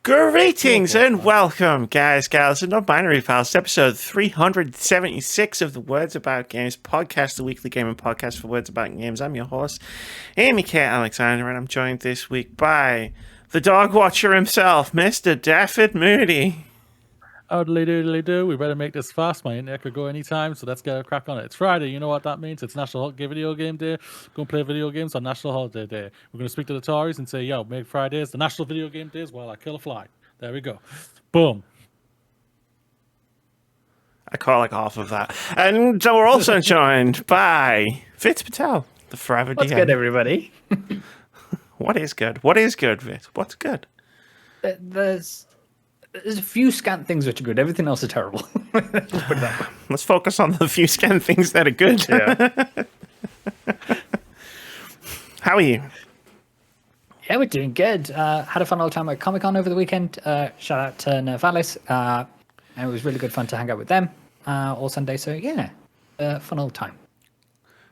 Greetings and welcome, guys, gals, and non-binary pals, to episode 376 of the Words About Games podcast, the weekly gaming podcast for Words About Games. I'm your host, Amy K. Alexander, and I'm joined this week by the dog watcher himself, Mr. DafyddMoody. Oddly doodly do. We better make this fast. My internet could go anytime, so let's get a crack on it. It's Friday. You know what that means? It's National Video Game Day. Go and play video games on National Holiday Day. We're going to speak to the Tories and say, yo, make Fridays the National Video Game Days while I kill a fly. There we go. Boom. I caught like half of that. And so we're also joined by Vitz Patel, the forever DM. What's good, everybody? What is good? What is good, Vitz? What's good? There's a few scant things which are good. Everything else is terrible. Let's focus on the few scant things that are good. Yeah. How are you? Yeah, we're doing good. Had a fun old time at Comic-Con over the weekend. Shout out to Nervalis. It was really good fun to hang out with them all Sunday. So yeah, fun old time.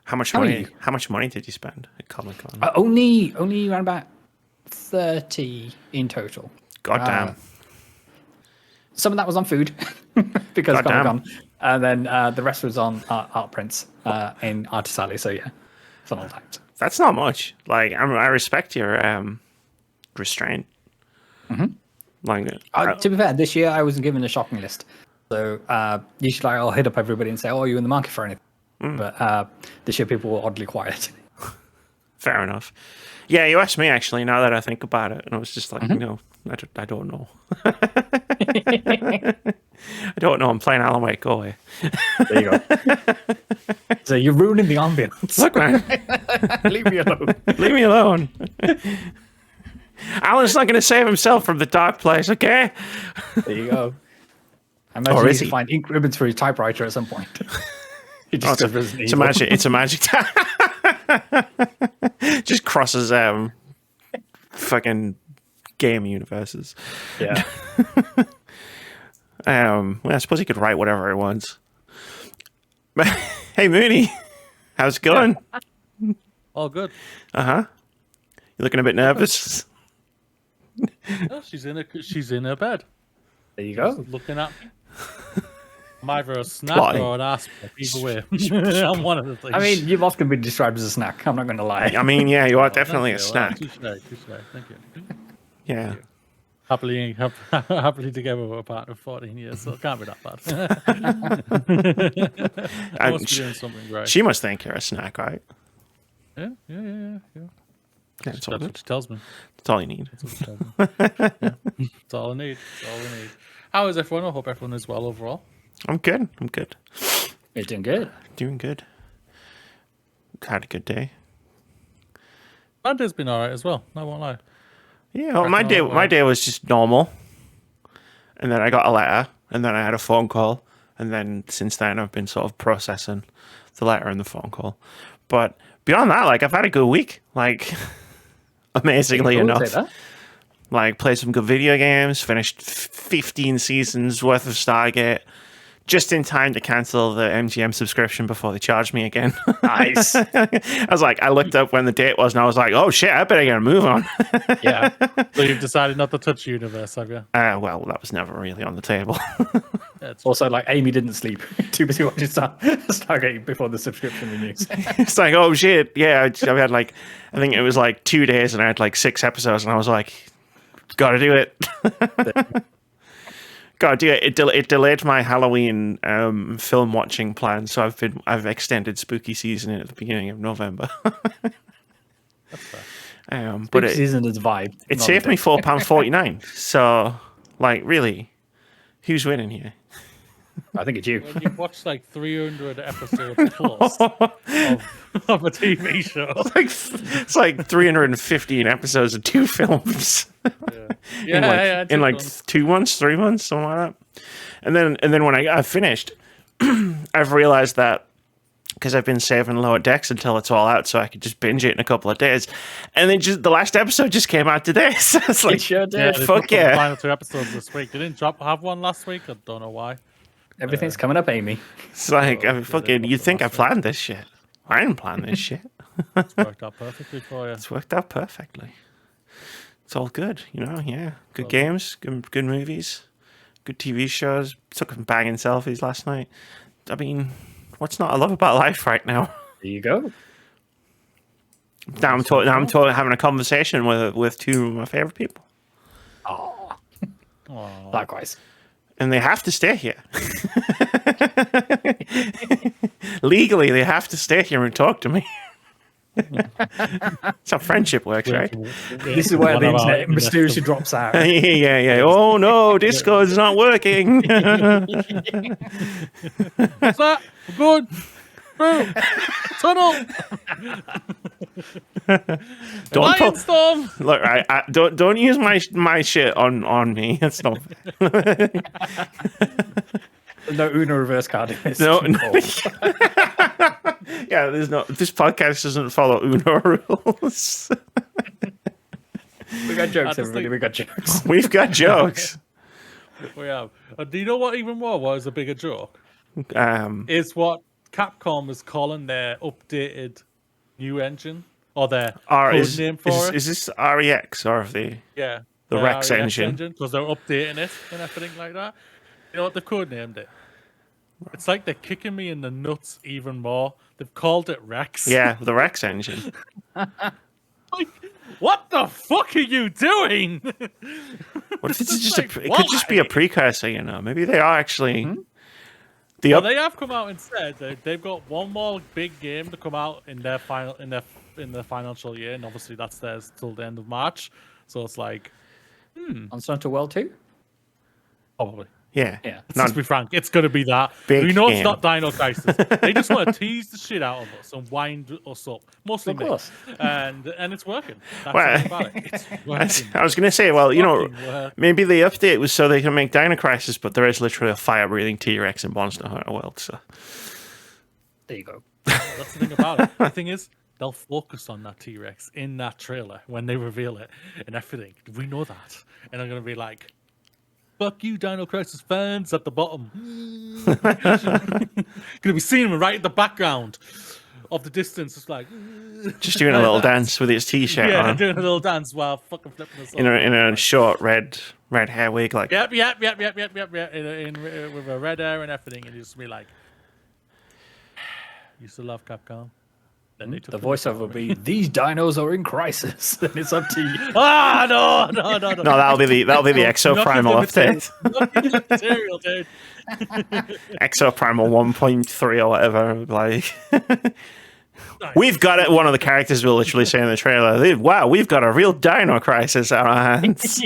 How much money did you spend at Comic-Con? Only around about 30 in total. God damn. Some of that was on food because Comic-Con, and then the rest was on art prints in Artisali. So yeah, fun old times. That's not much. Like I respect your restraint. Mm-hmm. Like, to be fair, this year I wasn't given a shopping list, so usually I'll hit up everybody and say, "Oh, are you in the market for anything?" But this year people were oddly quiet. Fair enough. Yeah, you asked me actually. Now that I think about it, and I was just like, no, I don't know. I don't know. I'm playing Alan Wake. Go away. There you go. So you're ruining the ambience. Look, man. Leave me alone. Leave me alone. Alan's not going to save himself from the dark place, okay? There you go. I imagine he needs to find ink ribbons for his typewriter at some point. It's a magic just crosses fucking game universes. Yeah. Well, I suppose he could write whatever he wants. Hey, Moody, how's it going? All good. You looking a bit nervous? Oh, she's in her bed. There you go. Just looking at me. I'm either a snack or an ass. Either way, I'm one of the things. I mean, you've often been described as a snack. I'm not going to lie. I mean, yeah, you are definitely a snack. Touche. Thank you. Yeah. Happily together with a partner for 14 years, so it can't be that bad. I must be doing something right. She must think you're a snack, right? Yeah. That's what she tells me. That's all you need. That's all I need. How is everyone? I hope everyone is well overall. I'm good. You're doing good. Doing good. Had a good day. My day's been alright as well. I won't lie. Yeah, well, my day was just normal. And then I got a letter, and then I had a phone call, and then since then I've been sort of processing the letter and the phone call. But beyond that, like, I've had a good week. Like, amazingly enough. Like, played some good video games, finished 15 seasons worth of Stargate, just in time to cancel the MGM subscription before they charged me again. Nice. I looked up when the date was, and I was like, oh shit, I better get a move on. Yeah. So you've decided not to touch the universe, have you? Well, that was never really on the table. Yeah, also, like, Amy didn't sleep. Too busy watching Stargate before the subscription renews. It's like, oh shit. Yeah, I had like, I think it was like 2 days, and I had like 6 episodes, and I was like, gotta do it. Gotta do it. It delayed my Halloween film watching plan, so I've extended spooky season at the beginning of November. That's fair. But season is vibe. It saved me £4.49. So, like, really, who's winning here? I think it's you. Well, you've watched like 300 episodes plus of a TV show. It's like 315 episodes of 2 films. In like 2 months, 3 months, something like that. And then when I finished, I've realized that because I've been saving Lower Decks until it's all out, so I could just binge it in a couple of days. And then the last episode just came out today. So it's like, it sure did. Fuck yeah! The final 2 episodes this week. They didn't have one last week. I don't know why. Everything's coming up, Amy. It's like, you'd think I planned this shit. I didn't plan this shit. It's worked out perfectly for you. It's worked out perfectly. It's all good, you know. Yeah, good games, good movies, good TV shows. Took some banging selfies last night. I mean, what's not to love about life right now? There you go. Now I'm having a conversation with two of my favorite people, Oh, likewise. and they have to stay here. Legally, they have to stay here and talk to me. It's how friendship works, right? This is where the internet mysteriously drops out. Yeah. Oh no, Discord's not working. What's that? I'm good. Bro, tunnel. Storm. Look, I don't use my shit on me. That's not. No Uno reverse card in this. No. Yeah, there's no. This podcast doesn't follow Uno rules. We got jokes, everybody. We got jokes. We've got jokes. We have. Do you know what even more was a bigger joke? Is what Capcom is calling their updated new engine or their code name for it. Is this REX or the Rex engine? Because they're updating it and everything like that. You know what they've code named it? It's like they're kicking me in the nuts even more. They've called it Rex. Yeah, the Rex engine. Like, what the fuck are you doing? What if it's just it could just be a precursor, you know? Maybe they are actually. They have come out and said that they've got one more big game to come out in their financial year, and obviously that's theirs till the end of March. So it's like, Monster World 2? probably. Yeah. Let's be frank, it's going to be that. Big We know game. it's not Dino Crisis. They just want to tease the shit out of us and wind us up. Mostly Of me. course. And it's working. That's Well, all about it. It's working. I was going to say, well, you know, Fucking work. maybe the update was so they can make Dino Crisis, but there is literally a fire-breathing T-Rex in Monster Hunter World, so. There you go. That's the thing about it. The thing is, they'll focus on that T-Rex in that trailer when they reveal it and everything. We know that. And I'm going to be like, fuck you, Dino Crisis fans at the bottom. Gonna be seeing him right in the background of the distance. It's like Just doing a little dance with his T-shirt on. doing a little dance while fucking flipping us In a short red hair wig, like. Yep. With a red hair and everything, and you just be like, used to love Capcom. Then they took The voiceover will be, these dinos are in crisis. And it's up to you. no. No, that'll be the Exoprimal update. Material, dude. Exoprimal 1.3 or whatever. Like, we've got it. One of the characters will literally say in the trailer, "Wow, we've got a real Dino Crisis on our hands."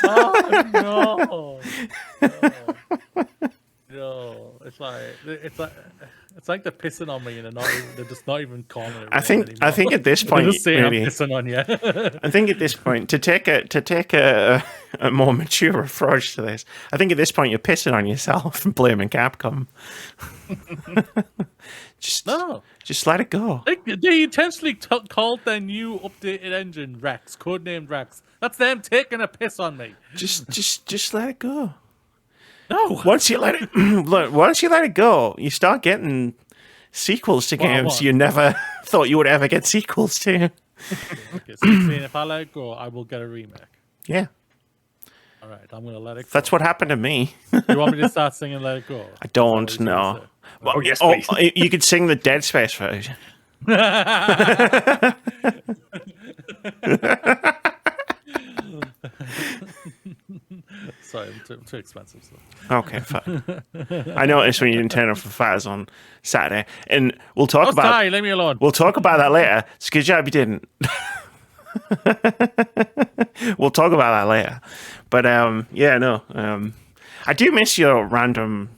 Oh no! It's like they're pissing on me, and they're just not even calling it. I think at this point, they're just saying maybe I'm pissing on you. I think at this point, to take a more mature approach to this, I think at this point you're pissing on yourself and blaming Capcom. Just let it go. They intentionally called their new updated engine Rex, codenamed Rex. That's them taking a piss on me. Just let it go. No. Once you let it go, you start getting sequels to games you never thought you would ever get sequels to. Okay, so you're saying if I let it go, I will get a remake. Yeah. All right, I'm gonna let it go. That's what happened to me. You want me to start singing "Let It Go"? I don't know. Well, yes, you could sing the Dead Space version. Sorry, I'm too expensive. So. Okay, fine. I noticed when you didn't turn up for Faz on Saturday, and we'll talk about. Sorry, leave me alone. We'll talk about that later. It's a good job you didn't. We'll talk about that later. But I do miss your random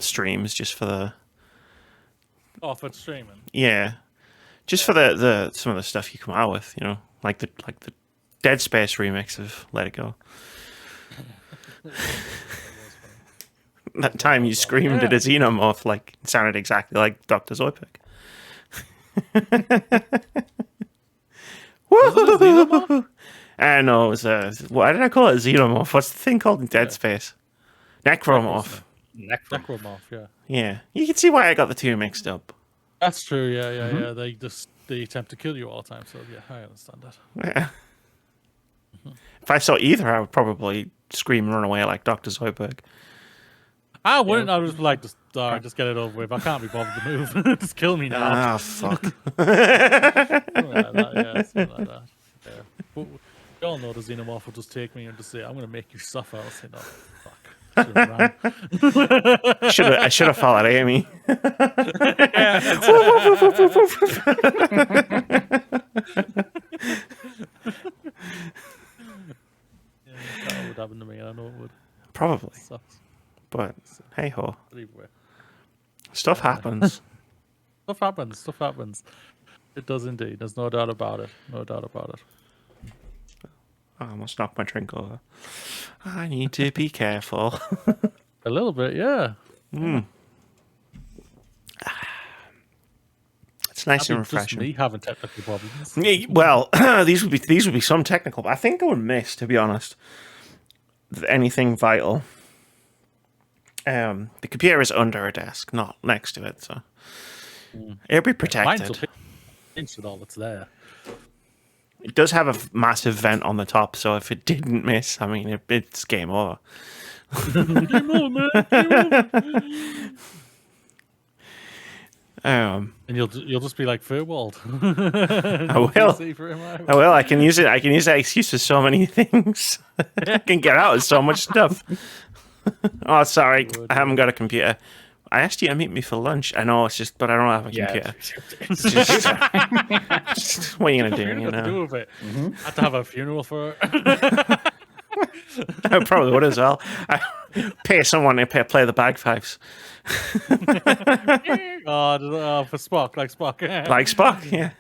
streams just for the. Off at streaming. Yeah, just for the some of the stuff you come out with, you know, like the Dead Space remix of Let It Go. That time you screamed at a xenomorph, like it sounded exactly like Dr. Zoidberg. Woo! I know it was why did I call it a xenomorph? What's the thing called in Dead Space? Necromorph. Necromorph, yeah. Yeah, you can see why I got the two mixed up. That's true. Yeah. They attempt to kill you all the time. So yeah, I understand that. Yeah. If I saw either, I would probably scream and run away like Dr. Zoidberg. I wouldn't. I would just be like, just get it over with. I can't be bothered to move. Just kill me now. Ah, fuck. Something like that, yeah, something like that. Yeah. But we all know the xenomorph will just take me and just say, I'm going to make you suffer. I'll say, no, fuck. I should have followed Amy. That would happen to me. I know it would. Probably. It sucks. But hey ho. But either way. Stuff happens. Stuff happens. Stuff happens. It does indeed. There's no doubt about it. No doubt about it. I almost knocked my drink over. I need to be careful. A little bit, yeah. It's nice and Just refreshing. me having technical problems. Yeah, well, these would be some technical. But I think I would miss, to be honest, anything vital. The computer is under a desk, not next to it, so it'll be protected. Mine's with all that's there. It does have a massive vent on the top, so if it didn't miss, I mean, it's game over. Game over, man. Game over. And you'll just be like Fairwald. I will. I will. I can use it. I can use that excuse for so many things. I can get out of so much stuff. Oh, sorry, I haven't got a computer. I asked you to meet me for lunch. I know, it's just, but I don't have a computer. It's just, what are you gonna do? You know? Do with it. I had to have a funeral for it. I probably would as well. I pay someone to play the bagpipes. For Spock, like Spock. Like Spock, yeah.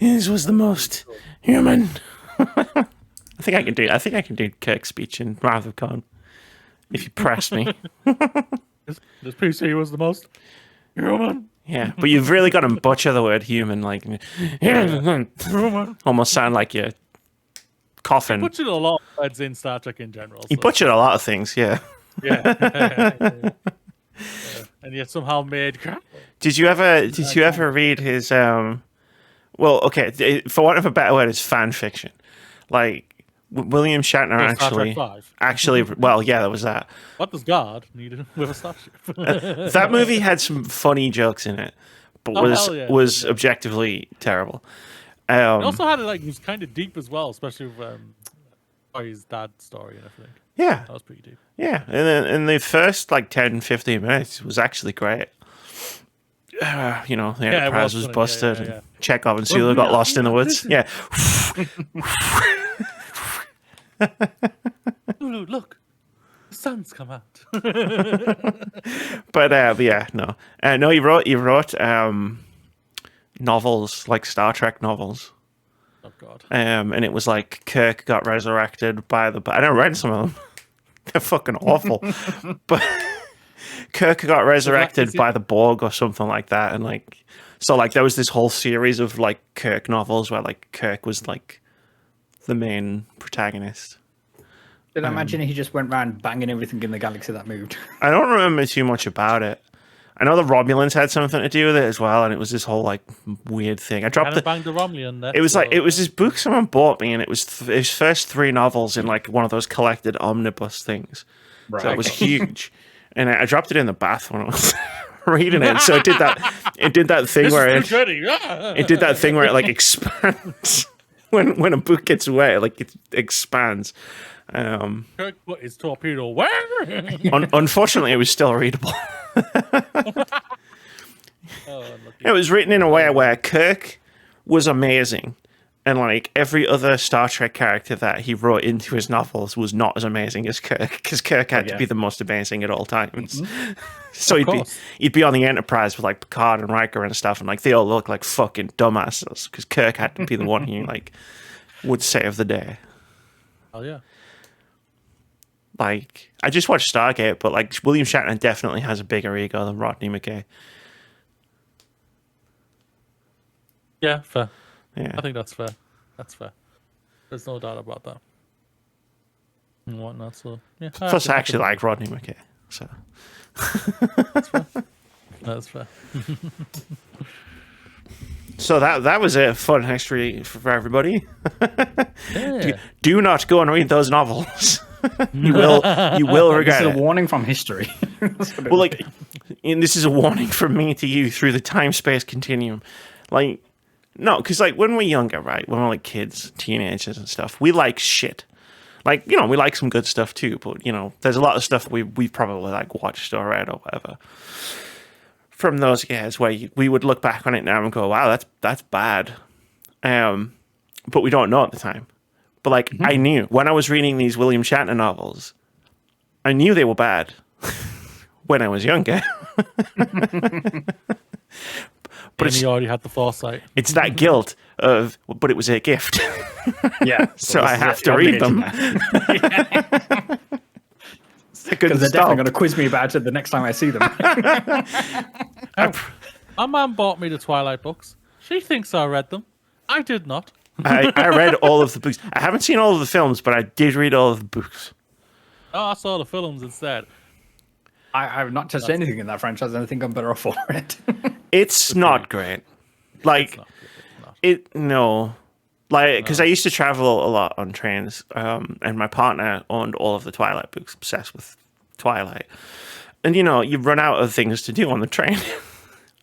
This was the most human. I think I can do Kirk's speech in Wrath of Khan. If you press me. This PC was the most human. Yeah, but you've really got to butcher the word human, like almost sound like you're coughing. He butchered a lot of words in Star Trek in general. He butchered a lot of things, yeah. Yeah. And yet somehow made. Did you ever read his well, okay, for want of a better word, it's fan fiction. Like William Shatner actually, well, yeah, there was that. What does God need with a starship? That movie had some funny jokes in it, but was objectively terrible. It also had it was kind of deep as well, especially with his dad's story and everything. Yeah, that was pretty deep. Yeah, and then in the first 10-15 minutes was actually great. The Enterprise was busted. And Chekhov and Sulu got lost in the woods. Yeah. Look, the sun's come out. But yeah, no. No, he wrote novels, like Star Trek novels. Oh God. And it was like Kirk got resurrected by the. I never read some of them. They're fucking awful. But Kirk got resurrected by the Borg or something like that, and there was this whole series of Kirk novels where Kirk was the main protagonist. Did I imagine he just went around banging everything in the galaxy that moved? I don't remember too much about it. I know the Romulans had something to do with it as well, and it was this whole weird thing. I dropped it. Banged the Romulan. It was it was this book someone bought me, and it was his first 3 novels in one of those collected omnibus things. Right. So it was huge, and I dropped it in the bath when I was reading it. So it did that. It did that thing where it did that thing where it expands when a book gets wet, it expands. Kirk put his torpedo where? Unfortunately, it was still readable. It was written in a way where Kirk was amazing, and every other Star Trek character that he wrote into his novels was not as amazing as Kirk, because Kirk had to be the most amazing at all times. Mm-hmm. So he'd be on the Enterprise with Picard and Riker and stuff, and they all look like fucking dumbasses because Kirk had to be the one who would save the day. Oh yeah. I just watched Stargate, but William Shatner definitely has a bigger ego than Rodney McKay. Yeah, fair. Yeah, I think that's fair. That's fair. There's no doubt about that. And whatnot. So yeah. Plus, I actually like Rodney McKay. So that's fair. That's fair. So that was a fun history for everybody. Yeah. Do not go and read those novels. you will regret This is it. a warning from history. That's what it Well, would like, be. and this is a warning from me to you through the time-space continuum. Like, no, because like when we're younger, right? When we're like kids, teenagers and stuff, we like shit. Like, you know, we like some good stuff too, but you know, there's a lot of stuff we've probably like watched or read or whatever from those years where we would look back on it now and go, wow, that's bad. But we don't know at the time. But like, I knew when I was reading these William Shatner novels, I knew they were bad when I was younger. But And he already had the foresight. it's that guilt of, but it was a gift. Yeah. So I have to read them. Because they're definitely going to quiz me about it the next time I see them. My mum bought me the Twilight books. She thinks I read them. I did not. I read all of the books. I haven't seen all of the films, but I did read all of the books. Oh, I saw the films instead. I've not touched anything in that franchise, and I think I'm better off for it. It's not great. Like, no. Like, because I used to travel a lot on trains, and my partner owned all of the Twilight books, obsessed with Twilight. And, you know, you run out of things to do on the train.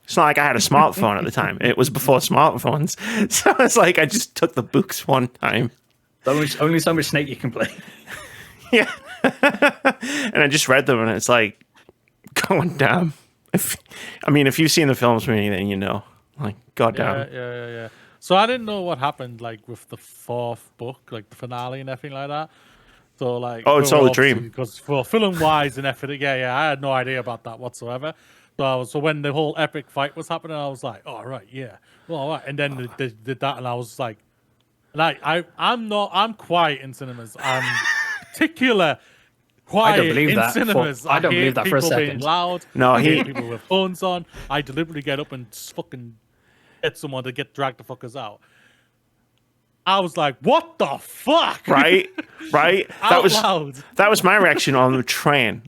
It's not like I had a smartphone at the time. It was before smartphones. So it's like I just took the books one time. Only so much Snake you can play. Yeah. And I just read them, and it's like, going damn. If you've seen the films with me, then you know. Like, goddamn. Yeah. So I didn't know what happened, like, with the fourth book, like, the finale and everything like that. So, like... Oh, it's all a dream. Because for film-wise and everything, yeah, I had no idea about that whatsoever. So when the whole epic fight was happening, I was like, oh, right, yeah. Well, all right. And then they did that, and I was like... I'm quiet in cinemas. I'm particular... Quiet I don't believe in that. cinemas. I don't believe that for a people being second. loud. No, I hate people with phones on. I deliberately get up and fucking get someone to get the fuckers out. I was like, what the fuck? Right? Out loud. That was my reaction on the train.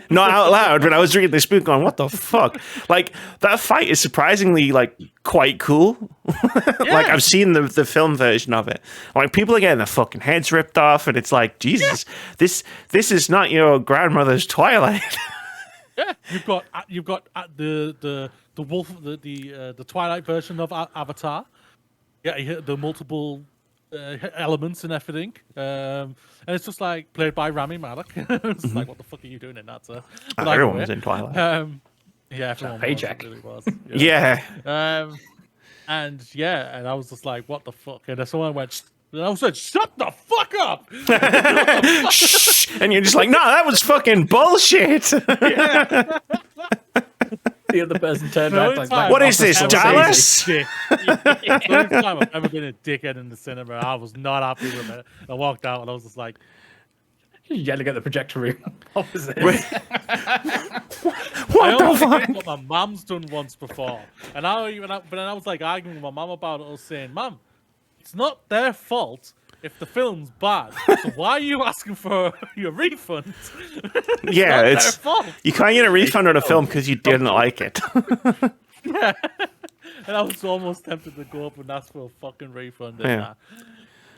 Not out loud, but I was reading this book going, what the fuck? Like, that fight is surprisingly, like, quite cool. Like, I've seen the film version of it. Like, people are getting their fucking heads ripped off, and it's like, Jesus, this is not your grandmother's Twilight. Yeah, you've got the wolf, the Twilight version of Avatar. Yeah, the multiple elements and everything, and it's just like played by Rami Malek. It's like, what the fuck are you doing in that, sir? But Everyone was in Twilight. Yeah, everyone paycheck. Was, it really was. Yeah. And I was just like, what the fuck? And then someone went, and I said, shut the fuck up! Shh. And you're just like, no, that was fucking bullshit. The other person turned around like, what is this, Dallas? The only time I've ever been a dickhead in the cinema, I was not happy with it. I walked out and I was just like, yelling at the projector room opposite. What I the only fuck? did what my mum's done once before, but then I was like arguing with my mum about it. I was saying, "Mum, it's not their fault if the film's bad. So why are you asking for your refund?" Yeah, Their it's fault. you can't get a refund on a film because you didn't like it. Yeah. And I was almost tempted to go up and ask for a fucking refund. And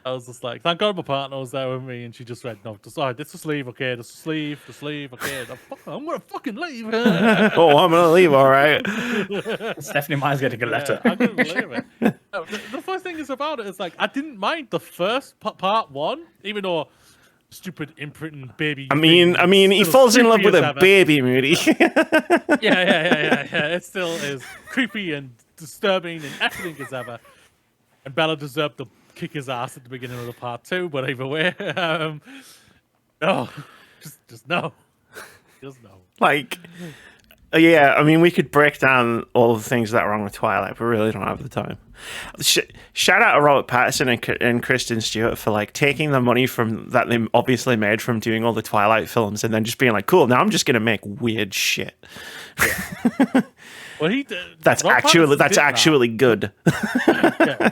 I was just like, thank God my partner was there with me, and she just went, no, just leave, okay, just leave, okay. I'm gonna fucking leave. Oh, I'm gonna leave, all right. Stephanie Meyer's getting a letter. I couldn't believe it. No, the first thing is about it is like, I didn't mind the first part one, even though stupid imprinting baby. I mean, he falls in love with a baby, Moody. Yeah. It still is creepy and disturbing and everything as ever. And Bella deserved to kick his ass at the beginning of the part two, but either way, no, just no, just no. Like, yeah, I mean, we could break down all of the things that are wrong with Twilight, but we really don't have the time. Shout out to Robert Pattinson and Kristen Stewart for like taking the money from that they obviously made from doing all the Twilight films and then just being like, cool, now I'm just gonna make weird shit. Yeah. Well, he did. That's actually good. Yeah.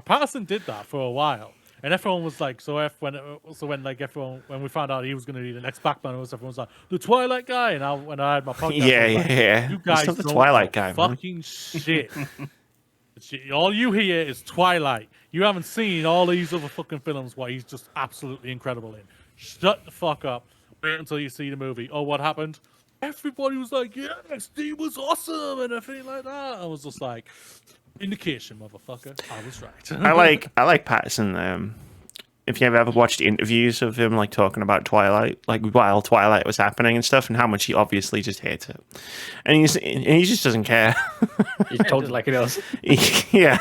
Patterson did that for a while, and everyone was like, when we found out he was going to be the next Batman, everyone was like, the Twilight guy. And when I had my podcast, Yeah. you guys He's not the don't Twilight know guy, man. fucking shit. All you hear is Twilight. You haven't seen all these other fucking films where he's just absolutely incredible in. Shut the fuck up. Wait until you see the movie. Oh, what happened? Everybody was like, yes, he was awesome and everything like that. I was just like, indication, motherfucker. I was right. I like Patterson. If you ever watched interviews of him like talking about Twilight, like while Twilight was happening and stuff, and how much he obviously just hates it, and he just doesn't care. He's told it like it is. Yeah.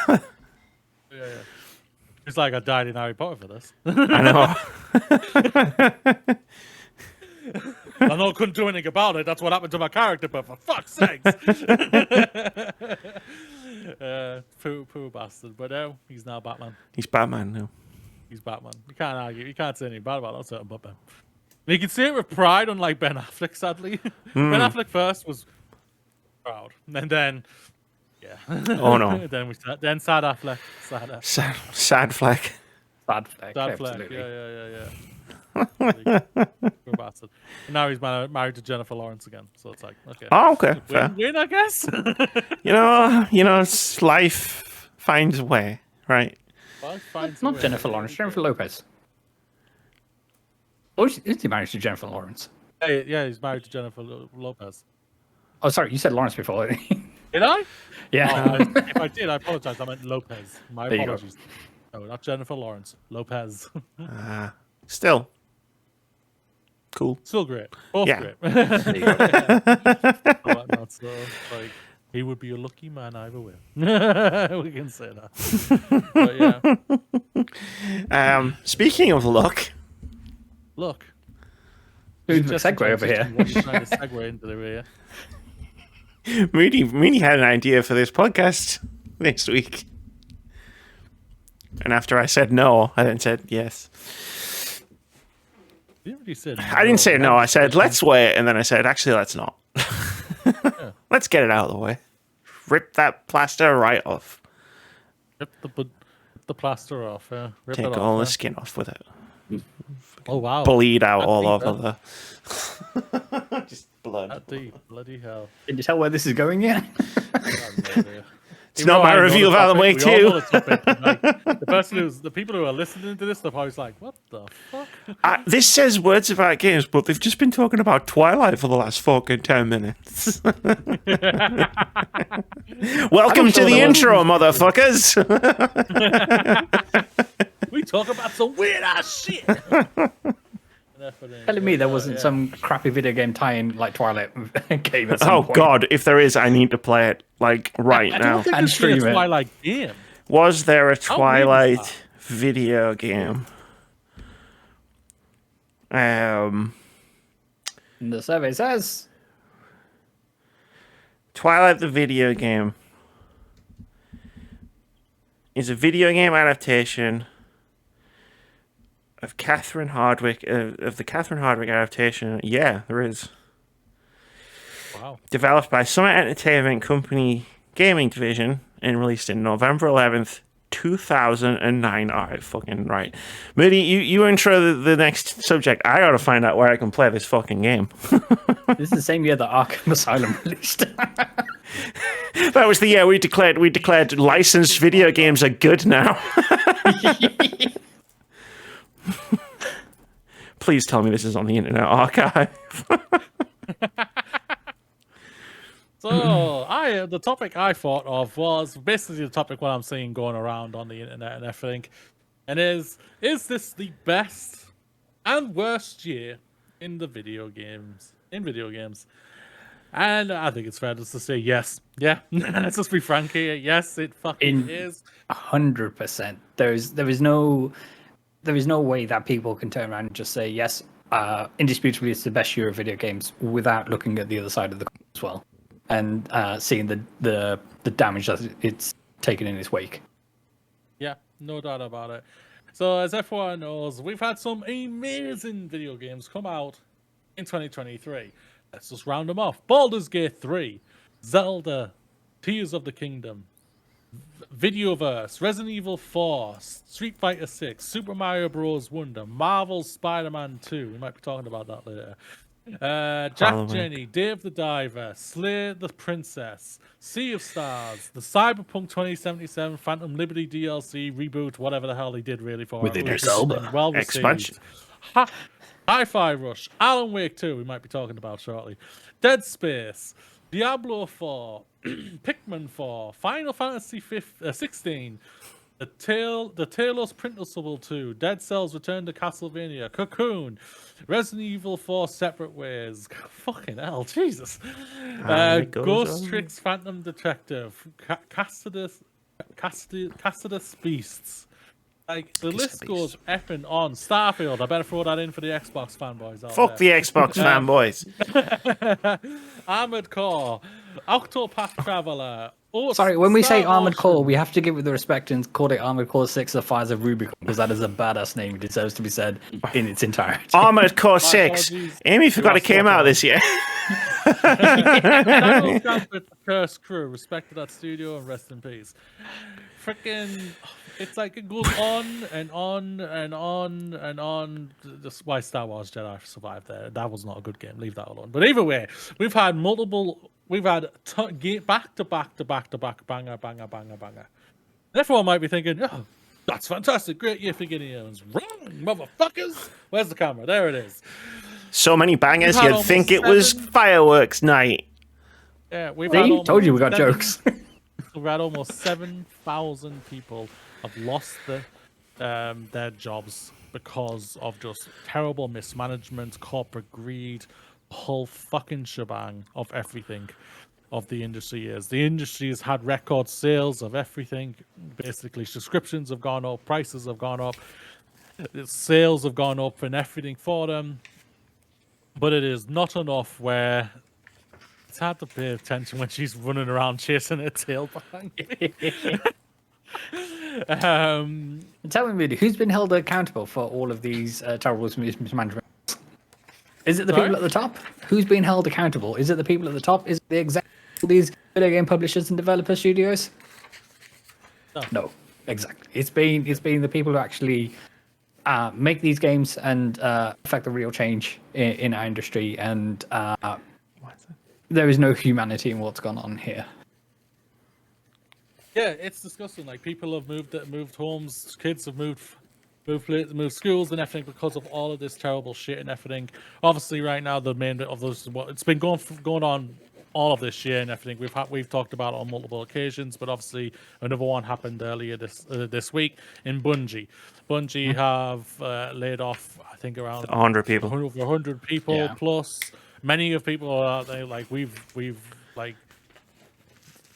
Yeah. It's like I died in Harry Potter for this. I know. I know I couldn't do anything about it. That's what happened to my character, but for fuck's sakes. Poor bastard. But now he's now Batman. He's Batman now. He's Batman. You can't argue. You can't say anything bad about that certain Batman. You can say it with pride, unlike Ben Affleck, sadly. Ben Affleck first was proud. And then, yeah. Oh, no. then sad Affleck. Sad Fleck. Bad flag. Sad Fleck. Absolutely. Yeah. Poor bastard. And now he's married to Jennifer Lawrence again. So it's like, okay. Oh, okay. Fair. Win, I guess. You know, life finds a way, right? Not Jennifer Lawrence, Jennifer Lopez. Oh, is he married to Jennifer Lawrence? Yeah, he's married to Jennifer Lopez. Oh, sorry, you said Lawrence before. Did I? Yeah. Oh, if I did, I apologize. I meant Lopez. My There you go. apologies. No, not Jennifer Lawrence. Lopez. Still. Cool. Still great. Both Yeah. great. There you go. Not so, like, he would be a lucky man either way. We can say that. But yeah. Speaking of luck, Look. Who's the segue over here? Trying to segue into the rear. Moody had an idea for this podcast next week. And after I said no, I then said yes. You already said I didn't say no. I said, let's wait. And then I said, actually, let's not. Let's get it out of the way. Rip that plaster right off. Rip the plaster off. Rip Take it off, all the skin off with it. Oh, wow. Bleed out all deep, over the... Just blood. That deep. Bloody hell. Can you tell where this is going yet? It's not my review of Alan Wake 2. The people who are listening to this, they're probably like, what the fuck? This says words about games, but they've just been talking about Twilight for the last fucking 10 minutes. Welcome to the intro, motherfuckers. We talk about some weird ass shit. Telling me there wasn't some crappy video game tie-in like Twilight game at some point. God, if there is, I need to play it, like, right I now. don't think And there's been a stream it. Twilight game. Was there a weird is Twilight video game? And the survey says Twilight the video game is a video game adaptation of Catherine Hardwicke, of the Catherine Hardwicke adaptation. Yeah, there is. Wow. Developed by Summit Entertainment Company Gaming Division and released in November 11th, 2009. All right, fucking right. Moody, you intro the next subject. I gotta find out where I can play this fucking game. this is the same year that Arkham Asylum released. That was the year we declared licensed video games are good now. Please tell me this is on the Internet Archive. So the topic I thought of was basically the topic what I'm seeing going around on the internet and everything, and is this the best and worst year in the video games? And I think it's fair just to say yes. Yeah, let's just be frank here. Yes, it fucking is. 100%. There is no way that people can turn around and just say yes. Indisputably, it's the best year of video games without looking at the other side of the coin as well, and seeing the damage that it's taken in its wake. Yeah, no doubt about it. So as everyone knows, we've had some amazing video games come out in 2023. Let's just round them off. Baldur's Gate 3, Zelda, Tears of the Kingdom, Videoverse, Resident Evil 4, Street Fighter 6, Super Mario Bros. Wonder, Marvel's Spider-Man 2. We might be talking about that later. Jack Halloween. Jenny, Dave the Diver, Slay the Princess, Sea of Stars, the Cyberpunk 2077 Phantom Liberty DLC reboot, whatever the hell he did really for With it. Idris which has Elba. been well Expansion. received. Hi-Fi Rush, Alan Wake 2, we might be talking about shortly, Dead Space, Diablo 4, Pikmin 4, Final Fantasy 16, the Talos Principle 2, Dead Cells Return to Castlevania, Cocoon, Resident Evil 4 Separate Ways, fucking hell, Jesus, it goes Ghost on. Tricks Phantom Detective, Cassidus Beasts. Like, the list goes effing on. Starfield, I better throw that in for the Xbox fanboys out Fuck the there. Xbox fanboys. Armored Core, Octopath Traveler. Sorry, when we say Star Armored Core, Ocean. we have to give it the respect and call it Armored Core 6 The Fires of Rubicon, because that is a badass name. It deserves to be said in its entirety. Armored Core 6. apologies. Amy forgot it came out this year. Daniel Gambit, Curse Crew, respect to that studio and rest in peace. Freaking, it's like it goes on and on and on and on. That's why Star Wars Jedi survived there. That was not a good game. Leave that alone. But either way, we've had back to back, banger. Everyone might be thinking, oh, that's fantastic, great year for Guinea Islands. Wrong, motherfuckers. Where's the camera? There it is. So many bangers, We've had you'd think it almost was 7. fireworks night. Yeah, we've See? had almost Told you we got 7 jokes. We've had almost 7,000 people have lost their jobs because of just terrible mismanagement, corporate greed, whole fucking shebang of everything of the industry is. The industry has had record sales of everything. Basically, subscriptions have gone up, prices have gone up, sales have gone up and everything for them. But it is not enough where it's hard to pay attention when she's running around chasing her tail behind me. Tell me, Moody, who's been held accountable for all of these terrible mismanagement? Is it the Sorry? people at the top? Who's been held accountable? Is it the people at the top? Is it the executives of these video game publishers and developer studios? No, exactly. It's been the people who actually make these games and affect the real change in our industry, and there is no humanity in what's gone on here. Yeah, it's disgusting. Like, people have moved homes, kids have moved schools and everything because of all of this terrible shit and everything. Obviously, right now the main bit of those, it's been going on all of this year and everything. We've talked about it on multiple occasions, but obviously another one happened earlier this week in Bungie. Bungie have laid off, I think, around 100 people. over 100 people Yeah. plus. Many of people are out there, like we've like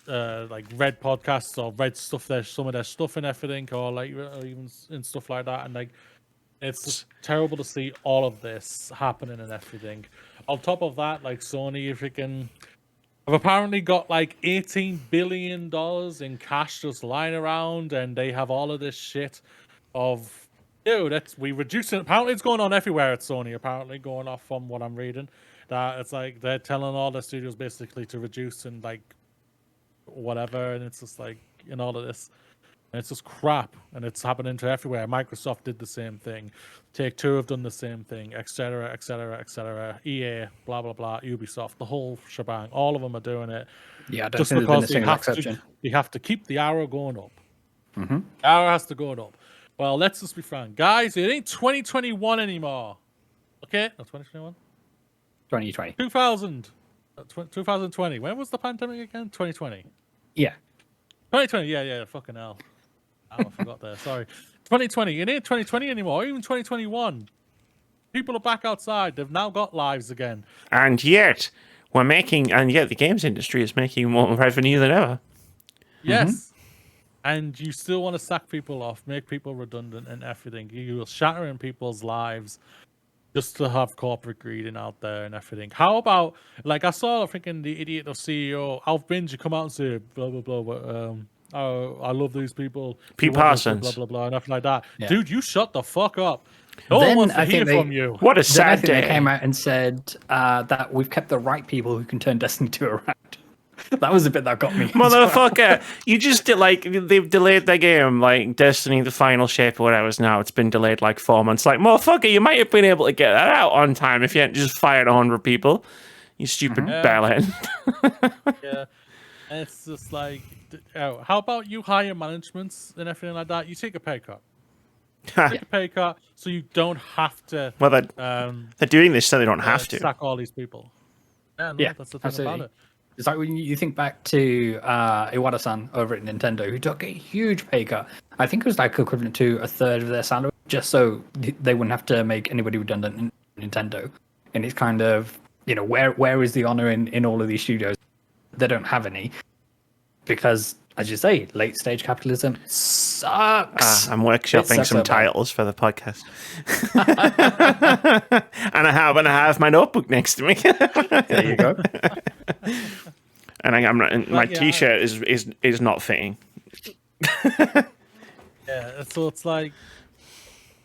read podcasts or read stuff there, some of their stuff and everything, or like even in stuff like that, and like it's just terrible to see all of this happening and everything. On top of that, like Sony freaking have apparently got like $18 billion in cash just lying around, and they have all of this shit of, dude, we reducing. Apparently, it's going on everywhere at Sony. Apparently, going off from what I'm reading, that it's like they're telling all the studios basically to reduce and like whatever, and it's just like in all of this, and it's just crap, and it's happening to everywhere. Microsoft did the same thing, Take-Two have done the same thing, etc., EA, blah blah blah, Ubisoft, the whole shebang, all of them are doing it. Yeah, I don't Just think there's been a because single exception. you have to keep the arrow going up. Mm-hmm. The arrow has to go up. Well, let's just be frank, guys, it ain't 2021 anymore. Okay, no, 2021, 2020. 2020. When was the pandemic again? 2020. Yeah. 2020, yeah, fucking hell. I forgot there, sorry. 2020, it ain't 2020 anymore, even 2021. People are back outside, they've now got lives again. And yet the games industry is making more revenue than ever. Yes. And you still want to sack people off, make people redundant and everything. You're shattering people's lives just to have corporate greed out there and everything. How about, like, I saw freaking the idiot of CEO, Alf Binge, come out and say, blah, blah, blah, but, oh, I love these people. Pete You want this, Parsons. blah, blah, blah, and everything like that. Yeah. Dude, you shut the fuck up. No Then one wants to I hear think from you. What a Then I sad think they day. came out and said that we've kept the right people who can turn Destiny 2 around. That was the bit that got me. as well. Motherfucker, you just did like they've delayed their game, like Destiny, the final shape or whatever is now. It's been delayed like 4 months. Like, motherfucker, you might have been able to get that out on time if you hadn't just fired 100 people. You stupid bellend. Yeah, and it's just like, how about you hire managements and everything like that? You take a pay cut. Take a pay cut so you don't have to. Well, they're doing this so they don't have to. Sack all these people. Yeah, Yeah, that's the thing absolutely. about it. It's like when you think back to Iwata-san over at Nintendo, who took a huge pay cut. I think it was like equivalent to a third of their salary, just so they wouldn't have to make anybody redundant in Nintendo. And it's kind of, where is the honor in all of these studios? They don't have any. Because, as you say, late stage capitalism sucks. I'm workshopping some titles for the podcast. And I have my notebook next to me. There you go. And my t-shirt is not fitting. Yeah, so it's like,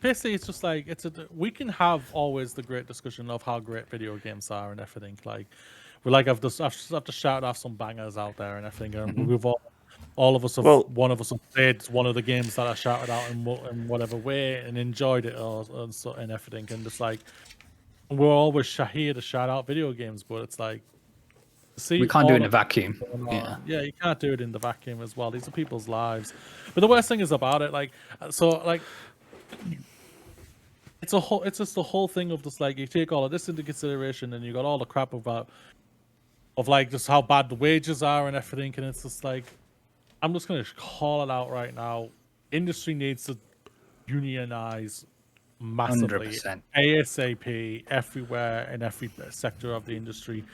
basically, it's just like we can have always the great discussion of how great video games are and everything. Like, I've just shouted off some bangers out there and everything, and we've all of us have one of us have played one of the games that I shouted out in whatever way and enjoyed it and everything, and it's like we're always here to shout out video games, but it's like, we can't do it in a vacuum. Yeah, you can't do it in the vacuum as well. These are people's lives. But the worst thing is about it, it's just the whole thing of just like, you take all of this into consideration and you got all the crap of like just how bad the wages are and everything, and it's just like, I'm just gonna call it out right now. Industry needs to unionize massively, 100%. ASAP, everywhere in every sector of the industry,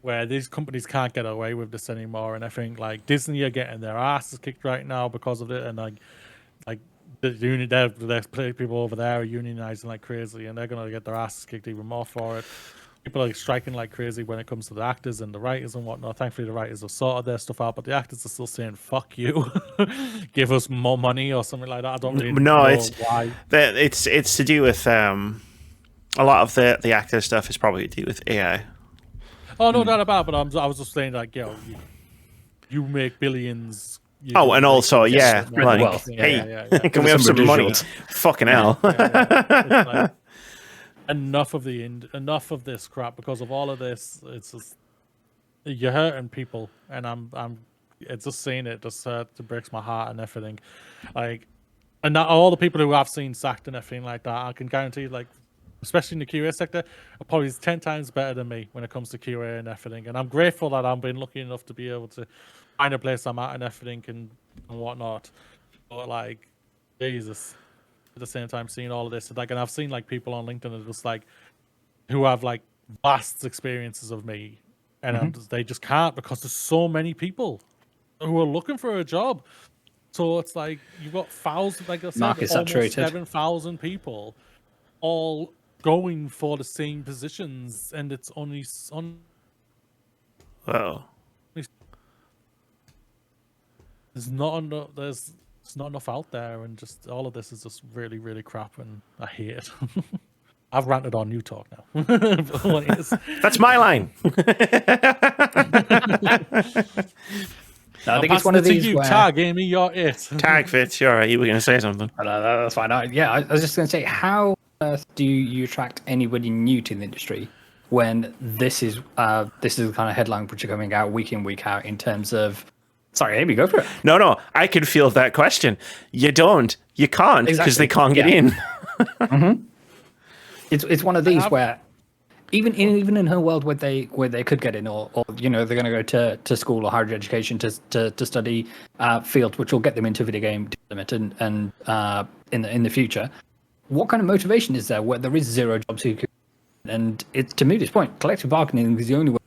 where these companies can't get away with this anymore. And I think like Disney are getting their asses kicked right now because of it, and like the union, there's people over there are unionizing like crazy, and they're gonna get their asses kicked even more for it. People are striking like crazy when it comes to the actors and the writers and whatnot. Thankfully, the writers have sorted their stuff out, but the actors are still saying "fuck you," give us more money or something like that. I don't really know why. It's to do with a lot of the actor stuff is probably to do with AI. Oh, no doubt about it, but I was just saying, like, you make billions. And also, can we have some money? Fucking hell. Like, enough of this crap, because of all of this. It's just, you're hurting people, and I'm it's just seeing it just breaks my heart and everything. Like, and not all the people who I've seen sacked and everything like that, I can guarantee, like, especially in the QA sector, are probably 10 times better than me when it comes to QA and everything. And I'm grateful that I've been lucky enough to be able to find a place I'm at and everything and whatnot. But like, Jesus, at the same time, seeing all of this, like, and I've seen like people on LinkedIn that just like, who have like vast experiences of me, and they just can't, because there's so many people who are looking for a job. So it's like, you've got thousands, like I said, Market almost saturated. 7,000 people all going for the same positions, and it's only Wow. there's not enough out there, and just all of this is just really, really crap, and I hate it. I've ranted on you talk now. That's my line. I think it's one of these where... Tag, Amy, you're it. Tag Vitz, you're right. You were going to say something. That's fine. I was just going to say, how on earth do you attract anybody new to the industry when this is the kind of headline which are coming out week in, week out in terms of... Sorry, Amy, go for it. No, I can feel that question. You don't. You can't, because they can't get in. It's one of these where even in her world where they could get in, or they're going to go to school or higher education to study fields which will get them into video game development and in the future. What kind of motivation is there where there is zero jobs who could? And it's, to Moody's point, collective bargaining is the only way.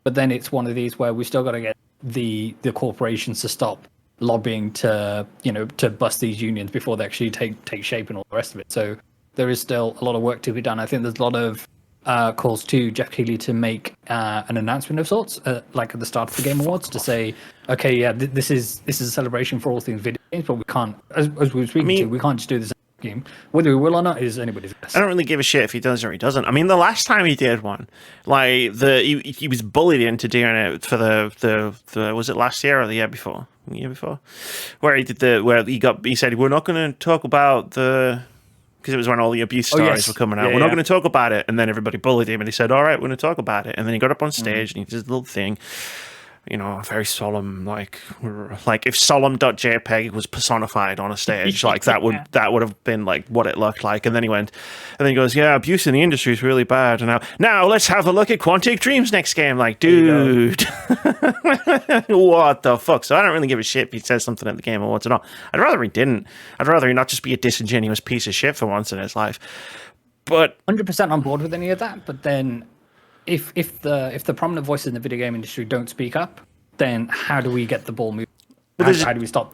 But then it's one of these where we still got to get the corporations to stop lobbying to bust these unions before they actually take shape and all the rest of it. So there is still a lot of work to be done. I think there's a lot of calls to Jeff Keighley to make an announcement of sorts, like at the start of the Game Awards, to say, okay, yeah, this is a celebration for all things video games, but we can't, as we were speaking we can't just do this game. Whether he will or not is anybody's guess. I don't really give a shit if he does or he doesn't. I mean, the last time he did one, like he was bullied into doing it for the was it last year or the year before? The year before, where he did he said we're not going to talk about because it was when all the abuse stories were coming out. We're not going to talk about it, and then everybody bullied him, and he said, "All right, we're going to talk about it." And then he got up on stage and he did his little thing. You know, very solemn, like if solemn.jpg was personified on a stage, like that would have been like what it looked like. And then he goes, yeah, abuse in the industry is really bad. And now let's have a look at Quantic Dream's next game. Like, dude, what the fuck? So I don't really give a shit if he says something at the Game Awards or not. I'd rather he didn't. I'd rather he not just be a disingenuous piece of shit for once in his life. But 100% on board with any of that. But then, if the prominent voices in the video game industry don't speak up, then how do we get the ball moving? How do we stop?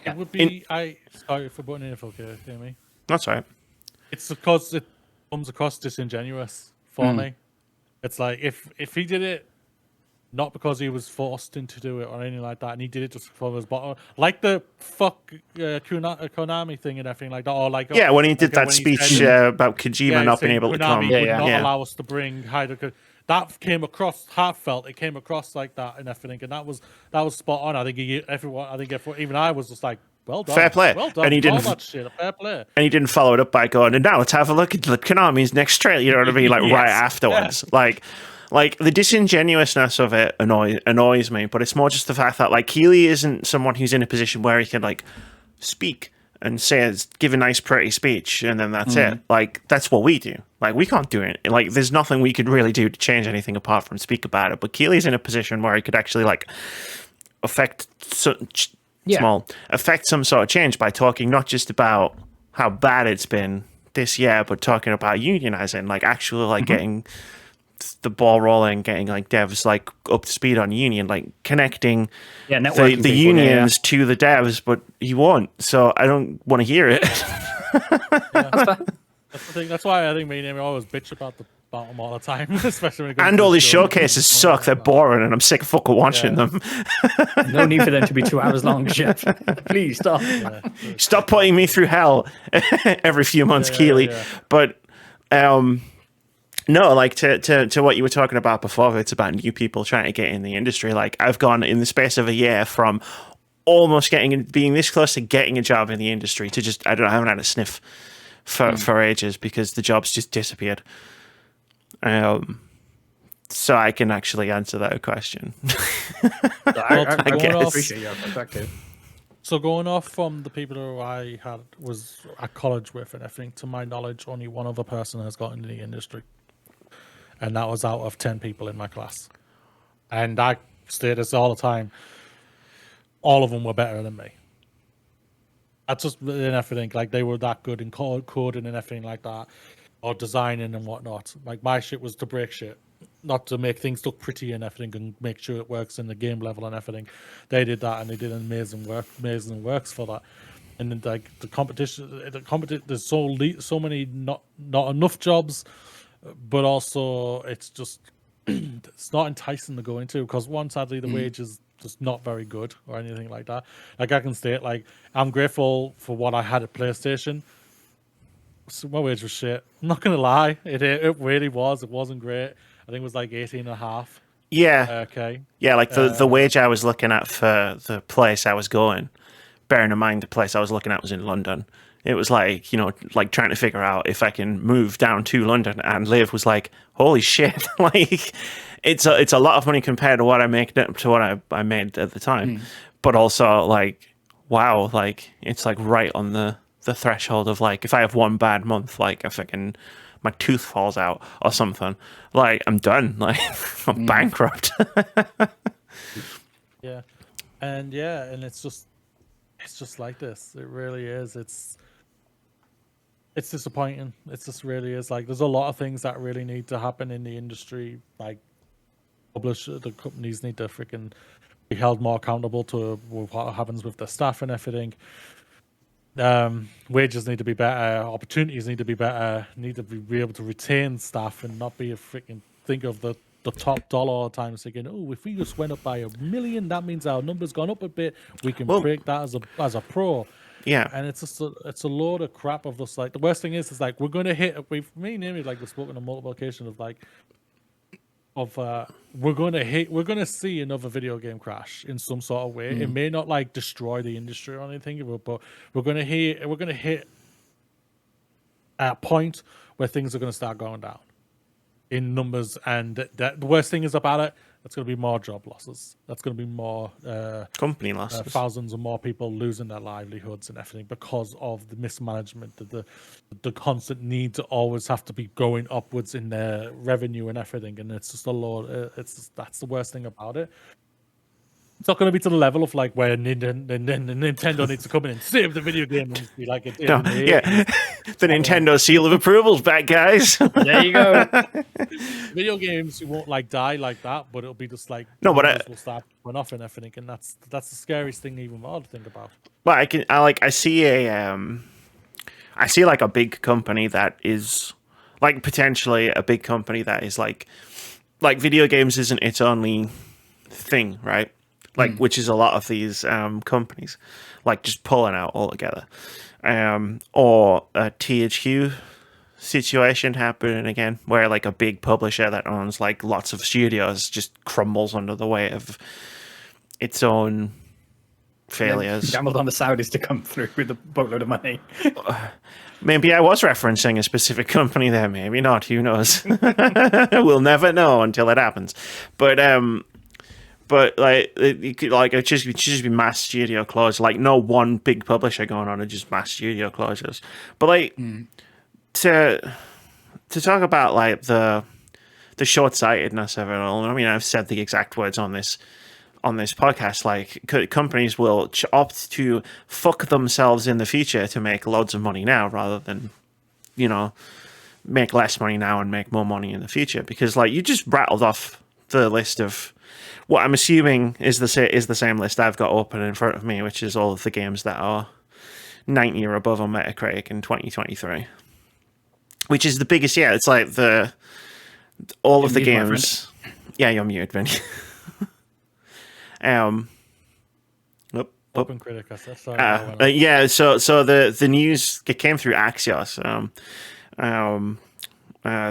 It would be sorry for putting in if okay, Jamie. That's right. It's because it comes across disingenuous for me. It's like if he did it not because he was forced into do it or anything like that, and he did it just from his bottom, like the Konami thing and everything like that, or like when he did that speech about Kojima not being able to come, would not allow us to bring Hideo. That came across heartfelt. It came across like that and everything, and that was spot on. I think even I was just like, well done, fair play. Well done. And he didn't. All that shit, fair play. And he didn't follow it up by going, and now let's have a look at Konami's next trailer. You know what I mean? Like right afterwards, Like the disingenuousness of it annoys me, but it's more just the fact that like Keighley isn't someone who's in a position where he can like speak and give a nice pretty speech and then that's it. Like that's what we do. Like we can't do it. Like there's nothing we could really do to change anything apart from speak about it. But Keighley's in a position where he could actually like affect some sort of change by talking not just about how bad it's been this year, but talking about unionizing, like actually like getting the ball rolling, getting like devs like up to speed on union, like connecting the unions to the devs, but he won't. So I don't want to hear it. That's the thing. That's why I think me and Amy always bitch about them all the time, especially when it comes and to all the these showcases suck. They're boring, and I'm sick of fucking watching them. No need for them to be 2 hours long, Jeff. Please stop. Stop putting me through hell every few months, Keighley. Yeah. But no, like to what you were talking about before, it's about new people trying to get in the industry. Like I've gone in the space of a year from almost being this close to getting a job in the industry to just I haven't had a sniff for ages because the job's just disappeared. So I can actually answer that question. I appreciate your perspective. So going off from the people who I was at college with and everything, to my knowledge, only one other person has got into the industry. And that was out of 10 people in my class. And I say this all the time. All of them were better than me. That's just in everything. Like, they were that good in coding and everything like that. Or designing and whatnot. Like, my shit was to break shit. Not to make things look pretty and everything and make sure it works in the game level and everything. They did that and they did amazing works for that. And then, like, the competition, there's so many not enough jobs. But also, it's just it's not enticing to go into because one, sadly, the wage is just not very good or anything like that. Like I can state, like I'm grateful for what I had at PlayStation. So my wage was shit. I'm not gonna lie, it really was. It wasn't great. I think it was like 18.5. Yeah. Okay. Yeah, like the wage I was looking at for the place I was going. Bearing in mind the place I was looking at was in London. It was like, like trying to figure out if I can move down to London and live was like, holy shit. Like it's a lot of money compared to what I make to what I made at the time. But also like, wow, like it's like right on the threshold of like, if I have one bad month, like if my tooth falls out or something, like I'm done. Like I'm bankrupt. And it's just like this. It really is. It's disappointing. It just really is. Like, there's a lot of things that really need to happen in the industry. Like, the companies need to freaking be held more accountable to what happens with the staff and everything. Wages need to be better. Opportunities need to be better. Need to be able to retain staff and not be a freaking think of the top dollar all the time, thinking, oh, if we just went up by $1 million, that means our number's gone up a bit. We can break that as a pro. Yeah. And it's just it's a load of crap of this. Like the worst thing is like we're gonna hit. Me and Amy like we've spoken on multiple occasions of like we're gonna see another video game crash in some sort of way. It may not like destroy the industry or anything, but we're gonna hit a point where things are gonna start going down in numbers, and the worst thing is about it, that's going to be more job losses. That's going to be more Company losses. Thousands of more people losing their livelihoods and everything because of the mismanagement, the constant need to always have to be going upwards in their revenue and everything. And it's just a lot. That's the worst thing about it. It's not going to be to the level of like where Nintendo needs to come in and save the video game and be like, the Nintendo seal of approval's back, guys. There you go. Video games won't like die like that, but it'll be just like no, but will start going off and everything, and that's the scariest thing even more to think about. But I see like a big company that is like potentially a big company that is like video games isn't its only thing, right? Like, which is a lot of these companies, like just pulling out altogether, or a THQ situation happening again, where like a big publisher that owns like lots of studios just crumbles under the weight of its own failures. Gambled on the Saudis to come through with a boatload of money. Maybe I was referencing a specific company there, maybe not. Who knows? We'll never know until it happens. But like it could it just be mass studio closures. Like no one big publisher going on and just mass studio closures. But like to talk about like the short-sightedness of it all. I mean, I've said the exact words on this podcast. Like companies will opt to fuck themselves in the future to make loads of money now, rather than make less money now and make more money in the future. Because like you just rattled off the list of what I'm assuming is the same list I've got open in front of me, which is all of the games that are 90 or above on Metacritic in 2023, which is the biggest. Yeah, it's like all of the games. Yeah, you're muted, Vinny. OpenCritic, I said. Sorry. Yeah, so the news it came through Axios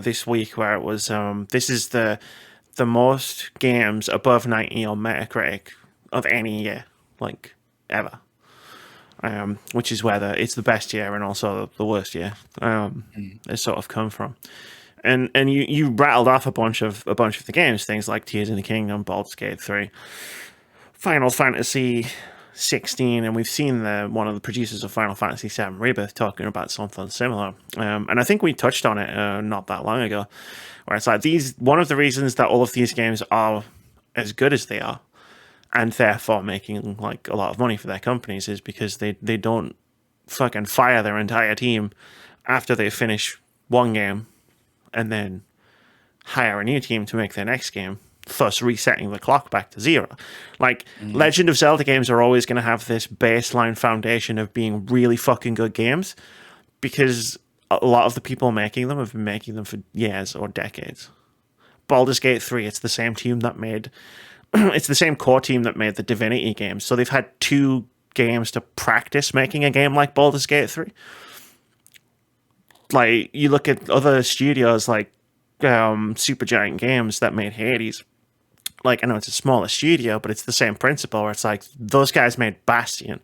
this week, where it was this is the most games above 90 on Metacritic of any year, like ever. Which is whether it's the best year and also the worst year. It's sort of come from. And you rattled off a bunch of the games, things like Tears in the Kingdom, Baldur's Gate 3, Final Fantasy 16, and we've seen one of the producers of Final Fantasy 7 Rebirth talking about something similar. And I think we touched on it not that long ago, where it's like one of the reasons that all of these games are as good as they are, and therefore making like a lot of money for their companies, is because they don't fucking fire their entire team after they finish one game and then hire a new team to make their next game, thus resetting the clock back to zero. Like, Legend of Zelda games are always going to have this baseline foundation of being really fucking good games, because a lot of the people making them have been making them for years or decades. Baldur's Gate 3, it's the same team that made... it's the same core team that made the Divinity games, so they've had 2 games to practice making a game like Baldur's Gate 3. Like, you look at other studios like Supergiant Games that made Hades. Like, I know it's a smaller studio, but it's the same principle, where it's like, those guys made Bastion,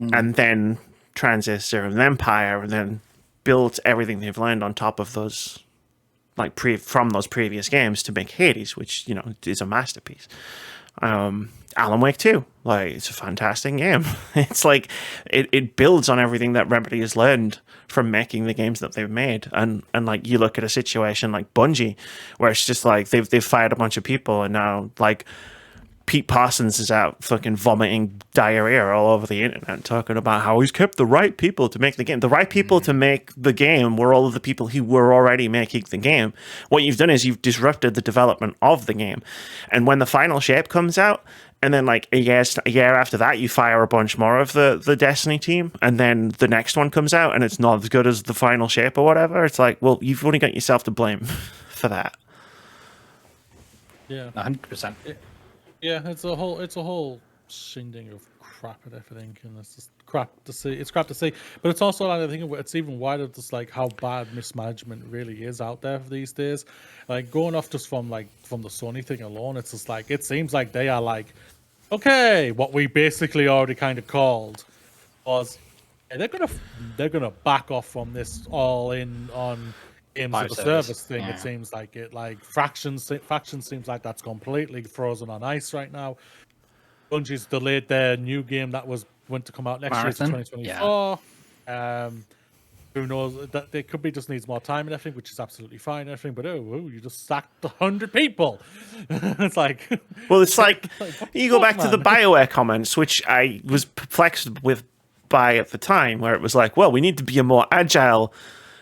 and then Transistor, and then Empire, and then built everything they've learned on top of those, like, from those previous games to make Hades, which, is a masterpiece. Alan Wake 2, like, it's a fantastic game. It's like, it builds on everything that Remedy has learned from making the games that they've made. And like, you look at a situation like Bungie, where it's just like, they've fired a bunch of people, and now, like, Pete Parsons is out fucking vomiting diarrhea all over the internet, talking about how he's kept the right people to make the game. The right people to make the game were all of the people who were already making the game. What you've done is you've disrupted the development of the game. And when the final shape comes out, and then like a year after that, you fire a bunch more of the Destiny team, and then the next one comes out and it's not as good as the final shape or whatever. It's like, well, you've only got yourself to blame for that. Yeah, 100%. Yeah, it's a whole shindig of crap and everything, and it's just crap to see. It's crap to see, but it's also like, I think it's even wider, just like how bad mismanagement really is out there these days. Like going off just from the Sony thing alone, it's just like it seems like they are like, okay, what we basically already kind of called was they're gonna back off from this all in on games as a service thing. Yeah. It seems like it, like Faction seems like that's completely frozen on ice right now. Bungie's delayed their new game that went to come out next year to 2024. Yeah. Who knows? That it could be just needs more time and everything, which is absolutely fine and everything. But you just sacked 100 people. It's like, well, it's like you go back to the BioWare comments, which I was perplexed with by at the time, where it was like, well, we need to be a more agile,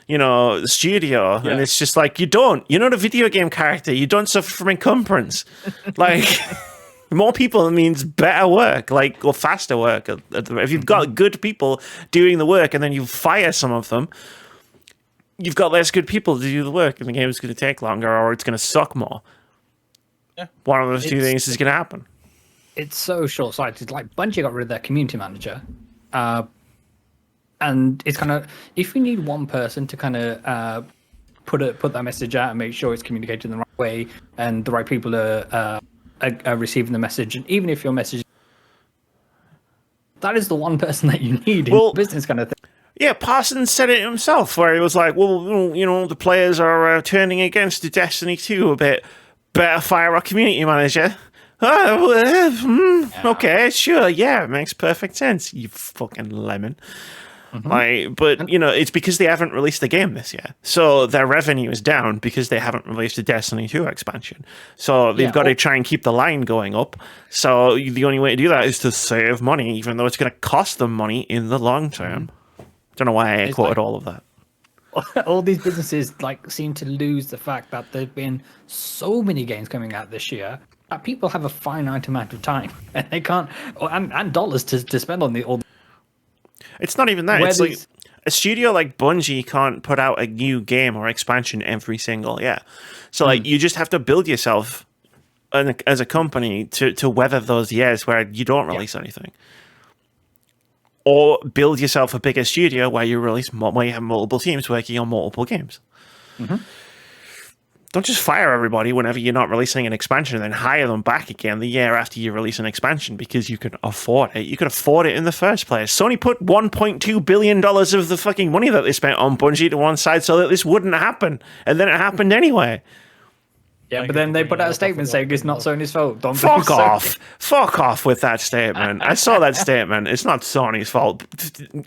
studio. Yeah. And it's just like, you're not a video game character. You don't suffer from encumbrance. Like, more people means better work, or faster work. If you've got good people doing the work and then you fire some of them, you've got less good people to do the work, and the game is going to take longer, or it's going to suck more. Yeah. One of those two things is going to happen. It's so short-sighted. Like, Bungie got rid of their community manager. And it's kind of, if you need one person to kind of put that message out and make sure it's communicated in the right way and the right people are receiving the message, and even if your message, that is the one person that you need in business kind of thing. Yeah, Parsons said it himself, where he was like, well, the players are turning against Destiny 2 a bit. Better fire our community manager. Okay, sure, yeah, it makes perfect sense, you fucking lemon. But it's because they haven't released the game this year, so their revenue is down because they haven't released a Destiny 2 expansion. So they've got to try and keep the line going up. So the only way to do that is to save money, even though it's going to cost them money in the long term. Don't know why I quoted all of that. All these businesses seem to lose the fact that there've been so many games coming out this year that people have a finite amount of time and they can't, and dollars to spend on all. It's not even that. It's like a studio like Bungie can't put out a new game or expansion every single year. So you just have to build yourself as a company to weather those years where you don't release anything. Or build yourself a bigger studio where you where you have multiple teams working on multiple games. Don't just fire everybody whenever you're not releasing an expansion and then hire them back again the year after you release an expansion because you can afford it. You could afford it in the first place. Sony put $1.2 billion of the fucking money that they spent on Bungie to one side so that this wouldn't happen. And then it happened anyway. Yeah, but then they put out a statement saying it's not Sony's fault. Fuck off. Fuck off with that statement. I saw that statement. It's not Sony's fault.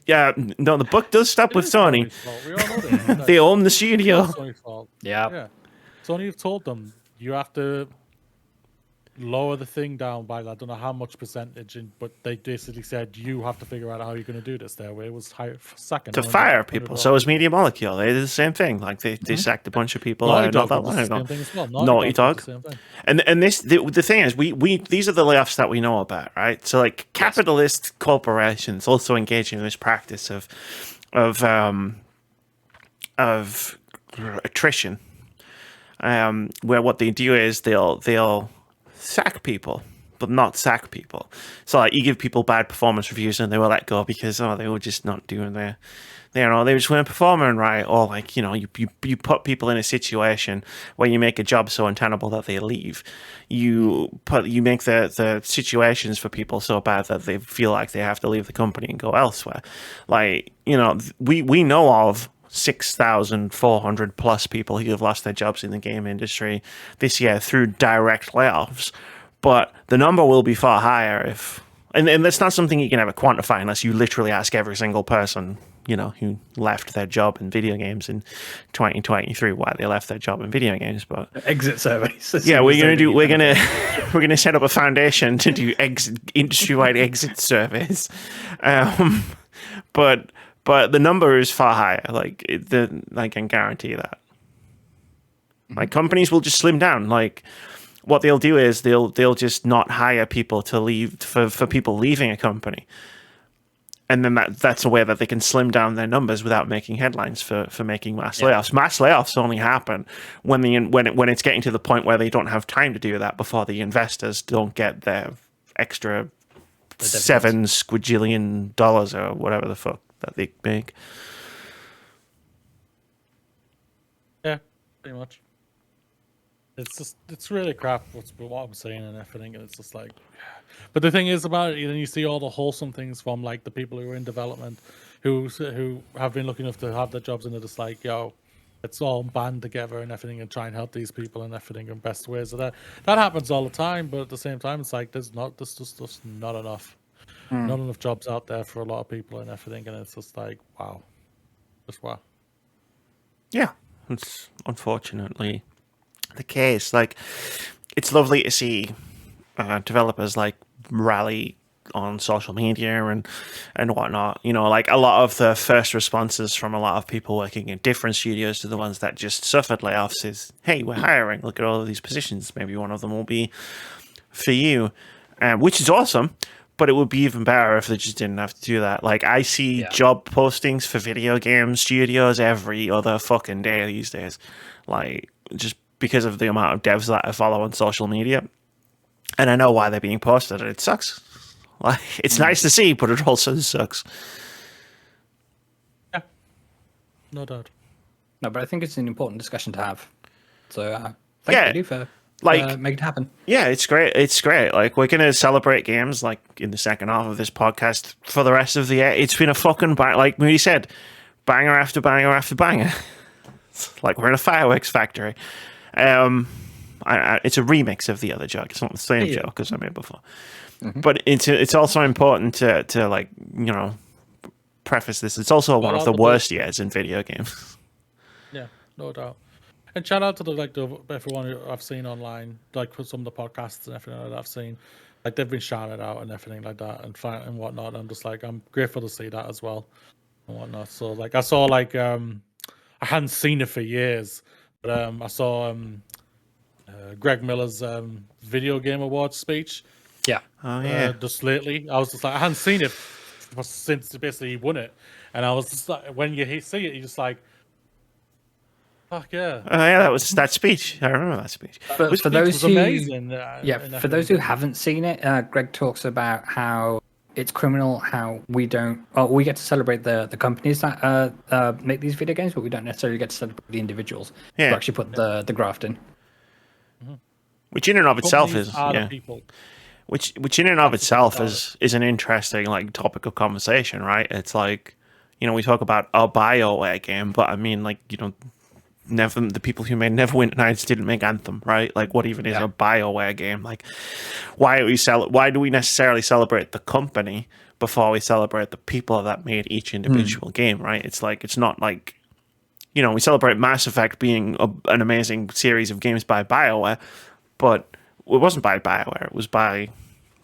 Yeah, no, the book does stop with Sony. We all know they own the studio. It's Sony's fault. Yeah. Sony have told them you have to lower the thing down by I don't know how much percentage, but they basically said you have to figure out how you're going to do this. Their way was second to fire people. So was Media Molecule. They did the same thing. They sacked a bunch of people. Naughty Dog. Naughty Dog. And this the thing is we these are the layoffs that we know about, right? So capitalist corporations also engage in this practice of attrition. Where what they do is they'll sack people, but not sack people. So you give people bad performance reviews and they will let go because they were just not doing they just weren't performing right, or you put people in a situation where you make a job so untenable that they leave. You make the situations for people so bad that they feel like they have to leave the company and go elsewhere. We know of 6,400 plus people who have lost their jobs in the game industry this year through direct layoffs, but the number will be far higher and that's not something you can ever quantify unless you literally ask every single person who left their job in video games in 2023 why they left their job in video games. But exit surveys. Yeah, we're gonna set up a foundation to do industry-wide exit surveys, but the number is far higher. I can guarantee that. Companies will just slim down. What they'll do is they'll just not hire people to leave for people leaving a company, and then that's a way that they can slim down their numbers without making headlines for making mass layoffs. Mass layoffs only happen when it's getting to the point where they don't have time to do that before the investors don't get their extra $7 squadrillion or whatever the fuck that they make. Yeah, pretty much. It's really crap what I'm saying and everything, and it's just like, but the thing is about it, you see all the wholesome things from like the people who are in development, who have been lucky enough to have their jobs, and they're just like, yo, let's all band together and everything and try and help these people and everything in best ways. So that happens all the time, but at the same time, it's like there's just not enough, not enough jobs out there for a lot of people and everything, and it's just like, wow, just wow. Yeah, it's unfortunately the case. Like, it's lovely to see developers like rally on social media and whatnot. You know, like a lot of the first responses from a lot of people working in different studios to the ones that just suffered layoffs is, hey, we're hiring, look at all of these positions, maybe one of them will be for you, which is awesome. But it would be even better if they just didn't have to do that. Like, I see job postings for video game studios every other fucking day these days. Like, just because of the amount of devs that I follow on social media. And I know why they're being posted, and it sucks. Like, it's nice to see, but it also sucks. Yeah, no doubt. No, but I think it's an important discussion to have. So, thank you for making it happen. Yeah, it's great. It's great. Like, we're going to celebrate games, like, in the second half of this podcast for the rest of the year. It's been a fucking, like Moody said, banger after banger after banger. Like, we're in a fireworks factory. It's a remix of the other joke. It's not the same joke because I made before. Mm-hmm. But it's also important to like, you know, preface this. It's also one of the worst years in video games. Yeah, no doubt. And shout out to everyone who I've seen online, like for some of the podcasts and everything that I've seen, like they've been shouted out and everything like that and whatnot. I'm just like, I'm grateful to see that as well and whatnot. So like I saw like I hadn't seen it for years, but I saw Greg Miller's video game awards speech. Yeah. Oh yeah. Just lately, I was just like, I hadn't seen it since basically he won it, and I was just like, when you see it, you're just like, fuck yeah. Oh yeah, that was that speech. I remember that speech. For those who, amazing. For those who haven't seen it, Greg talks about how it's criminal how we get to celebrate the companies that make these video games, but we don't necessarily get to celebrate the individuals who actually put the graft in. Which in and of itself Companies is are the people. Which in and of itself is an interesting like topic of conversation, right? It's like, you know, we talk about a BioWare game, but I mean, like, you know, the people who made Neverwinter Nights didn't make Anthem, right? Like, what even is a BioWare game? Like, why do we necessarily celebrate the company before we celebrate the people that made each individual game, right? It's like, it's not like, you know, we celebrate Mass Effect being an amazing series of games by BioWare, but it wasn't by BioWare. It was by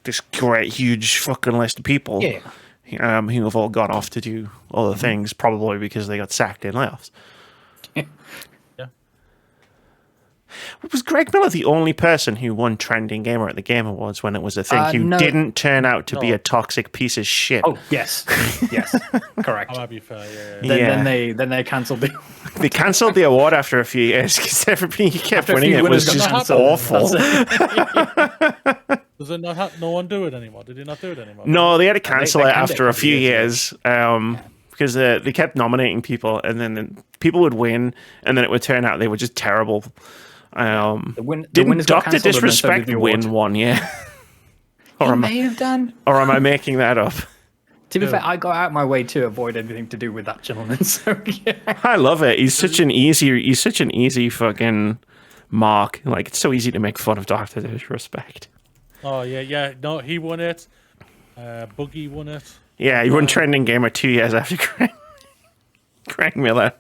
this great, huge fucking list of people who have all gone off to do other things, probably because they got sacked in layoffs. Was Greg Miller the only person who won Trending Gamer at the Game Awards when it was a thing who didn't turn out to be a toxic piece of shit? Oh, yes. Yes. Correct. That might be fair, Then they cancelled the... They cancelled the award after a few years because everybody who kept winning it was just awful. Does it not no one do it anymore? Did you not do it anymore? No, they had to cancel it after a few years. Because they kept nominating people, and then people would win, and then it would turn out they were just terrible. Didn't Dr. Disrespect win one year? Or may have done. Or am I making that up? To be fair, I got out my way to avoid anything to do with that gentleman. So yeah. I love it. He's such an easy fucking mark. Like, it's so easy to make fun of Dr. Disrespect. Oh yeah. No, he won it. Boogie won it. Yeah, he won Trending Gamer 2 years after Greg Miller.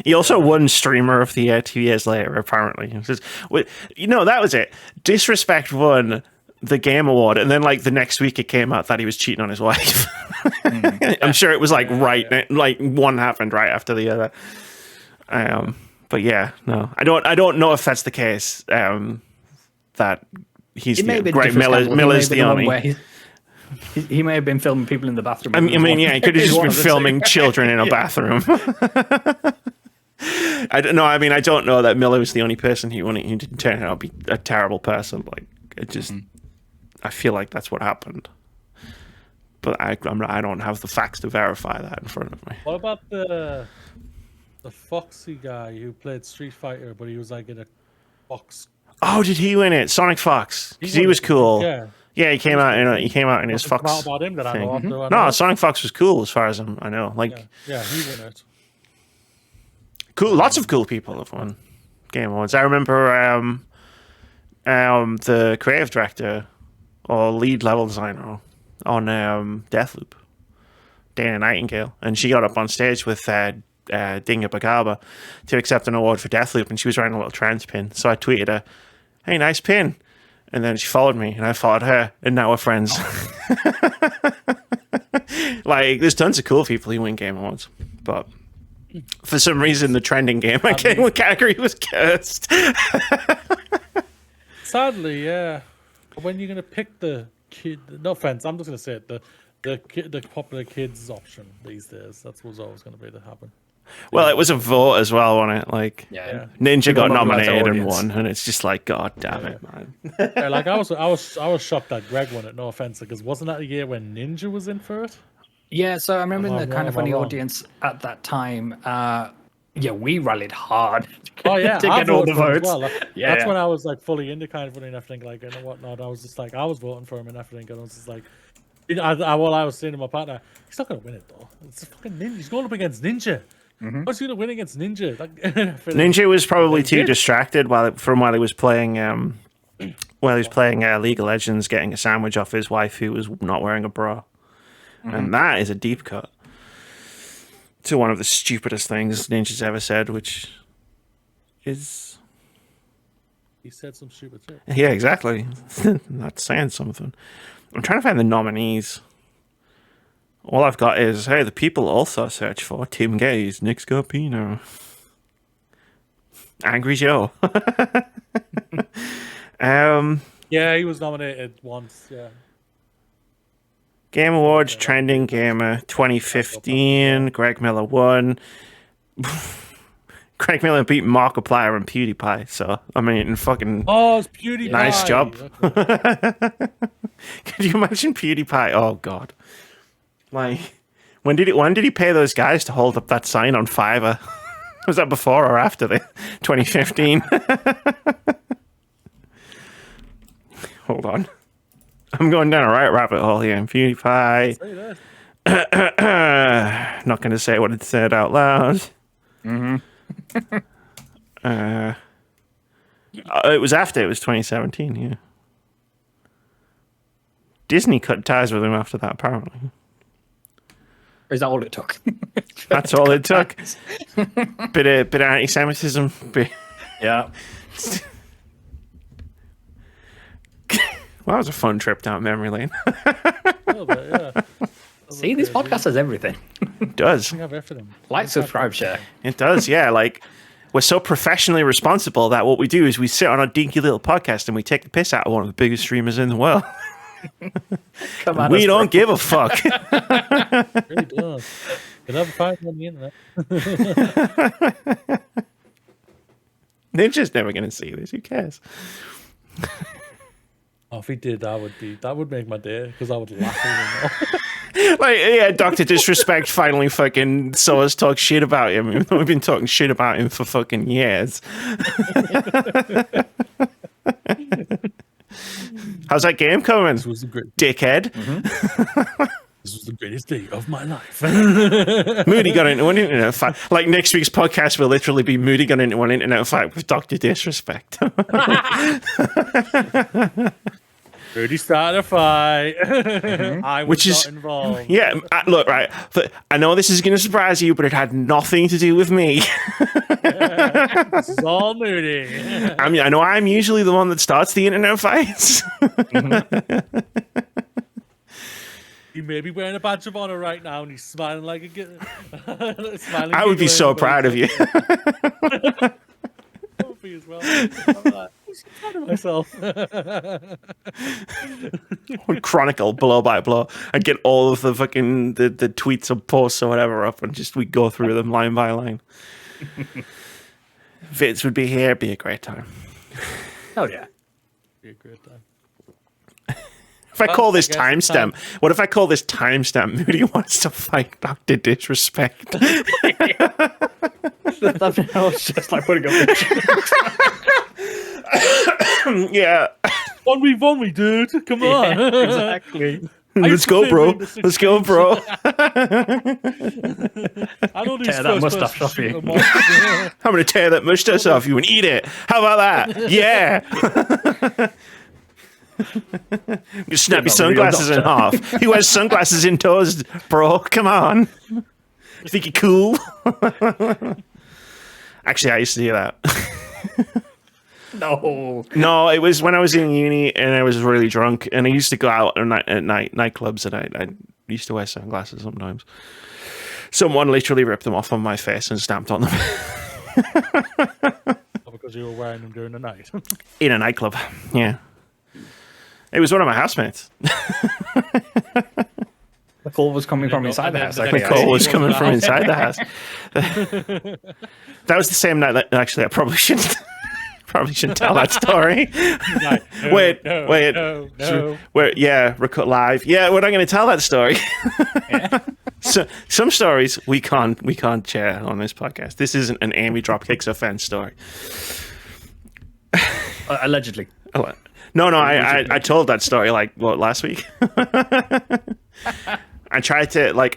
He also won Streamer of the Year 2 years later, apparently. That was it. Disrespect won the Game Award, and then, like, the next week it came out that he was cheating on his wife. I'm sure it was, like, like, one happened right after the other. But yeah, no. I don't know if that's the case, that he's Greg Miller's the only... He may have been filming people in the bathroom. I mean, he could have just been filming children in a bathroom. I don't know. I mean, I don't know that Miller was the only person he didn't turn out to be a terrible person. Like, it just, I feel like that's what happened. but I don't have the facts to verify that in front of me. What about the Foxy guy who played Street Fighter, but he was like in a box? Oh, did he win it? Sonic Fox, because he was cool. Yeah, he came out in his Fox. Not about him that I know. Thing. No, Sonic Fox was cool as far as I know. Like, yeah, he won it. Cool, lots of cool people have won Game Awards. I remember the creative director or lead level designer on Deathloop, Dana Nightingale, and she got up on stage with Dinga Bagaba to accept an award for Deathloop, and she was wearing a little trans pin. So I tweeted her, "Hey, nice pin," and then she followed me, and I followed her, and now we're friends. Like, there's tons of cool people who win Game Awards, but for some reason, the trending game category was cursed. Sadly, yeah. When you're gonna pick the kid, no offense, I'm just gonna say it, the popular kids option these days. That's what's always gonna be to happen. Well, it was a vote as well, wasn't it? Like, Ninja got nominated and won, and it's just like, God damn it, man. Yeah, like I was shocked that Greg won it. No offense, because wasn't that the year when Ninja was in for it? Yeah, so I remember in the kind of funny audience at that time, we rallied hard to get all the votes. Well. That's when I was like fully into kind of funny and everything, like, and whatnot. I was just like, I was voting for him and everything, and I was just like, I was saying to my partner, he's not going to win it though. It's a fucking Ninja. He's going up against Ninja. What's he going to win against Ninja? Like, Ninja was probably too distracted while he was playing League of Legends, getting a sandwich off his wife who was not wearing a bra. And that is a deep cut to one of the stupidest things Ninja's ever said, which is... He said some stupid shit. Yeah, exactly. That's saying something. I'm trying to find the nominees. All I've got is, hey, the people also search for Tim Gaze, Nick Scarpino, Angry Joe. Yeah, he was nominated once, yeah. Game Awards, Trending Gamer, 2015. Greg Miller won. Greg Miller beat Markiplier and PewDiePie. So, I mean, fucking... Oh, it's PewDiePie. Nice job. Okay. Could you imagine PewDiePie? Oh, God. Like, when did he pay those guys to hold up that sign on Fiverr? Was that before or after the 2015? Hold on. I'm going down a right rabbit hole here. PewDiePie. Not going to say what it said out loud. It was after. It was 2017, yeah. Disney cut ties with him after that, apparently. Is that all it took? That's all it took. Bit of anti-Semitism. Yeah. Well, that was a fun trip down memory lane. A little bit, yeah. See, this podcast has everything. It does. We have everything. Like, subscribe, share. It does, yeah. Like, we're so professionally responsible that what we do is we sit on a dinky little podcast and we take the piss out of one of the biggest streamers in the world. We don't give a fuck. It really does. You'll never find it on the internet. Ninja's never going to see this. Who cares? Oh, if he did, that would make my day, because I would laugh even more. Like, yeah, Dr. Disrespect finally fucking saw us talk shit about him, even though we've been talking shit about him for fucking years. How's that game coming? This was a great dickhead. This was the greatest day of my life. Moody got into an internet fight. Like, next week's podcast will literally be Moody got into an internet fight with Dr. Disrespect. Moody started a fight. I was not involved. Yeah, look, right. I know this is going to surprise you, but it had nothing to do with me. This is all Moody. I know I'm usually the one that starts the internet fights. He may be wearing a badge of honor right now, and he's smiling like a smiling. I would be so proud of you. As well. I'm proud of myself. Chronicle blow by blow. I'd get all of the fucking the tweets or posts or whatever up, and just we go through them line by line. Vitz would be here. It'd be a great time. Oh yeah, be a great time. If I call this I guess it's timestamp, what if I call this timestamp? Moody wants to fight Dr. Disrespect. That's just like putting a picture. Yeah. 1v1 dude. Come on. Exactly. Let's go, bro. Let's go, bro. I know these Tear that first mustache off you. person shooter I'm going to tear that mustache off you and eat it. How about that? Yeah. You snap your sunglasses in half. Who wears sunglasses indoors, bro? Come on. You think you're cool? Actually, I used to do that. No, it was when I was in uni and I was really drunk, and I used to go out at nightclubs, and I used to wear sunglasses sometimes. Someone literally ripped them off on my face and stamped on them. because you were wearing them during the night. In a nightclub, yeah. It was one of my housemates. The call was coming from inside the house. The call was coming from inside the house. That was the same night that actually I probably shouldn't tell that story. Wait. Yeah, record live. Yeah, we're not going to tell that story. Yeah. So some stories we can't share on this podcast. This isn't an Amy Dropkicks offense story. Allegedly. No, I told that story last week. I tried to I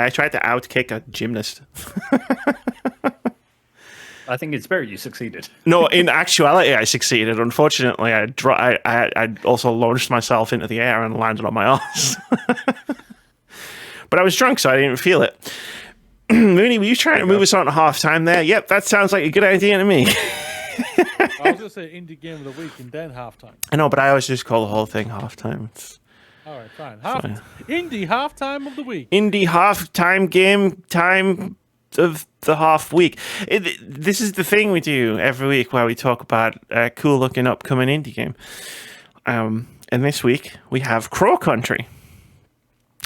tried to out-kick a gymnast. I think it's better you succeeded. No, in actuality, I succeeded. Unfortunately, I also launched myself into the air and landed on my arse. But I was drunk, so I didn't feel it. Moody, were you trying to move us on to halftime there? Yep, that sounds like a good idea to me. I was going to say indie game of the week and then halftime. I know, but I always just call the whole thing halftime. All right, fine. Indie halftime of the week. Indie halftime game time of the half week. This is the thing we do every week where we talk about a cool looking upcoming indie game. And this week we have Crow Country,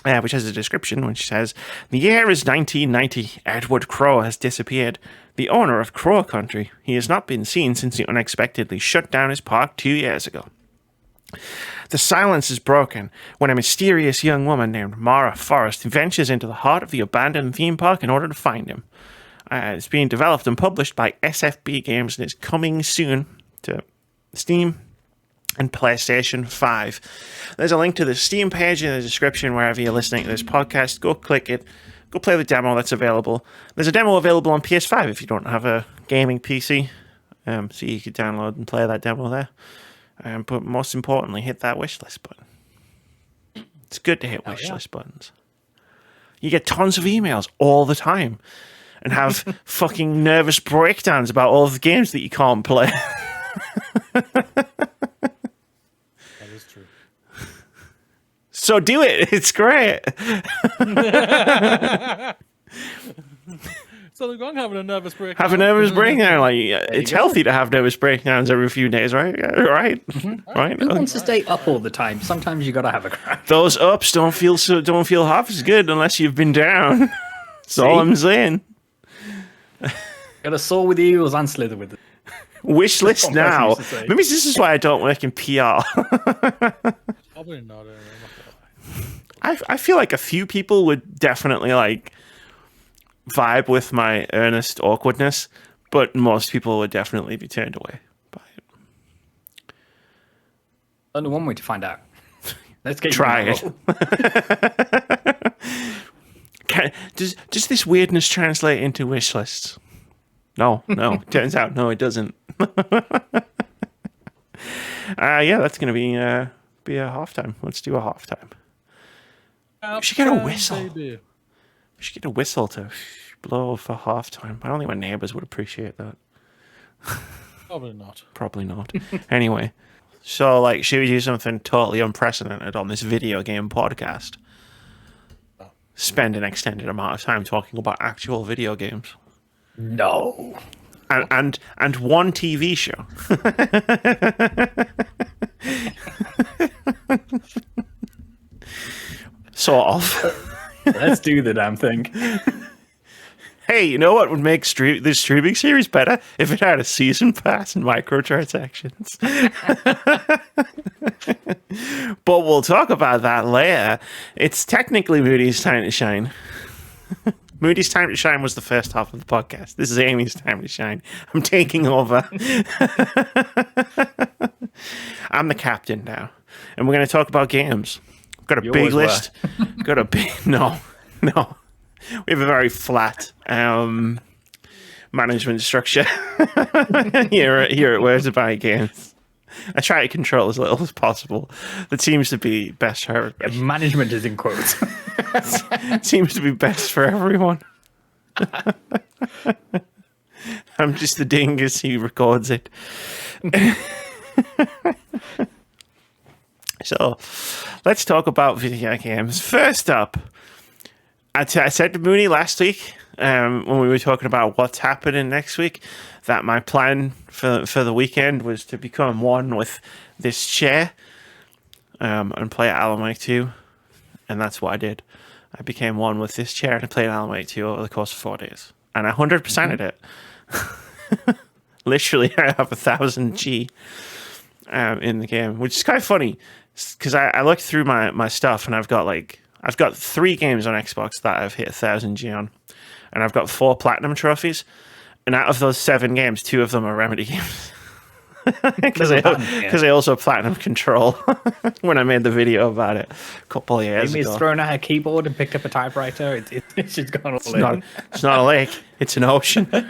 which has a description which says, "The year is 1990. Edward Crow has disappeared. The owner of Crow Country. He has not been seen since he unexpectedly shut down his park 2 years ago. The silence is broken when a mysterious young woman named Mara Forrest ventures into the heart of the abandoned theme park in order to find him. It's being developed and published by SFB Games and is coming soon to Steam and PlayStation 5. There's a link to the Steam page in the description wherever you're listening to this podcast. Go click it. Go play the demo that's available. There's a demo available on PS5 if you don't have a gaming PC. So you can download and play that demo there. But most importantly, hit that wishlist button. It's good to hit wishlist buttons. You get tons of emails all the time and have fucking nervous breakdowns about all the games that you can't play. That is true. So do it. It's great. So they're going having a nervous breakdown. Have a nervous breakdown. It's healthy to have nervous breakdowns every few days, right? Right? Right? Who wants to stay up all the time? Sometimes you got to have a crash. Those ups don't feel half as good unless you've been down. That's all I'm saying. Got to soar with the eagles and slither with it. Wish list now. Maybe this is why I don't work in PR. Probably not. I feel like a few people would definitely vibe with my earnest awkwardness, but most people would definitely be turned away by it. Only one way to find out. Let's get Try it. Does this weirdness translate into wish lists? No. Turns out, no, it doesn't. That's going to be a halftime. Let's do a halftime. We should get a whistle. Baby. We should get a whistle to blow for halftime. I don't think my neighbours would appreciate that. Probably not. Probably not. Anyway, so should we do something totally unprecedented on this video game podcast? Spend an extended amount of time talking about actual video games. No. And one TV show. Sort of. Let's do the damn thing. Hey, you know what would make the streaming series better? If it had a season pass and microtransactions. But we'll talk about that later. It's technically Moody's time to shine. Moody's time to shine was the first half of the podcast. This is Amy's time to shine. I'm taking over. I'm the captain now. And we're going to talk about games. Got a big list. Got a big... No. We have a very flat management structure here at Where's the Buy Games. I try to control as little as possible. That seems to be best for everybody. Yeah, management is in quotes. Seems to be best for everyone. I'm just the dingus who records it. So, let's talk about video games. First up, I said to Moody last week, when we were talking about what's happening next week, that my plan for the weekend was to become one with this chair and play Alan Wake 2. And that's what I did. I became one with this chair and I played Alan Wake 2 over the course of 4 days. And I 100%ed it. Literally, I have 1,000 G in the game, which is kind of funny. Because I looked through my stuff and I've got 3 games on Xbox that I've hit 1,000 G on. And I've got 4 platinum trophies. And out of those 7 games, 2 of them are Remedy games. Because I also platinum Control when I made the video about it a couple of years ago. Amy's thrown out her keyboard and picked up a typewriter. She's gone all in. It's not a lake. It's an ocean. But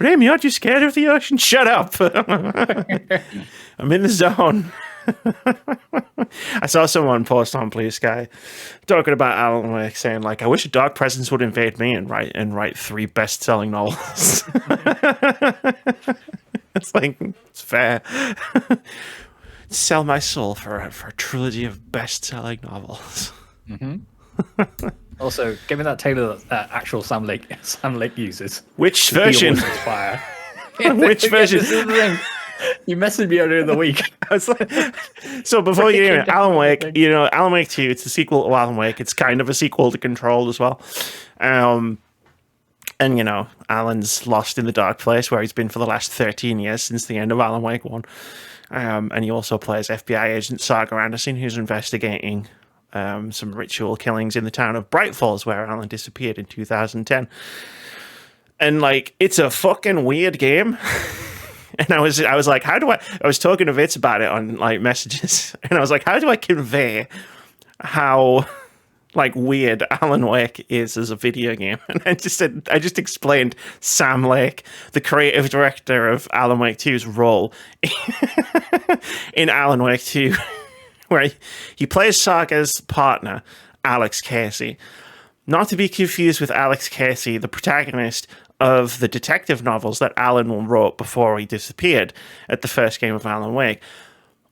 Amy, aren't you scared of the ocean? Shut up. I'm in the zone. I saw someone post on Bluesky talking about Alan Wake, saying like, "I wish a dark presence would invade me and write 3 best-selling novels." It's like, it's fair. Sell my soul for a trilogy of best-selling novels. Mm-hmm. Also, give me that tailor that actual Sam Lake uses. Which version? Which version? You messaged me earlier in the week. I was like, so before you hear it, Alan Wake, Alan Wake 2, it's the sequel to Alan Wake. It's kind of a sequel to Control as well. And, Alan's lost in the dark place where he's been for the last 13 years since the end of Alan Wake 1. And he also plays FBI agent Saga Anderson, who's investigating some ritual killings in the town of Bright Falls, where Alan disappeared in 2010. And, it's a fucking weird game. And I was like, I was talking to Vitz about it on messages, and I was like, how do I convey how weird Alan Wake is as a video game? And I just explained Sam Lake, the creative director of Alan Wake 2's role in Alan Wake 2, where he plays Saga's partner, Alex Casey. Not to be confused with Alex Casey, the protagonist of the detective novels that Alan wrote before he disappeared at the first game of Alan Wake,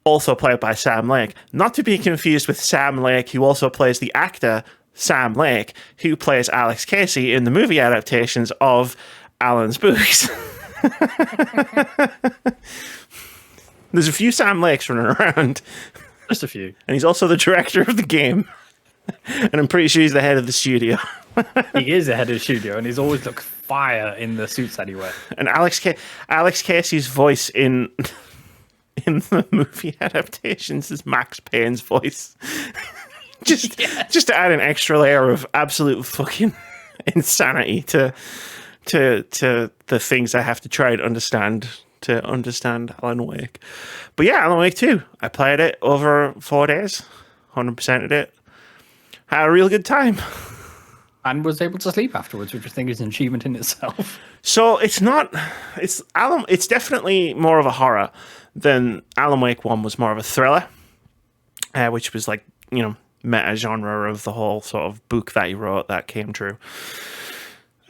also played by Sam Lake. Not to be confused with Sam Lake, who also plays the actor Sam Lake, who plays Alex Casey in the movie adaptations of Alan's books. There's a few Sam Lakes running around. Just a few. And he's also the director of the game. And I'm pretty sure he's the head of the studio. He is the head of the studio, and he's always looked fire in the suits that he wears. And Alex Casey's voice in the movie adaptations is Max Payne's voice. just to add an extra layer of absolute fucking insanity to the things I have to try and understand to understand Alan Wake. But yeah, Alan Wake 2. I played it over 4 days, 100%ed it. Had a real good time. And was able to sleep afterwards, which I think is an achievement in itself. So it's definitely more of a horror than Alan Wake 1 was more of a thriller, which was meta genre of the whole sort of book that he wrote that came true.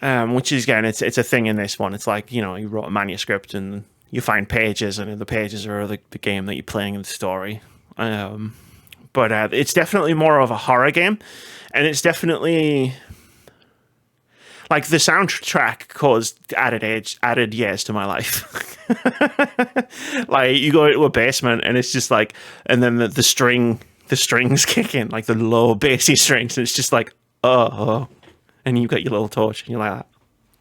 Which is, again, it's a thing in this one. It's he wrote a manuscript and you find pages, and the pages are the game that you're playing in the story. But it's definitely more of a horror game, and it's definitely the soundtrack added years to my life. You go into a basement and it's just and then the strings kick in, the low bassy strings, and it's just and you've got your little torch, and you're like,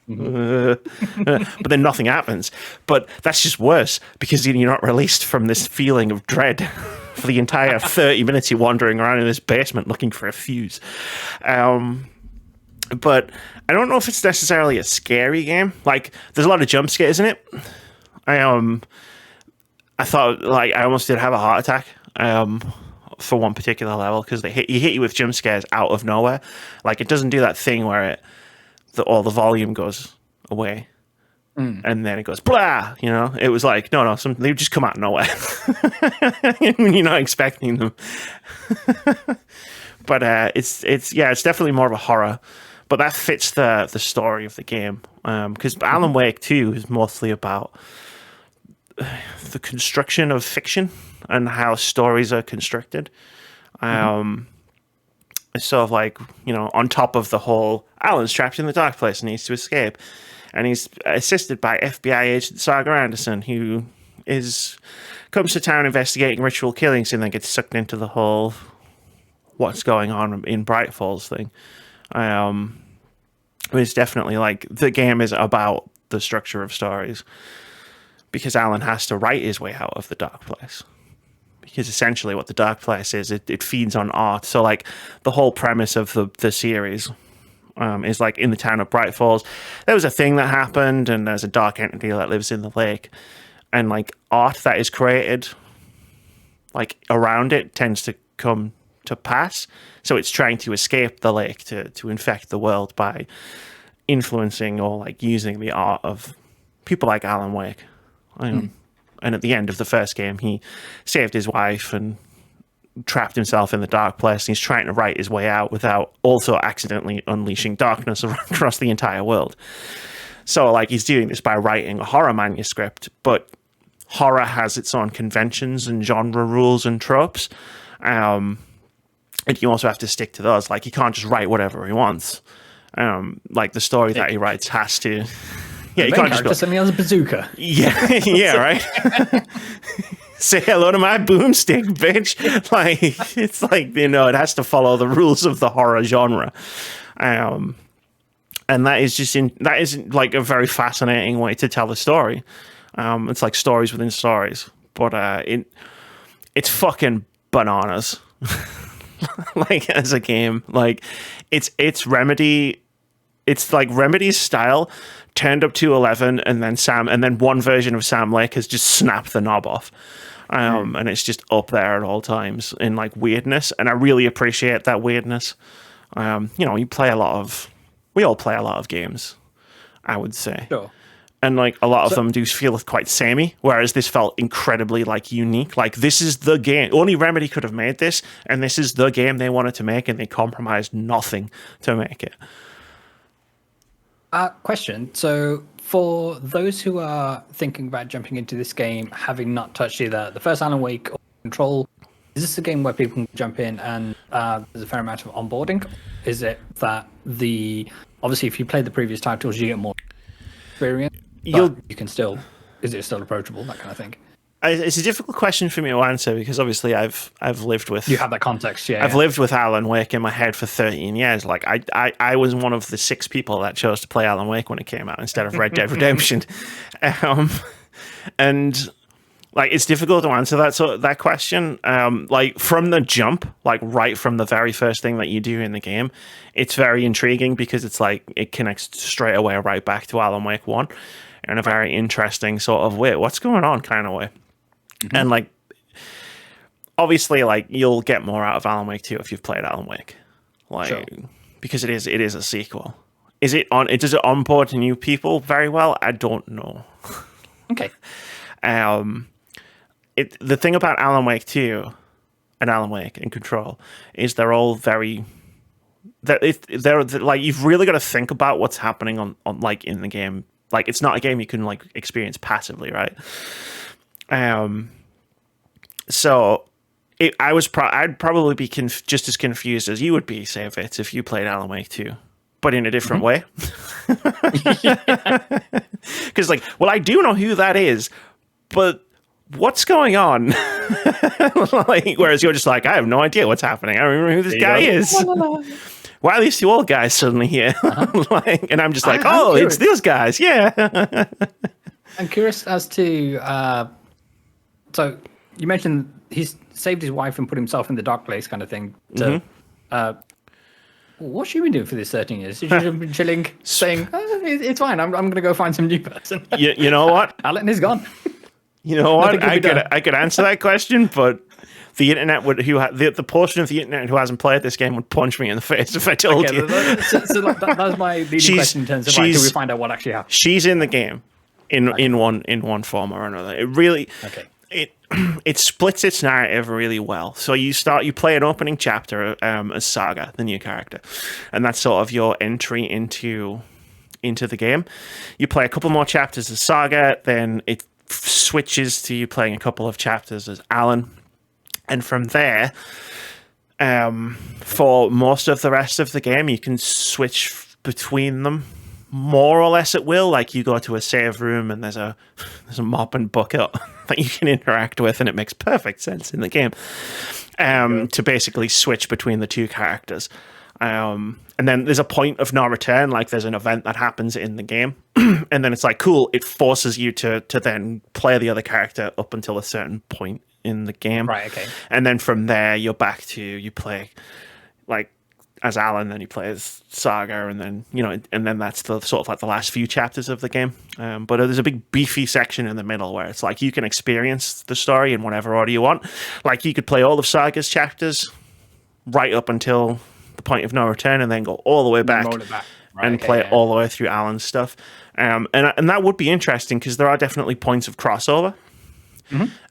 but then nothing happens. But that's just worse because you're not released from this feeling of dread for the entire 30 minutes you're wandering around in this basement looking for a fuse. But I don't know if it's necessarily a scary game. Like, there's a lot of jump scares in it. I thought, like, I almost did have a heart attack for one particular level because he hit you with jump scares out of nowhere. Like, it doesn't do that thing where all the volume goes away and then it goes blah. You know, it was like no, they just come out of nowhere when you're not expecting them. But it's definitely more of a horror. But that fits the story of the game because Alan Wake 2 is mostly about the construction of fiction and how stories are constructed. It's sort of like, you know, on top of the whole Alan's trapped in the dark place and needs to escape, and he's assisted by FBI agent Saga Anderson, who comes to town investigating ritual killings and then gets sucked into the whole what's going on in Bright Falls thing. It's definitely like the game is about the structure of stories because Alan has to write his way out of the dark place. Because essentially what the dark place is, it feeds on art. So like the whole premise of the series is like in the town of Bright Falls, there was a thing that happened and there's a dark entity that lives in the lake. And like art that is created like around it tends to come to pass. So it's trying to escape the lake to infect the world by influencing or like using the art of people like Alan Wake. And at the end of the first game, he saved his wife and trapped himself in the dark place. And he's trying to write his way out without also accidentally unleashing darkness across the entire world. So, like, he's doing this by writing a horror manuscript, but horror has its own conventions and genre rules and tropes. And you also have to stick to those. Like, he can't just write whatever he wants. Like, the story that he writes has to... Yeah, you can't just go, send me on the bazooka. Yeah, yeah, right. Say hello to my boomstick, bitch. Like it's like, you know, it has to follow the rules of the horror genre, and that is like a very fascinating way to tell a story. It's like stories within stories, but it's fucking bananas. Like as a game, like it's Remedy. It's like Remedy's style turned up to 11, and then one version of Sam Lake has just snapped the knob off, and it's just up there at all times in like weirdness, and I really appreciate that weirdness. You know, we all play a lot of games, I would say, Sure. and like a lot of them do feel quite samey, whereas this felt incredibly like unique. Like this is the game, only Remedy could have made this, and this is the game they wanted to make, and they compromised nothing to make it. Question. So, for those who are thinking about jumping into this game, having not touched either the first Alan Wake or Control, is this a game where people can jump in and there's a fair amount of onboarding? Is it that obviously if you play the previous titles, you get more experience, but you can still, is it still approachable, that kind of thing? It's a difficult question for me to answer because obviously I've lived with... You have that context, yeah. I've lived with Alan Wake in my head for 13 years. Like I was one of the 6 people that chose to play Alan Wake when it came out instead of Red Dead Redemption. And like it's difficult to answer that question. Like from the jump, like right from the very first thing that you do in the game, it's very intriguing because it's like it connects straight away right back to Alan Wake 1 in a very interesting sort of wait, what's going on kind of way. Mm-hmm. And like obviously like you'll get more out of Alan Wake 2 if you've played Alan Wake. Like sure. Because it is a sequel. Does it onboard new people very well? I don't know. Okay. The thing about Alan Wake 2 and Alan Wake and Control is they're all very they're like you've really got to think about what's happening on like in the game. Like it's not a game you can like experience passively, right? So I'd probably be just as confused as you would be, say, Vitz, if you played Alan Wake 2, but in a different way. Because like, well, I do know who that is, but what's going on? Like, whereas you're just like, I have no idea what's happening. I don't remember who this guy is. why are these two old guys suddenly here? Like, and I'm just like, I'm it's curious. those guys. Yeah. I'm curious as to. So you mentioned he's saved his wife and put himself in the dark place, kind of thing. To, what's she been doing for this 13 years? She's just been chilling, saying, "It's fine. I'm going to go find some new person." You know what? Alan is gone. You know what? Nothing can be done. I could answer that question, but the internet would the portion of the internet who hasn't played this game would punch me in the face if I told you. So that's my leading question in terms of do we find out what actually happened? She's in the game in one form or another. It really it splits its narrative really well. So you play an opening chapter as Saga, the new character, and that's sort of your entry into the game. You play a couple more chapters as Saga, then it switches to you playing a couple of chapters as Alan, and from there, for most of the rest of the game, you can switch between them more or less at will. Like you go to a save room and there's a mop and bucket that you can interact with, and it makes perfect sense in the game to basically switch between the two characters. And then there's a point of no return, like there's an event that happens in the game, and then it's like, cool, it forces you to then play the other character up until a certain point in the game. Right, okay. And then from there, you play like as Alan, then you play as Saga, and then, and then that's the sort of like the last few chapters of the game. But there's a big beefy section in the middle where it's like you can experience the story in whatever order you want. Like you could play all of Saga's chapters right up until the point of no return, and then go all the way back, and play it all the way through Alan's stuff. And that would be interesting because there are definitely points of crossover.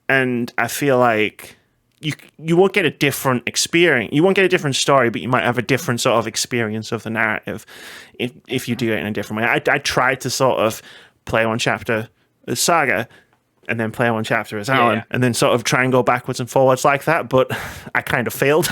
And I feel like you won't get a different experience. You won't get a different story, but you might have a different sort of experience of the narrative if you do it in a different way. I tried to sort of play one chapter as Saga and then play one chapter as Alan, and then sort of try and go backwards and forwards like that, but I kind of failed.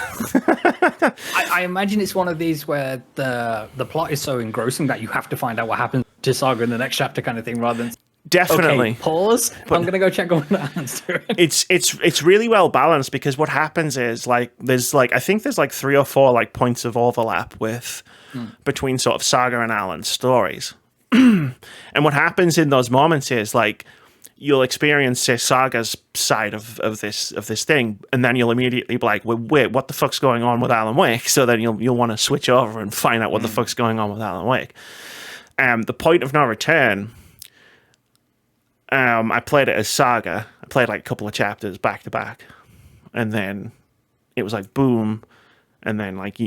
I imagine it's one of these where the plot is so engrossing that you have to find out what happens to Saga in the next chapter, kind of thing, rather than definitely pause. I'm gonna go check on what Alan's doing. It's really well balanced, because what happens is like there's like I think there's like 3 or 4 like points of overlap with between sort of Saga and Alan's stories. And what happens in those moments is like you'll experience, say, Saga's side of this thing, and then you'll immediately be like, wait, what the fuck's going on with Alan Wake? So then you'll want to switch over and find out what the fuck's going on with Alan Wake. The point of no return, I played it as Saga. I played like a couple of chapters back to back, and then it was like boom, and then like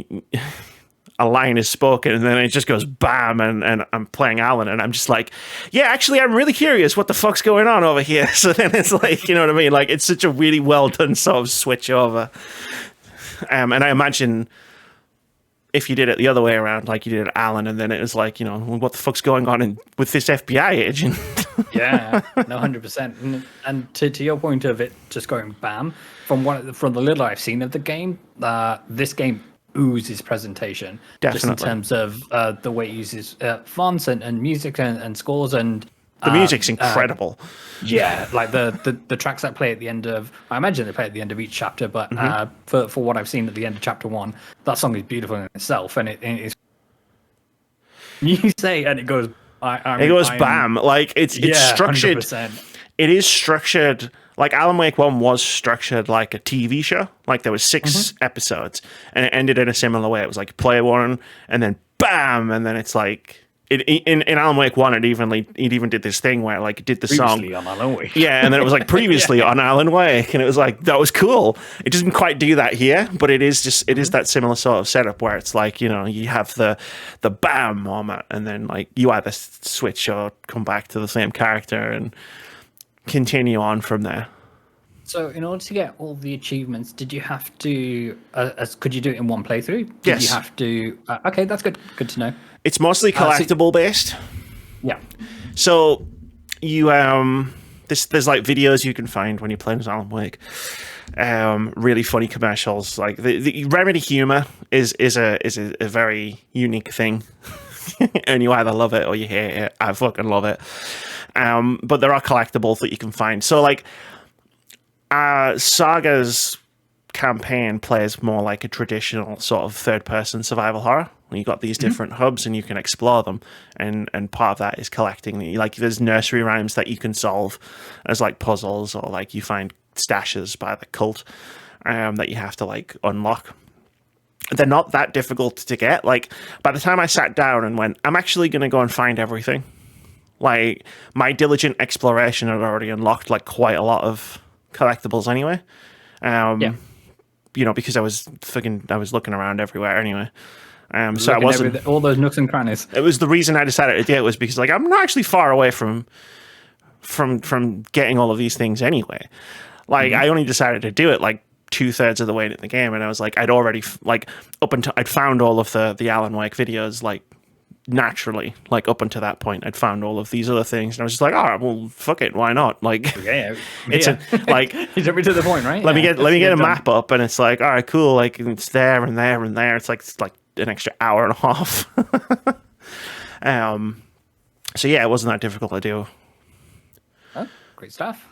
a line is spoken, and then it just goes bam, and I'm playing Alan, and I'm just like, yeah, actually, I'm really curious what the fuck's going on over here. So then it's like, you know what I mean? Like, it's such a really well done sort of switch over. And I imagine if you did it the other way around, like you did Alan, and then it was like, what the fuck's going on with this FBI agent? Yeah, no, 100%. And to your point of it just going bam, from the little I've seen of the game, this game oozes presentation. Definitely. Just in terms of the way it uses fonts and music and scores, and the music's incredible. Yeah, like the tracks that play at the end of, I imagine they play at the end of each chapter, but for what I've seen at the end of chapter 1, that song is beautiful in itself, and it's you say, and it goes. It goes bam. Like it's structured. 100%. It is structured. Like Alan Wake 1 was structured like a TV show. Like there was 6 episodes, and it ended in a similar way. It was like play one, and then bam, and then it's like in Alan Wake 1, it even did this thing where like it did the previously song on Alan Wake. Yeah, and then it was like previously on Alan Wake, and it was like that was cool. It doesn't quite do that here, but it is that similar sort of setup where it's like, you have the bam moment, and then like you either switch or come back to the same character and continue on from there. So in order to get all the achievements, did you have to could you do it in one playthrough? Did Yes. you have to okay, that's good to know. It's mostly collectible based. Yeah. So you there's like videos you can find when you're playing as Alan Wake. Really funny commercials. Like the Remedy humor is a very unique thing. And you either love it or you hate it. I fucking love it. But there are collectibles that you can find. So like Saga's campaign plays more like a traditional sort of third-person survival horror. You got these different hubs and you can explore them, and part of that is collecting like there's nursery rhymes that you can solve as like puzzles, or like you find stashes by the cult that you have to like unlock. They're not that difficult to get. Like by the time I sat down and went, I'm actually going to go and find everything, like my diligent exploration had already unlocked like quite a lot of collectibles anyway. You know, because I was looking around everywhere anyway. So I wasn't all those nooks and crannies. It was the reason I decided to do it, was because like I'm not actually far away from getting all of these things anyway. Like I only decided to do it like 2/3 of the way into the game, and I was like, I'd already like I'd found all of the Alan Wake videos like naturally, like up until that point. I'd found all of these other things, and I was just like, all right, well, fuck it, why not? Like, it's like you took me to the point, right? Let me get a map up, and it's like, all right, cool, like it's there and there and there. It's like an extra hour and a half. So yeah, it wasn't that difficult to do. Oh, great stuff.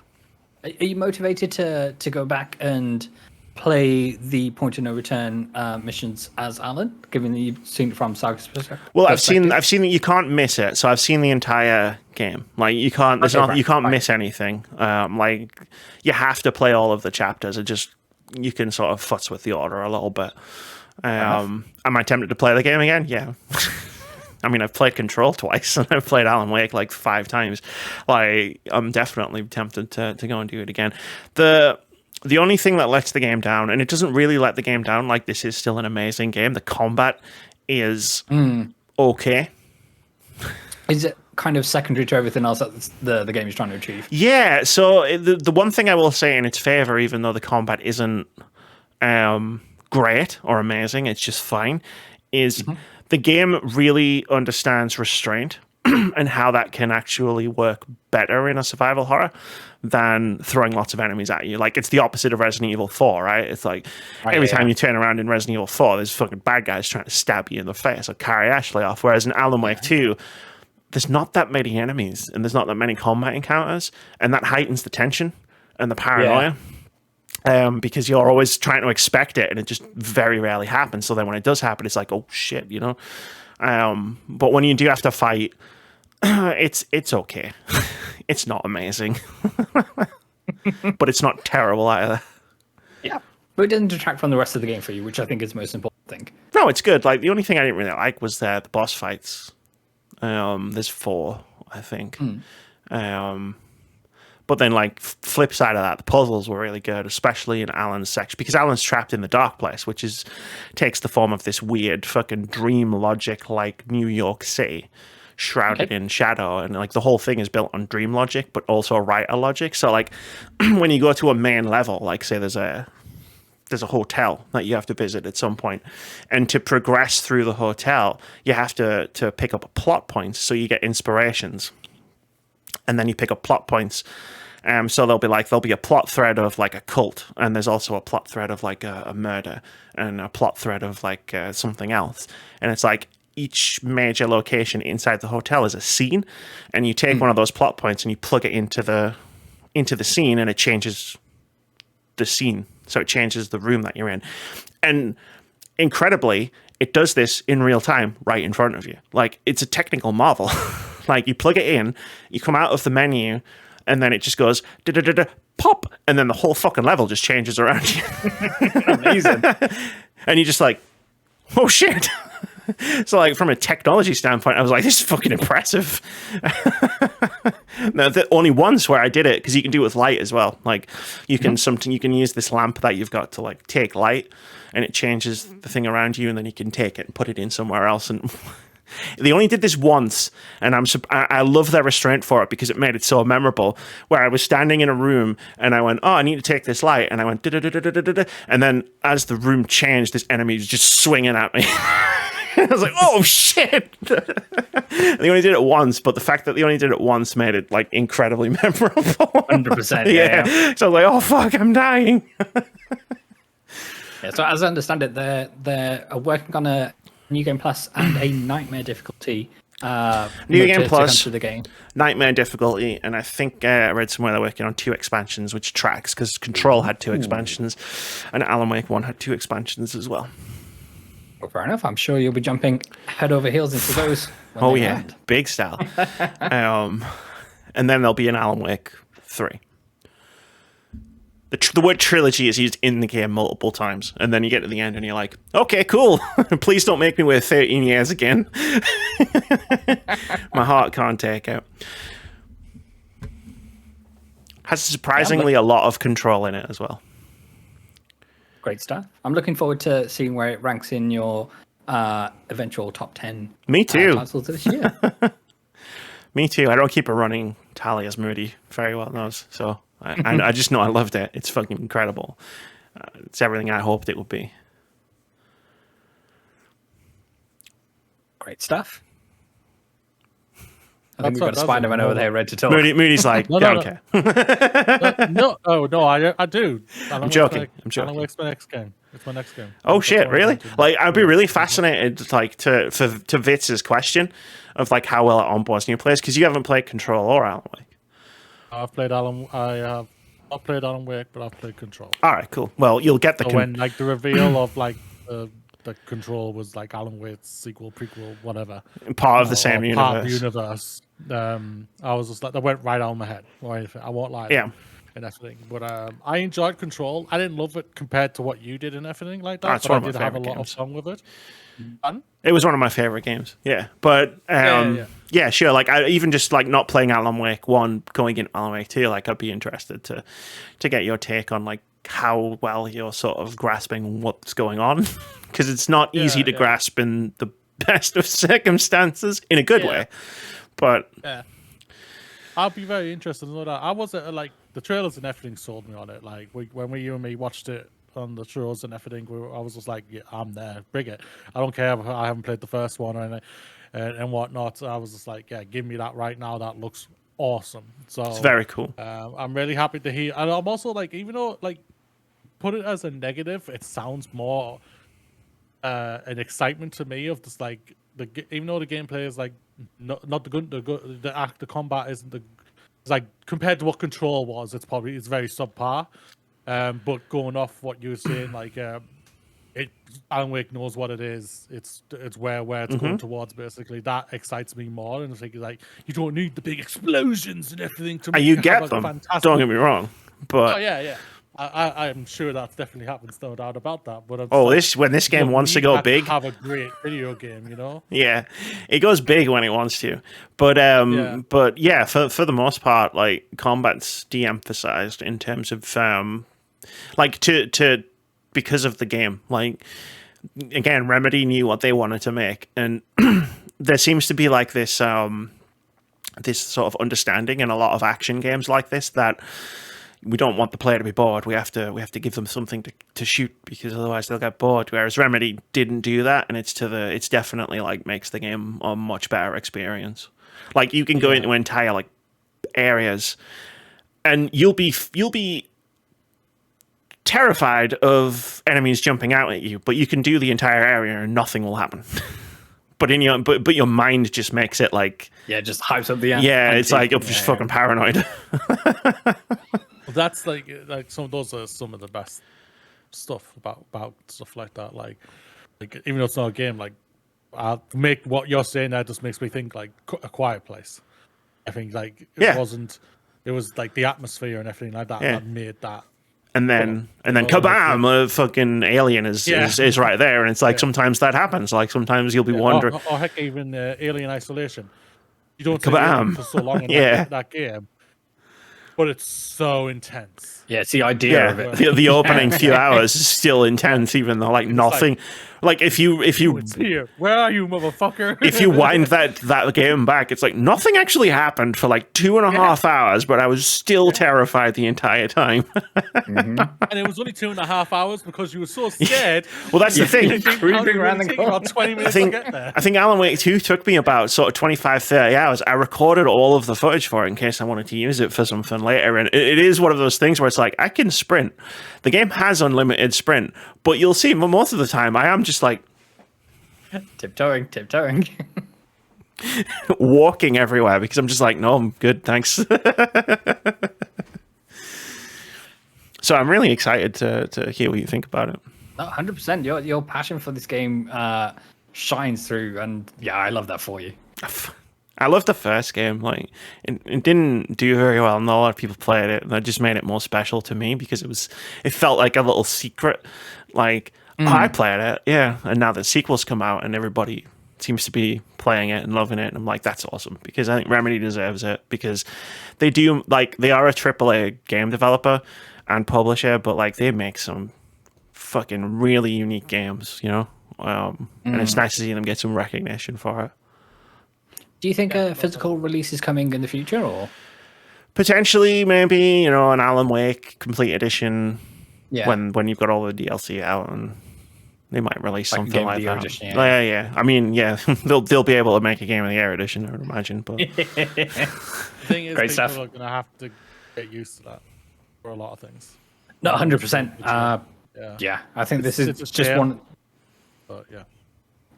Are you motivated to go back and play the point of no return missions as Alan, given that you've seen it from Saga's perspective? Well, I've seen that you can't miss it. So I've seen the entire game. Like you can't you can't miss anything. Like you have to play all of the chapters. You can sort of futz with the order a little bit. Am I tempted to play the game again? Yeah. I mean, I've played Control twice, and I've played Alan Wake like 5 times. Like, I'm definitely tempted to go and do it again. The only thing that lets the game down, and it doesn't really let the game down, like this is still an amazing game, the combat is okay. Is it kind of secondary to everything else that the game is trying to achieve? Yeah, so the one thing I will say in its favor, even though the combat isn't great or amazing, it's just fine, is the game really understands restraint and how that can actually work better in a survival horror than throwing lots of enemies at you. Like, it's the opposite of Resident Evil 4, right? It's like every time you turn around in Resident Evil 4, there's fucking bad guys trying to stab you in the face or carry Ashley off. Whereas in Alan Wake 2, there's not that many enemies and there's not that many combat encounters, and that heightens the tension and the paranoia. Because you're always trying to expect it, and it just very rarely happens. So then when it does happen, it's like, oh shit, you know. But when you do have to fight, it's okay. It's not amazing, but it's not terrible either. Yeah, but it doesn't detract from the rest of the game for you, which I think is the most important thing. No, it's good. Like the only thing I didn't really like was the boss fights. There's 4, I think. But then, like, flip side of that, the puzzles were really good, especially in Alan's section, because Alan's trapped in the dark place, which takes the form of this weird fucking dream logic, like New York City, shrouded in shadow, and like the whole thing is built on dream logic, but also writer logic. So, like, when you go to a main level, like, say there's a hotel that you have to visit at some point, and to progress through the hotel, you have to pick up plot points, so you get inspirations, and then you pick up plot points. So there'll be a plot thread of like a cult, and there's also a plot thread of like a murder, and a plot thread of like something else. And it's like each major location inside the hotel is a scene, and you take one of those plot points and you plug it into the scene, and it changes the scene. So it changes the room that you're in. And incredibly, it does this in real time right in front of you. Like, it's a technical marvel. Like, you plug it in, you come out of the menu, and then it just goes pop, and then the whole fucking level just changes around you. Amazing. And you're just like, oh shit. So, like, from a technology standpoint, I was like, this is fucking impressive. No, only once where I did it, because you can do it with light as well. Like, you can you can use this lamp that you've got to like take light, and it changes the thing around you, and then you can take it and put it in somewhere else. And they only did this once, and I love their restraint for it, because it made it so memorable. Where I was standing in a room, and I went, oh, I need to take this light, and I went, and then as the room changed, this enemy was just swinging at me. I was like, oh shit. They only did it once, but the fact that they only did it once made it like incredibly memorable. 100%. Yeah. So I was like, oh fuck, I'm dying. Yeah, so as I understand it, they're working on a New Game Plus and a Nightmare difficulty New Game to Plus, come to the game. Nightmare difficulty, and I think I read somewhere they're working on 2 expansions, which tracks because Control had 2 expansions, and Alan Wake 1 had 2 expansions as well. Well, fair enough. I'm sure you'll be jumping head over heels into those. Oh yeah, big style. And then there'll be an Alan Wake 3. The word trilogy is used in the game multiple times, and then you get to the end and you're like, okay, cool. Please don't make me wait 13 years again. My heart can't take it. Has surprisingly a lot of Control in it as well. Great stuff. I'm looking forward to seeing where it ranks in your eventual top 10. Me too. Titles this year. Me too. I don't keep a running tally, as Moody very well knows. So I just know I loved it. It's fucking incredible. It's everything I hoped it would be. Great stuff. I think we've got a Spider-Man over there ready to talk. Moody's like, don't care. No, I do. I'm joking. Alan Wake's my next game. It's my next game. Oh shit, really? Like, I'd be really fascinated, like, to Vitz's question of like how well it onboards new players, because you haven't played Control or Alan Wake. I've played Alan. I have not played Alan Wake, but I've played Control. All right, cool. Well, you'll get the when like the reveal of like the Control was like Alan Wake's sequel, prequel, whatever, part of the same universe. Part of the universe. I was just like, that went right on my head. I won't lie. Yeah. And everything, but I enjoyed Control. I didn't love it compared to what you did and everything like that. That's but one I of did my have a favorite lot games. of fun with it. Fun? It was one of my favorite games. Yeah, but yeah, sure. Like, I even just like not playing Alan Wake 1, going into Alan Wake 2. Like, I'd be interested to get your take on like how well you're sort of grasping what's going on, because it's not easy to grasp in the best of circumstances in a good way. But I'll be very interested in all that. I wasn't like the trailers and everything sold me on it. Like when you and me watched it on the shows and everything, I was just like, yeah, I'm there, bring it. I don't care if I haven't played the first one or anything, and whatnot. I was just like, yeah, give me that right now. That looks awesome. So it's very cool. I'm really happy to hear, and I'm also like, even though like put it as a negative, it sounds more an excitement to me of just like even though the gameplay is like not the good, the combat isn't it's like compared to what Control was, it's very subpar. But going off what you were saying, like Alan Wake knows what it is. It's where it's going towards. Basically, that excites me more. And I think like you don't need the big explosions and everything to. You get them. Fantastic... Don't get me wrong, but yeah. I'm sure that definitely happens, no doubt about that. But when this game wants to go big, have a great video game, you know. Yeah, it goes big when it wants to, but yeah, for the most part, like combat's de-emphasized in terms of like to because of the game. Like again, Remedy knew what they wanted to make, and there seems to be like this this sort of understanding in a lot of action games like this that. We don't want the player to be bored. We have to give them something to shoot, because otherwise they'll get bored. Whereas Remedy didn't do that, and it's definitely like makes the game a much better experience. Like you can go into entire like areas, and you'll be terrified of enemies jumping out at you, but you can do the entire area and nothing will happen. But your mind just makes it like just hypes up the it's like I'm just fucking paranoid. That's like those are some of the best stuff about stuff like that. Like even though it's not a game, like make what you're saying there just makes me think like A Quiet Place. I think like it was like the atmosphere and everything like that that made that. And then kabam! A fucking alien is right there, and it's like sometimes that happens. Like sometimes you'll be wondering. Or heck, even Alien Isolation. You don't see kabam! For so long in that game. But it's so intense. Yeah, it's the idea of it. The opening few hours is still intense, even though like nothing. Like if you here. Where are you, motherfucker? If you wind that game back, it's like nothing actually happened for like 2.5 hours, but I was still terrified the entire time. And it was only 2.5 hours because you were so scared. Well, that's the thing. Creeping around the corner. About 20 minutes to get there. I think Alan Wake 2 took me about sort of 25, 30 hours. I recorded all of the footage for it in case I wanted to use it for something later. And it is one of those things where it's like, I can sprint. The game has unlimited sprint, but you'll see most of the time I am just like... Tiptoeing. walking everywhere because I'm just like, no, I'm good, thanks. So I'm really excited to hear what you think about it. 100%. Your passion for this game shines through, and yeah, I love that for you. I loved the first game. Like, it didn't do very well, and a lot of people played it, and that just made it more special to me because it felt like a little secret. Like, I played it, yeah, and now the sequels come out, and everybody seems to be playing it and loving it, and I'm like, that's awesome, because I think Remedy deserves it, because they do, like, they are a AAA game developer and publisher, but like, they make some fucking really unique games, you know, and it's nice to see them get some recognition for it. Do you think a physical release is coming in the future, or potentially, maybe, you know, an Alan Wake complete edition? Yeah. When you've got all the DLC out, and they might release Like a something Game of like the Year that. edition, yeah. Yeah. I mean, yeah, they'll be able to make a Game of the Year edition, I would imagine. But The thing is, Great people stuff. are going to have to get used to that for a lot of things. no? 100%. Yeah. Yeah, I think this It's is a just shame. one. But yeah.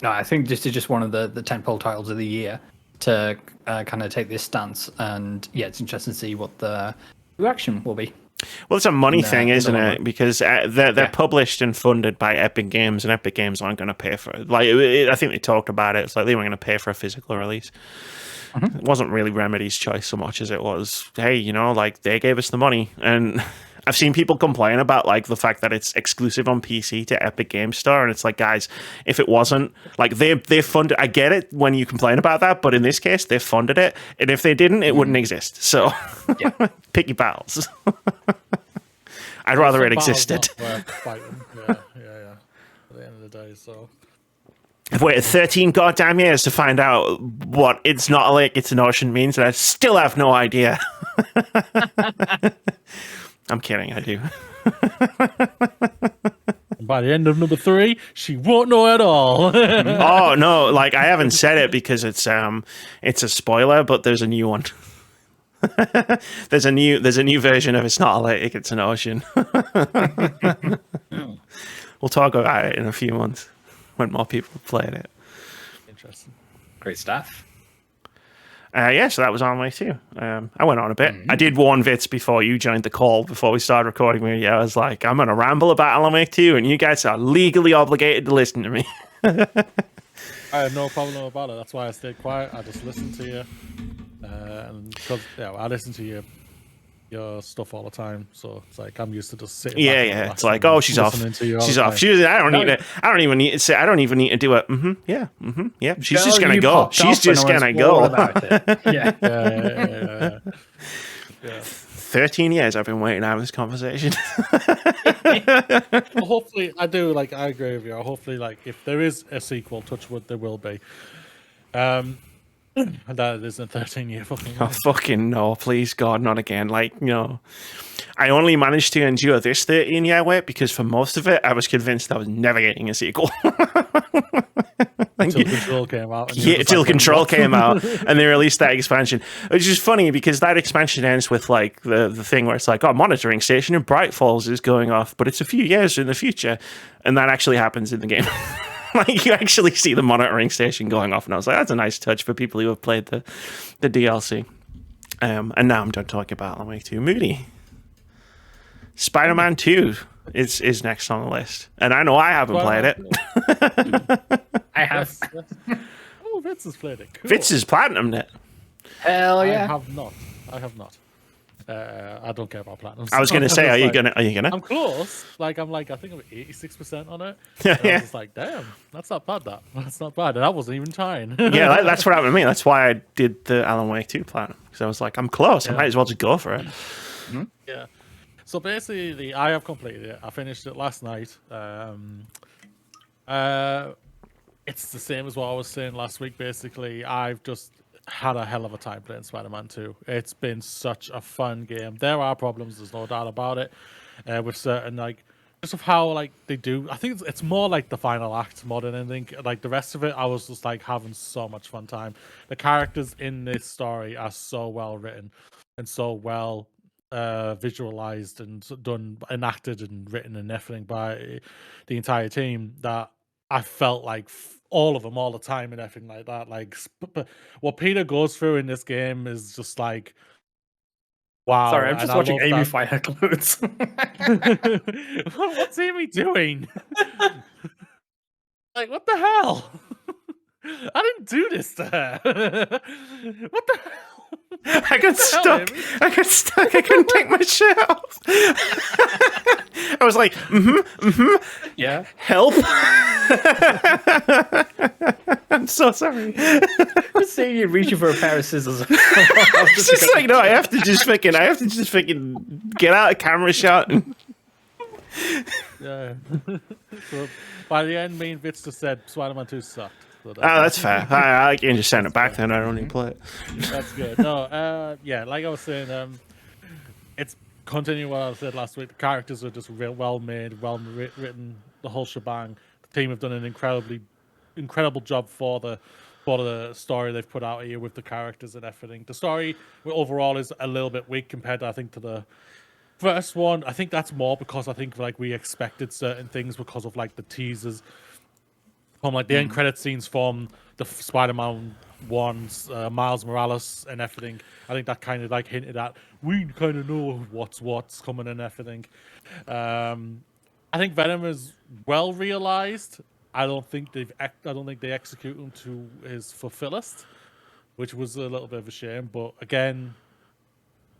No, I think this is just one of the tentpole titles of the year to kind of take this stance, and yeah, it's interesting to see what the reaction will be. well, it's a money thing, in the isn't long it? run. Because they're Yeah. published and funded by Epic Games, and Epic Games aren't going to pay for it. Like, I think they talked about it. It's like they weren't going to pay for a physical release. It wasn't really Remedy's choice so much as it was, hey, you know, like, they gave us the money. And I've seen people complain about, like, the fact that it's exclusive on PC to Epic Games Store, and it's like, guys, if it wasn't, like, they funded, I get it when you complain about that, but in this case, they funded it, and if they didn't, it wouldn't exist. So, pick your battles. I'd rather Some it battles existed. not worth fighting. Yeah. At the end of the day, so. I've waited 13 goddamn years to find out what It's Not a Lake, It's an Ocean means, and I still have no idea. I'm kidding, I do. And by the end of number 3, she won't know at all. Oh no, like, I haven't said it because it's a spoiler, but there's a new one. there's a new version of It's Not a Lake, It's an Ocean. We'll talk about it in a few months when more people have played it. Interesting. Great stuff. Yeah, so that was Alan Wake 2. I went on a bit. I did warn Vitz before you joined the call, before we started recording with you. I was like, I'm going to ramble about Alan Wake 2, and you guys are legally obligated to listen to me. I have no problem about it. That's why I stayed quiet. I just listened to you. And because I listen to your stuff all the time, so it's like I'm used to just sitting. Yeah. It's like, oh, she's off. She's off. I don't even need to say. I don't even need to do it. Yeah. She's just gonna go. She's just gonna go. Yeah. 13 years I've been waiting to have this conversation. Well, hopefully, I agree with you. Hopefully, like, if there is a sequel, touch wood, there will be. And that it isn't 13-year fucking. Oh, fucking no, please, God, not again. Like, you know, I only managed to endure this 13-year wait because for most of it, I was convinced I was never getting a sequel. Until Control came out. Yeah, till Control came out and they released that expansion. Which is funny because that expansion ends with, like, the thing where it's like, oh, monitoring station in Bright Falls is going off, but it's a few years in the future. And that actually happens in the game. Like, you actually see the monitoring station going off, and I was like, that's a nice touch for people who have played the DLC. And now I'm done talking about Alan Wake 2. Moody. Spider-Man 2 is next on the list. And I know I haven't played it. I have. Oh, Vitz has played it. Cool. Vitz has platinumed it. Hell yeah. I have not. I don't care about platinum. I was going to say, are you gonna? I'm close. I think I'm 86% on it. Yeah. I was just like, damn, that's not bad. That's not bad. And I wasn't even trying. Yeah, that's what happened to me. That's why I did the Alan Wake 2 platinum, because I was like, I'm close. I might as well just go for it. Yeah. So basically, I have completed it. I finished it last night. It's the same as what I was saying last week. Basically, I've just had a hell of a time playing Spider-Man 2. It's been such a fun game. There are problems, there's no doubt about it, with certain, like, just of how, like, they do. I think it's more like the final act more than anything. Like, the rest of it, I was just, like, having so much fun time. The characters in this story are so well written and so well visualized and done, enacted and written and everything by the entire team that I felt like all of them all the time and everything like that. Like what Peter goes through in this game is just like, wow. Sorry, I'm and just I watching love Amy that. fight her clothes. What's Amy doing? Like, what the hell? I didn't do this to her. What the hell? I got stuck. I got stuck. I couldn't take my shirt off. I was like, Yeah. help. I'm so sorry. Just seeing you reaching for a pair of scissors. It's just like, no, I have to just fucking get out of camera shot. And... Yeah. So by the end, me and Vitz just said Spider-Man 2 sucked. So that's fair. I can just send it back then. I don't need to play it. That's good. No, yeah, like I was saying, it's continuing what I said last week. The characters are just real well made, well written, the whole shebang. The team have done an incredible job for the story they've put out here with the characters and everything. The story overall is a little bit weak compared, I think, to the first one. I think that's more because I think like we expected certain things because of like the teasers from like the end credit scenes from the Spider-Man ones, Miles Morales and everything. I think that kind of like hinted at we kind of know what's coming and everything. I think Venom is well realized. I don't think they execute him to his fullest, which was a little bit of a shame. But again,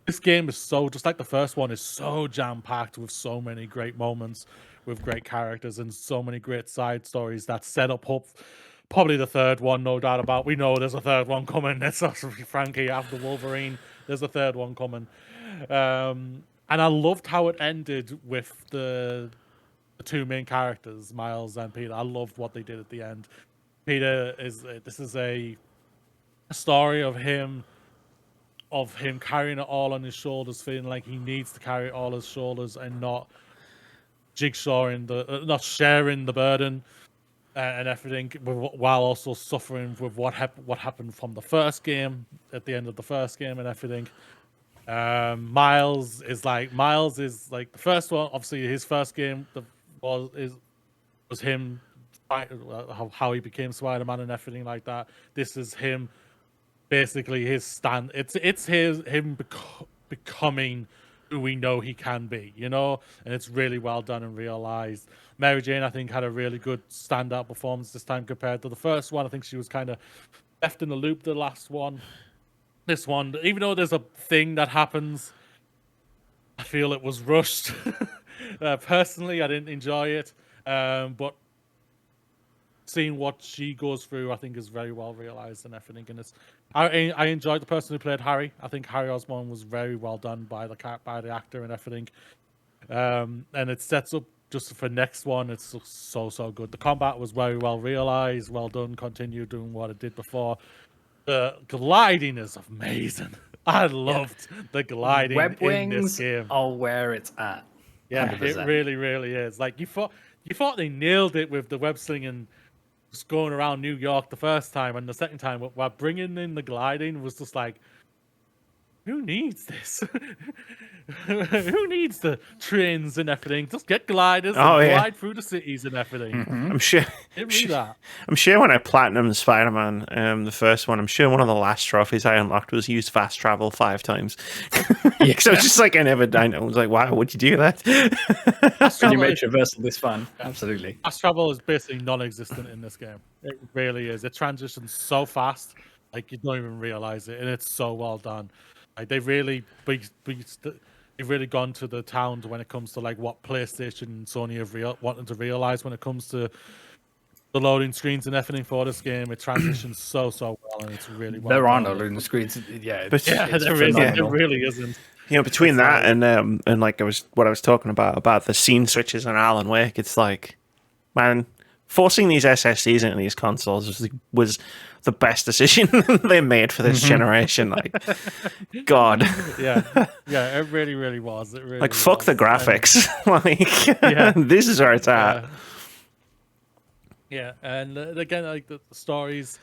this game is so, just like the first one, is so jam-packed with so many great moments, with great characters, and so many great side stories that set up probably the third one, no doubt about. We know there's a third one coming. It's Frankie after Wolverine. There's a third one coming. And I loved how it ended with the two main characters, Miles and Peter. I loved what they did at the end. Peter this is a story of him carrying it all on his shoulders, feeling like he needs to carry it all on his shoulders and not not sharing the burden and everything, while also suffering with what happened from the first game at the end of the first game and everything. Miles is like the first one. Obviously, his first game was him how he became Spider-Man and everything like that. This is him. Basically, his stand. It's him becoming who we know he can be, and it's really well done and realized. Mary Jane, I think, had a really good standout performance this time compared to the first one. I think she was kind of left in the loop the last one. This one, even though there's a thing that happens, I feel it was rushed. Personally, I didn't enjoy it, but seeing what she goes through, I think, is very well realized and everything. And I enjoyed the person who played Harry. I think Harry Osborn was very well done by the actor and everything. And it sets up just for next one. It's so good. The combat was very well realized, well done. Continue doing what it did before. The gliding is amazing. I loved the gliding in this game. Are where it's at. 100%. Yeah, it really, really is. Like you thought they nailed it with the web slinging, just going around New York the first time, and the second time, while bringing in the gliding was just like, who needs this? Who needs the trains and everything? Just get gliders and glide through the cities and everything. I'm sure. Give me that. I'm sure when I platinumed Spider-Man, the first one, I'm sure one of the last trophies I unlocked was use fast travel 5 times. So it's just like I was like, wow, would you do that? When you made traversal this fun, absolutely. Fast travel is basically non-existent in this game. It really is. It transitions so fast, like you don't even realize it, and it's so well done. Like they've really gone to the town when it comes to like what PlayStation and Sony have wanted to realize when it comes to the loading screens and everything for this game. It transitions so well, and it's really well. There are no loading screens. Yeah, there really isn't. Between that and like what I was talking about the scene switches in Alan Wake, it's like, man, forcing these SSDs into these consoles was the best decision they made for this generation. Like, God. Yeah, it really, really was. It really fuck the graphics. This is where it's at. Yeah, and again, like the stories,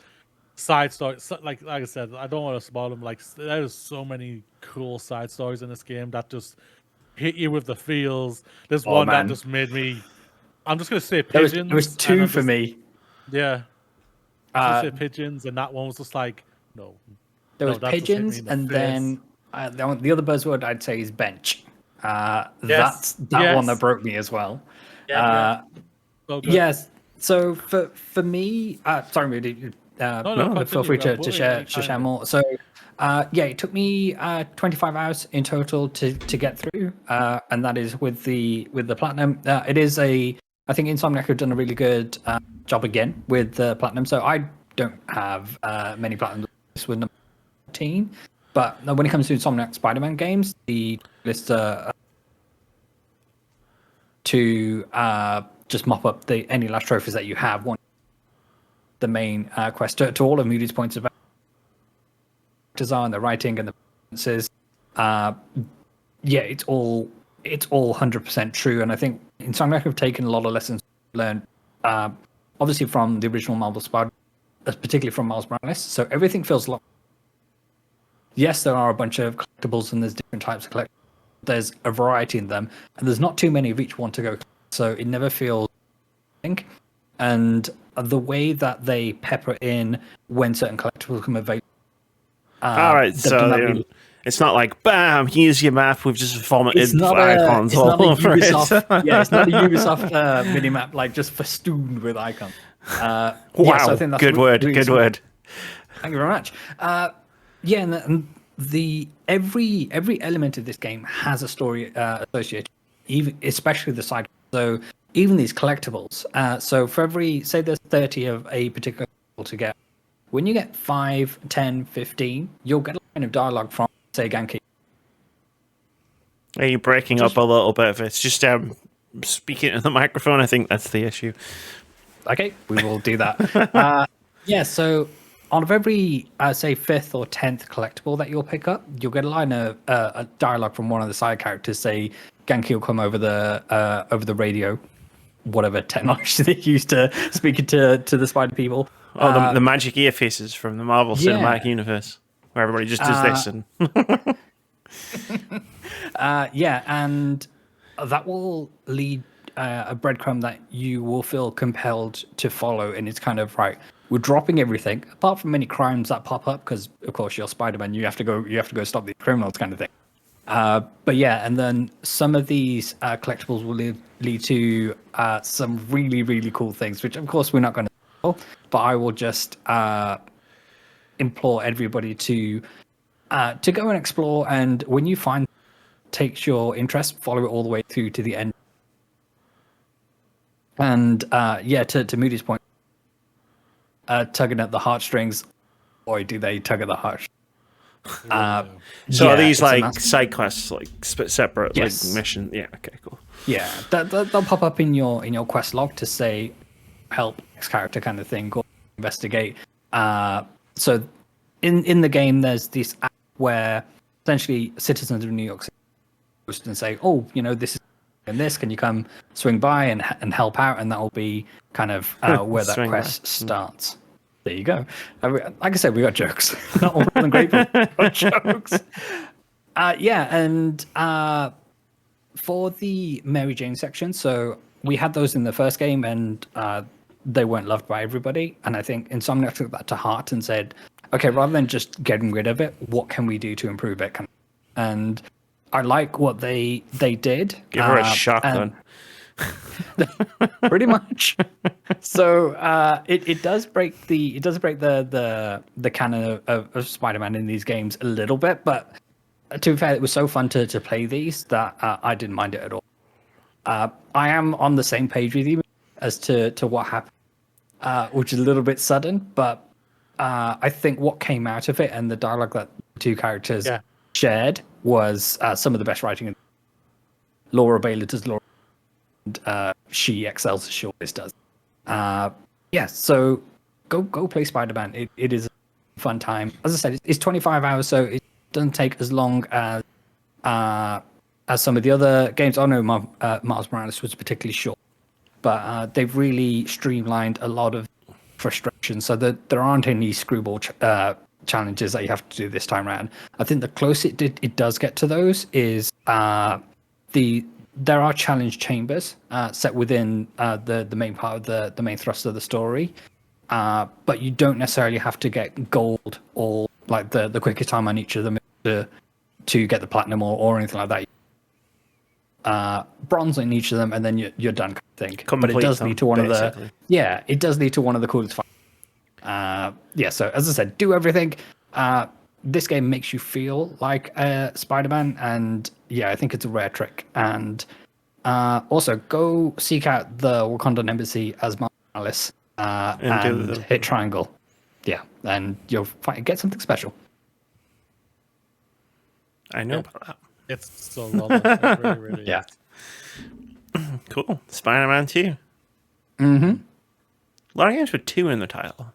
side stories, like I said, I don't want to spoil them. Like, there's so many cool side stories in this game that just hit you with the feels. There's one that just made me. I'm just gonna say pigeons. There was 2 for me. Yeah. Did you say pigeons? And that one was just like, no. There was that just hit me pigeons, in the and face. then the other buzzword I'd say is bench. That's that one that broke me as well. Yes. So for me, sorry, Moody. Feel free to share more. So it took me 25 hours in total to get through, and that is with the platinum. It is I think Insomniac have done a really good job again with the platinum. So I don't have many platinum lists with number 14, but when it comes to Insomniac Spider-Man games, the lists are to just mop up any last trophies that you have. One, the main quest to all of Moody's points about design, the writing, and the performances. It's all 100% true, and I think Insomniac have taken a lot of lessons learned, obviously from the original Marvel Spider, particularly from Miles Morales. So everything feels a lot. Yes, there are a bunch of collectibles, and there's different types of collectibles. There's a variety in them, and there's not too many of each one to go. So it never feels. And the way that they pepper in when certain collectibles become available. All right, so it's not like, bam, here's your map. We've just vomited icons all over it. Yeah, it's not a Ubisoft minimap, like just festooned with icons. Wow, so I think that's good word. Thank you very much. And every element of this game has a story associated, even especially the side. So even these collectibles. So for every, say there's 30 of a particular collectible to get, when you get 5, 10, 15, you'll get a line of dialogue from, say, Genki. Are you breaking up a little bit? It's just speaking to the microphone. I think that's the issue. Okay, we will do that. So out of every, say, 5th or 10th collectible that you'll pick up, you'll get a line of a dialogue from one of the side characters. Say, Genki will come over the radio, whatever technology they use to speak to the spider people. The magic earpieces from the Marvel Cinematic Universe, where everybody just does this and. And that will lead a breadcrumb that you will feel compelled to follow, and it's kind of right. We're dropping everything apart from many crimes that pop up because, of course, you're Spider-Man. You have to go stop these criminals, kind of thing. And then some of these collectibles will lead to some really, really cool things, which, of course, we're not going to tell, but I will just implore everybody to go and explore. And when you find takes your interest, follow it all the way through to the end. And to Moody's point, tugging at the heartstrings, boy, do they tug at the heartstrings. So are these like side quests, like separate like mission? Yeah, okay, cool. Yeah, they'll pop up in your quest log to say help X character kind of thing, go investigate. So in the game, there's this app where essentially citizens of New York City post and say, oh, this is and this, can you come swing by and help out? And that will be kind of where that quest starts. There you go. Like I said, we got jokes. Not all than great, but we got jokes. And for the Mary Jane section, so we had those in the first game, and they weren't loved by everybody. And I think Insomniac took that to heart and said, okay, rather than just getting rid of it, what can we do to improve it? And I like what they did. Give her a shotgun. Pretty much. So it does break the canon of Spider-Man in these games a little bit, but to be fair, it was so fun to play these that I didn't mind it at all. I am on the same page with you as to what happened, which is a little bit sudden, but I think what came out of it and the dialogue that the two characters shared was some of the best writing. Laura Bailey does Laura, and she excels as she always does. So go play Spider-Man. It is a fun time. As I said, it's 25 hours, so it doesn't take as long as some of the other games. I know Miles Morales was particularly short, but they've really streamlined a lot of frustration so that there aren't any screwball challenges that you have to do this time around. I think the closest it does get to those is there are challenge chambers set within the main part of the main thrust of the story, but you don't necessarily have to get gold or like the quickest time on each of them to get the platinum or anything like that. Bronze in each of them, and then you're done, kind of thing. But it does lead to one basically. it does lead to one of the coolest fights. So as I said, do everything. This game makes you feel like Spider-Man, and I think it's a rare trick. And also go seek out the Wakandan embassy as Alice and hit triangle. Yeah, and you'll get something special. I know about that. It's so lovely. It really, really Yeah. is. Cool. Spider-Man 2. Mm-hmm. A lot of games with 2 in the title.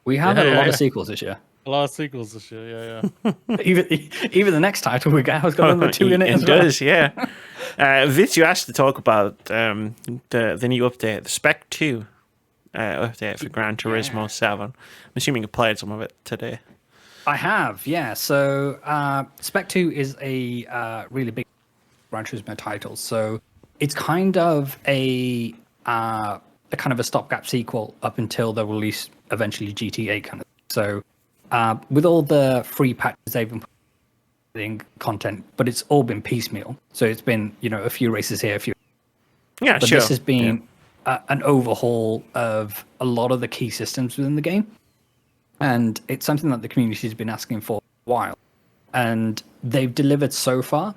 We have a lot Yeah. of sequels this year. A lot of sequels this year, yeah. Even the next title we get has got number 2 in it. It as well. does, yeah. Vitz, you asked to talk about the new update, the Spec II update for Gran Turismo 7. I'm assuming you played some of it today. I have, yeah. So Spec 2 is a really big Gran Turismo title. So it's kind of a stopgap sequel up until the release eventually GTA kind of. So with all the free patches they've been putting content, but it's all been piecemeal. So it's been a few races here, a few. Yeah, But sure. this has been an overhaul of a lot of the key systems within the game. And it's something that the community has been asking for a while. And they've delivered so far.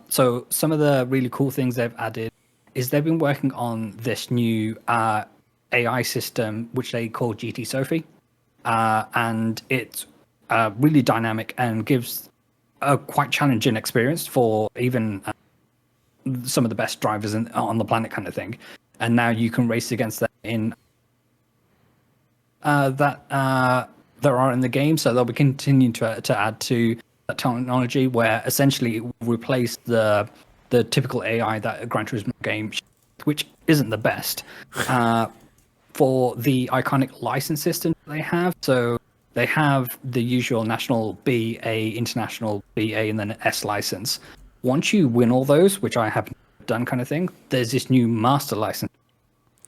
So some of the really cool things they've added is they've been working on this new AI system, which they call GT Sophie. And it's really dynamic and gives a quite challenging experience for even some of the best drivers on the planet kind of thing. And now you can race against them in that there are in the game, so they'll be continuing to add to that technology, where essentially it will replace the typical AI that a Gran Turismo game, which isn't the best, for the iconic license system they have. So they have the usual national B, A, international B, A, and then an S license. Once you win all those, which I haven't done kind of thing, there's this new master license.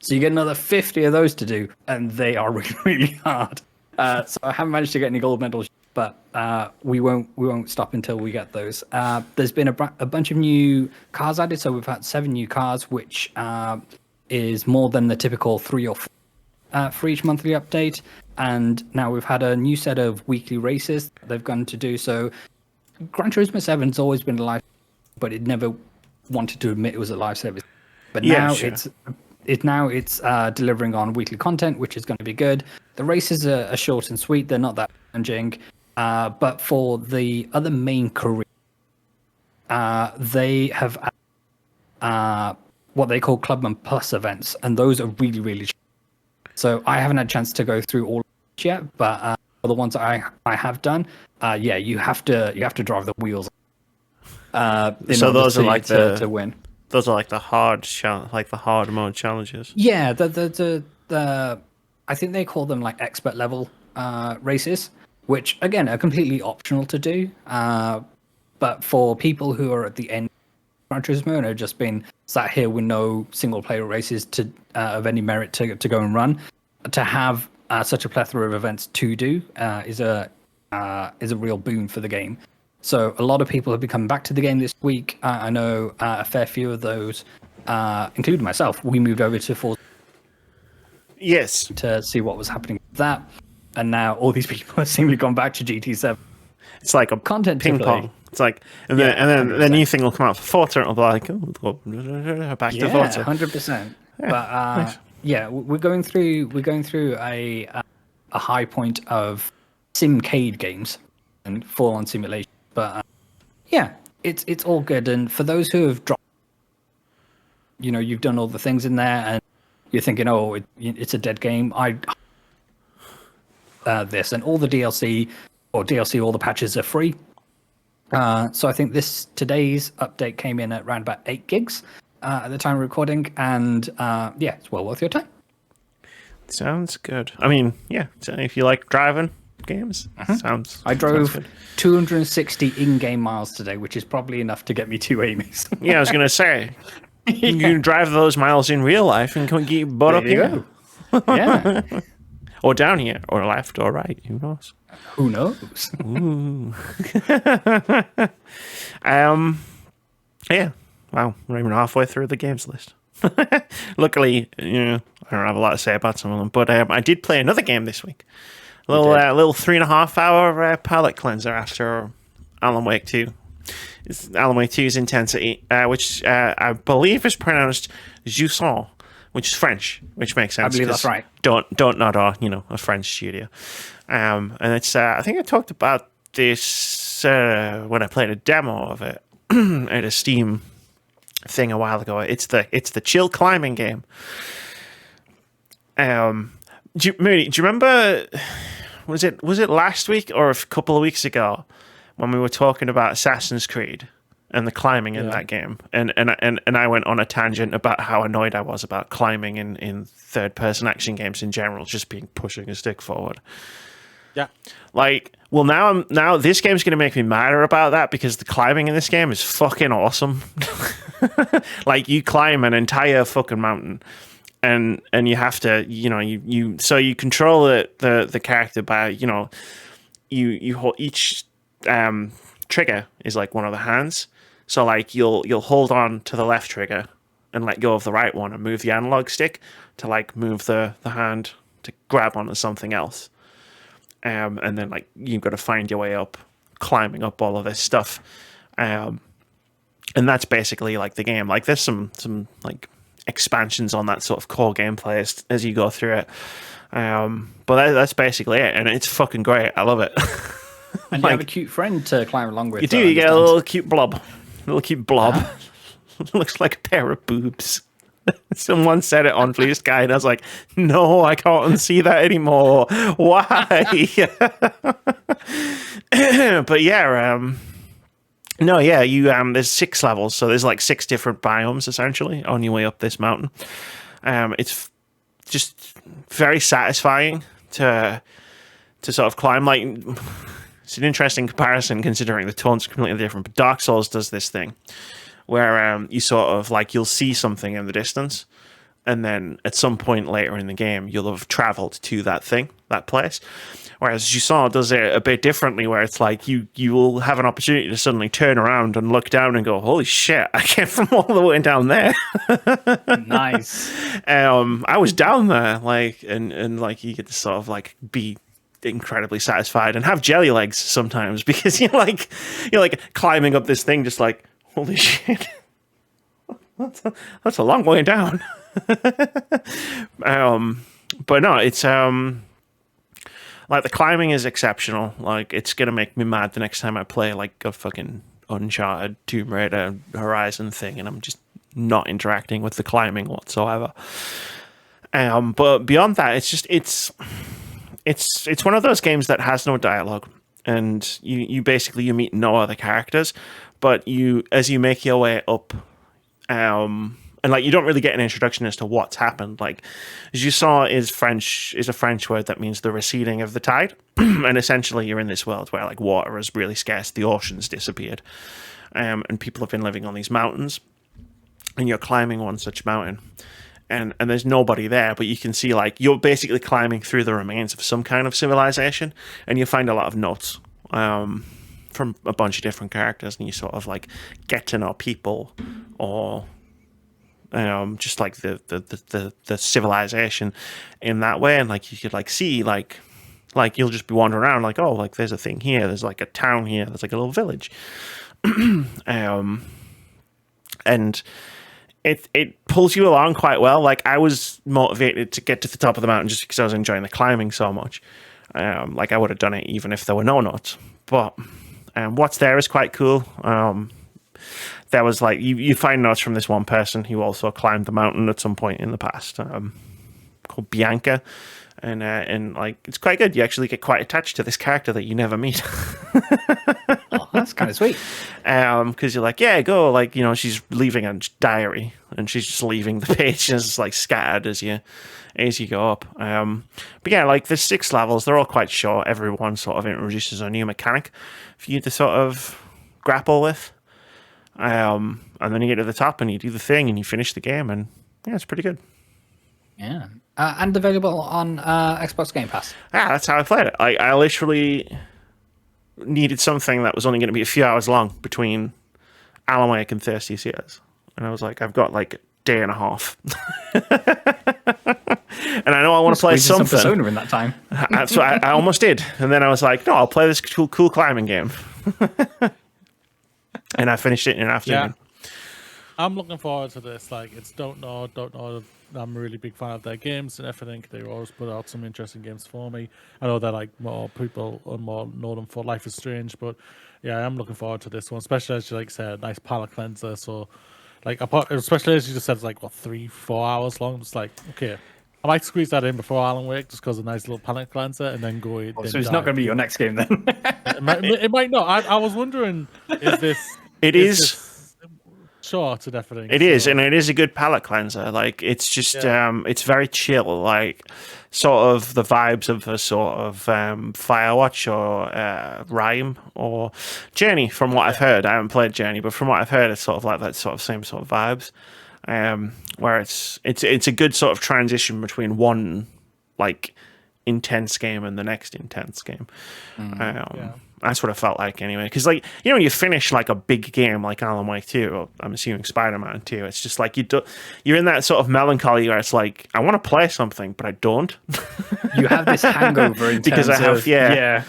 So you get another 50 of those to do, and they are really, really hard. So I haven't managed to get any gold medals, but we won't stop until we get those. There's been a bunch of new cars added, so we've had 7 new cars, which is more than the typical 3 or 4 for each monthly update. And now we've had a new set of weekly races that they've gone to do. So Gran Turismo 7's always been a live, but it never wanted to admit it was a live service. But now it's delivering on weekly content, which is going to be good. The races are short and sweet; they're not that challenging. But for the other main career, they have what they call Clubman Plus events, and those are really, really. So I haven't had a chance to go through all of it yet, but for the ones I have done, you have to drive the wheels. So those are like to win. Those are like the hard mode challenges. Yeah, the I think they call them like expert level races, which again are completely optional to do. But for people who are at the end of Gran Turismo and have just been sat here with no single player races of any merit to go and run, to have such a plethora of events to do is a real boon for the game. So a lot of people have been coming back to the game this week. I know a fair few of those, including myself. We moved over to Forza. Yes. To see what was happening with that, and now all these people have seemingly gone back to GT7. It's like a Content ping pong. It's like, and then the new thing will come out for Forza, and it'll be like, back to Forza. 100%. But we're going through a high point of simcade games and full-on simulation. But it's all good. And for those who have dropped, you've done all the things in there, and you're thinking, it's a dead game. This and all the DLC, all the patches are free. So I think today's update came in at around about 8 gigs at the time of recording, and it's well worth your time. Sounds good. I mean, so if you like driving games, I drove 260 in-game miles today, which is probably enough to get me 2 Amy's. I was gonna say, you can drive those miles in real life and get your butt up here. Yeah. Or down here, or left, or right. Who knows? Who knows? Ooh. Yeah. Wow. We're even halfway through the games list. Luckily, I don't have a lot to say about some of them, but I did play another game this week. A little 3.5 hour palate cleanser after Alan Wake 2. It's Alan Wake 2's Intensity, which I believe is pronounced Jusant, which is French, which makes sense. I believe that's right. Don't not a French studio. And it's I think I talked about this when I played a demo of it at a Steam thing a while ago. It's the chill climbing game. Moody, do you remember? Was it last week or a couple of weeks ago when we were talking about Assassin's Creed and the climbing in that game? And I went on a tangent about how annoyed I was about climbing in third person action games in general, just being pushing a stick forward. Yeah. Like, well, now this game's going to make me madder about that because the climbing in this game is fucking awesome. Like, you climb an entire fucking mountain, and you have to, you control the character by, you hold each trigger is like one of the hands. So like you'll hold on to the left trigger and let go of the right one and move the analog stick to like move the hand to grab onto something else. And then like you've got to find your way up, climbing up all of this stuff. And that's basically like the game. Like there's some like expansions on that sort of core gameplay as you go through it. But that's basically it, and it's fucking great. I love it. And you have a cute friend to climb along with. You do. You get a little cute blob. Looks like a pair of boobs. Someone said it on Bluesky, and I was like, no, I can't unsee that anymore. Why? But yeah, there's 6 levels, so there's like 6 different biomes essentially on your way up this mountain. It's just very satisfying to sort of climb. Like, it's an interesting comparison considering the tone's completely different. But Dark Souls does this thing where you sort of like you'll see something in the distance, and then at some point later in the game you'll have traveled to that place. Whereas Jusant does it a bit differently, where it's like you will have an opportunity to suddenly turn around and look down and go, holy shit, I came from all the way down there. Nice. I was down there, like, and like you get to sort of like be incredibly satisfied and have jelly legs sometimes because you're like climbing up this thing just like, holy shit. That's a long way down. But no, it's like the climbing is exceptional. Like it's gonna make me mad the next time I play like a fucking Uncharted, Tomb Raider, Horizon thing, and I'm just not interacting with the climbing whatsoever. But beyond that, it's just it's one of those games that has no dialogue, and you basically meet no other characters, but as you make your way up, and like you don't really get an introduction as to what's happened. Like, as you saw, is a French word that means the receding of the tide, and essentially you're in this world where like water is really scarce, the ocean's disappeared, and people have been living on these mountains, and you're climbing one such mountain, and there's nobody there, but you can see like you're basically climbing through the remains of some kind of civilization, and you find a lot of notes from a bunch of different characters, and you sort of like get to know people or just like the civilization in that way. And like you could like see like you'll just be wandering around like, oh, like there's a thing here, there's like a town here, there's like a little village. And it pulls you along quite well. Like I was motivated to get to the top of the mountain just because I was enjoying the climbing so much. Like I would have done it even if there were no notes, but what's there is quite cool. There was like you find notes from this one person who also climbed the mountain at some point in the past, called Bianca, and like it's quite good. You actually get quite attached to this character that you never meet. Oh, that's kind of sweet. Because you're like, yeah, go, like, she's leaving a diary and she's just leaving the pages like scattered as you go up. But yeah, like there's 6 levels. They're all quite short. Everyone sort of introduces a new mechanic for you to sort of grapple with. And then you get to the top and you do the thing and you finish the game, and yeah, it's pretty good. Yeah. And available on Xbox Game Pass. That's how I played it. I literally needed something that was only going to be a few hours long between Alan Wake and Thirsty Sears. And I was like, I've got like a day and a half. And I know I want to play something. Some Persona in that time. That's what I almost did. And then I was like, no, I'll play this cool climbing game. And I finished it in an afternoon. Yeah. I'm looking forward to this. Like, it's don't know. I'm a really big fan of their games and everything. They always put out some interesting games for me. I know that like more people or more know them for Life is Strange, but yeah, I'm looking forward to this one, especially as you like said, nice palate cleanser. So, like, especially as you just said, it's like what 3-4 hours long. It's like okay, I might squeeze that in before Alan Wake just because a nice little palate cleanser, and then go. So it's not going to be your next game then. It might not. I was wondering, is this? It is. Short and everything. It is, and it is a good palate cleanser. Like it's just, it's very chill. Like sort of the vibes of a sort of Firewatch or Rhyme or Journey. From what I've heard, I haven't played Journey, but from what I've heard, it's sort of like that sort of same sort of vibes. Where it's a good sort of transition between one like intense game and the next intense game. That's what it felt like anyway. Because like when you finish like a big game like Alan Wake 2, or I'm assuming Spider-Man 2, it's just like you're in that sort of melancholy where it's like I want to play something, but I don't. You have this hangover in because terms I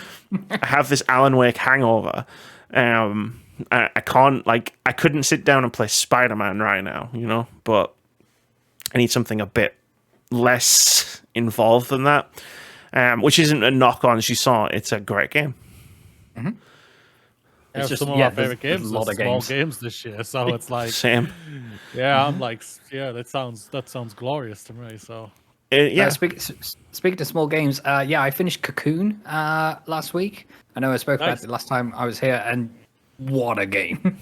have this Alan Wake hangover. I can't I couldn't sit down and play Spider-Man right now, but I need something a bit less involved than that. Which isn't a knock on. As you saw, it's a great game. Mm-hmm. It's just some of our favorite games. A lot of small games this year, so it's like same. Yeah, I'm like, that sounds glorious to me. So speaking to small games, I finished Cocoon last week. I know I spoke about it last time I was here, and what a game!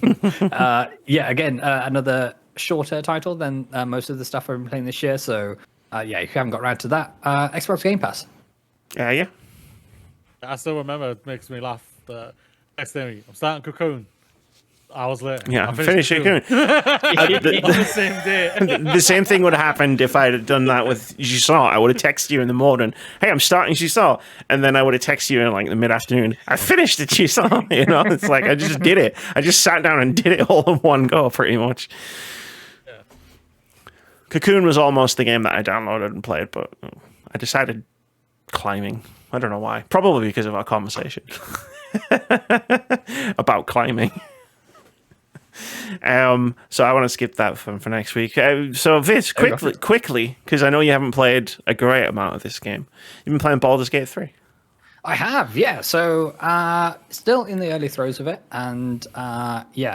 Again, another shorter title than most of the stuff I've been playing this year. So if you haven't got around to that, Xbox Game Pass. Yeah. I still remember. It makes me laugh. Next thing, I'm starting Cocoon. Hours later. Yeah, I'm finishing Cocoon. On the same day. The same thing would have happened if I had done that with Jusant. I would have texted you in the morning, hey, I'm starting Jusant. And then I would have texted you in like the mid-afternoon, I finished it, Jusant. It's like I just did it. I just sat down and did it all in one go, pretty much. Yeah. Cocoon was almost the game that I downloaded and played, but I decided climbing. I don't know why. Probably because of our conversation about climbing. So I want to skip that for next week. So Vitz, quickly, because I know you haven't played a great amount of this game. You've been playing Baldur's Gate 3. I have, yeah. So still in the early throes of it, and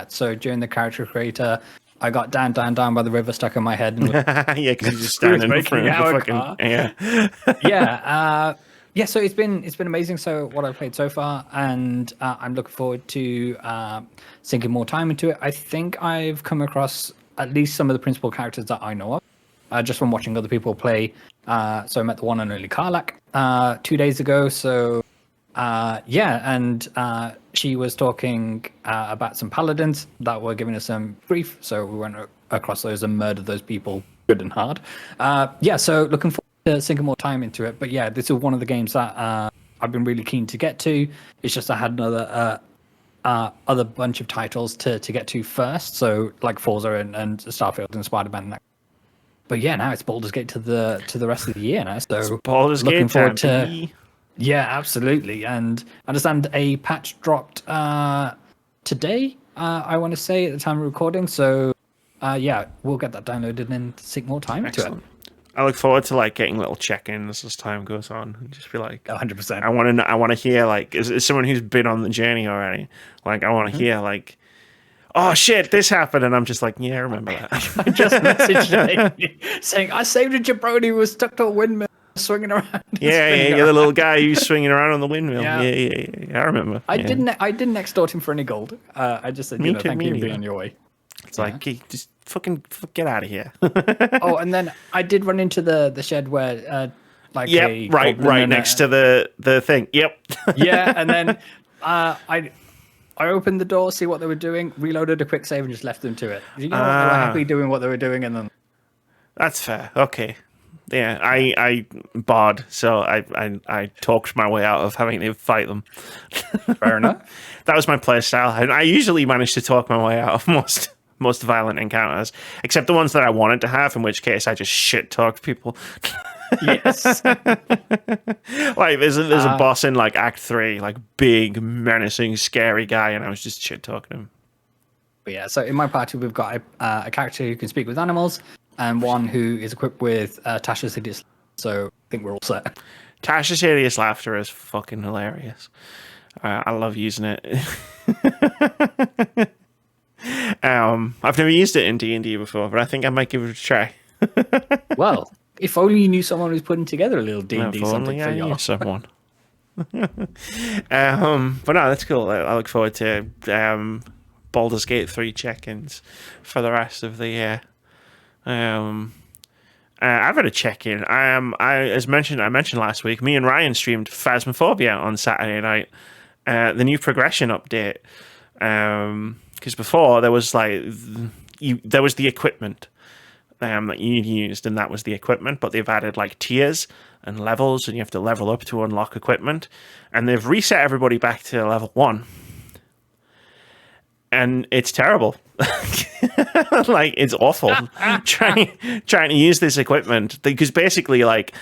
so during the character creator, I got down by the river, stuck in my head, and because you just standing in front of the fucking So it's been amazing. So what I've played so far, and I'm looking forward to sinking more time into it. I think I've come across at least some of the principal characters that I know of, just from watching other people play. So I met the one and only Karlak 2 days ago. So and she was talking about some paladins that were giving us some grief. So we went across those and murdered those people good and hard. So looking forward to sinking more time into it. But yeah, this is one of the games that I've been really keen to get to. It's just I had another other bunch of titles to get to first. So like Forza and Starfield and Spider-Man. But yeah, now it's Baldur's Gate to the rest of the year now. So Baldur's looking Gate forward to. Yeah, absolutely. And I understand a patch dropped today. I want to say at the time of recording. So we'll get that downloaded and sink more time into it. I look forward to getting little check-ins as time goes on, and just be like, 100%. I want to hear as someone who's been on the journey already. I want to hear oh shit, this happened, and I'm just like, yeah, I remember that. I just messaged Amy saying I saved a jabroni who was stuck to a windmill swinging around. Yeah, the little guy who's swinging around on the windmill. Yeah, I remember. I didn't extort him for any gold. I just said, thank you, be on your way. It's hey, just fucking get out of here. Oh, and then I did run into the shed where right next to the thing. Yep. Yeah, and then I opened the door, see what they were doing, reloaded a quick save, and just left them to it. They were happy doing what they were doing, and then that's fair. Okay. Yeah, I barred, so I talked my way out of having to fight them. Fair enough. That was my play style, and I usually manage to talk my way out of most violent encounters, except the ones that I wanted to have, in which case I just shit talked people. Yes. Like there's a boss in like Act 3, like big, menacing, scary guy, and I was just shit talking him. But yeah, so in my party, we've got a character who can speak with animals and one who is equipped with Tasha's Hideous. So I think we're all set. Tasha's Hideous Laughter is fucking hilarious. I love using it. I've never used it in D&D before, but I think I might give it a try. Well, if only you knew someone who's putting together a little D&D If something only for I you. knew someone. But no, that's cool. I look forward to Baldur's Gate 3 check-ins for the rest of the year. I've had a check-in. I mentioned last week, me and Ryan streamed Phasmophobia on Saturday night. The new progression update. Because before there was there was the equipment that you used, and that was the equipment. But they've added like tiers and levels, and you have to level up to unlock equipment. And they've reset everybody back to level 1. And it's terrible. Like, it's awful trying to use this equipment, because basically, like,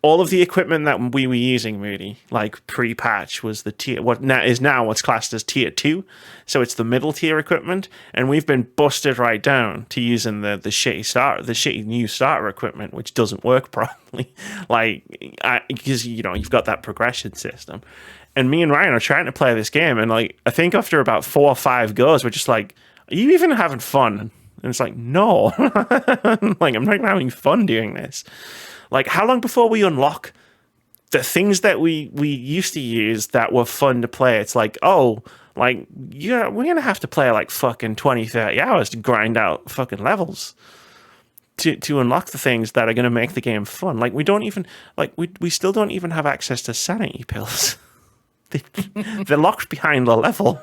all of the equipment that we were using, Moody, like pre-patch, was the tier now what's classed as tier 2. So it's the middle tier equipment, and we've been busted right down to using the shitty new starter equipment, which doesn't work properly. Like, because you've got that progression system. And me and Ryan are trying to play this game, and like I think after about 4 or 5 goes, we're just like, "Are you even having fun?" And it's like, "No, like I'm not even having fun doing this." Like, how long before we unlock the things that we used to use that were fun to play? It's like, oh, like yeah, we're gonna have to play like fucking 20, 30 hours to grind out fucking levels to unlock the things that are gonna make the game fun. Like we don't even we still don't even have access to sanity pills. They're locked behind a level.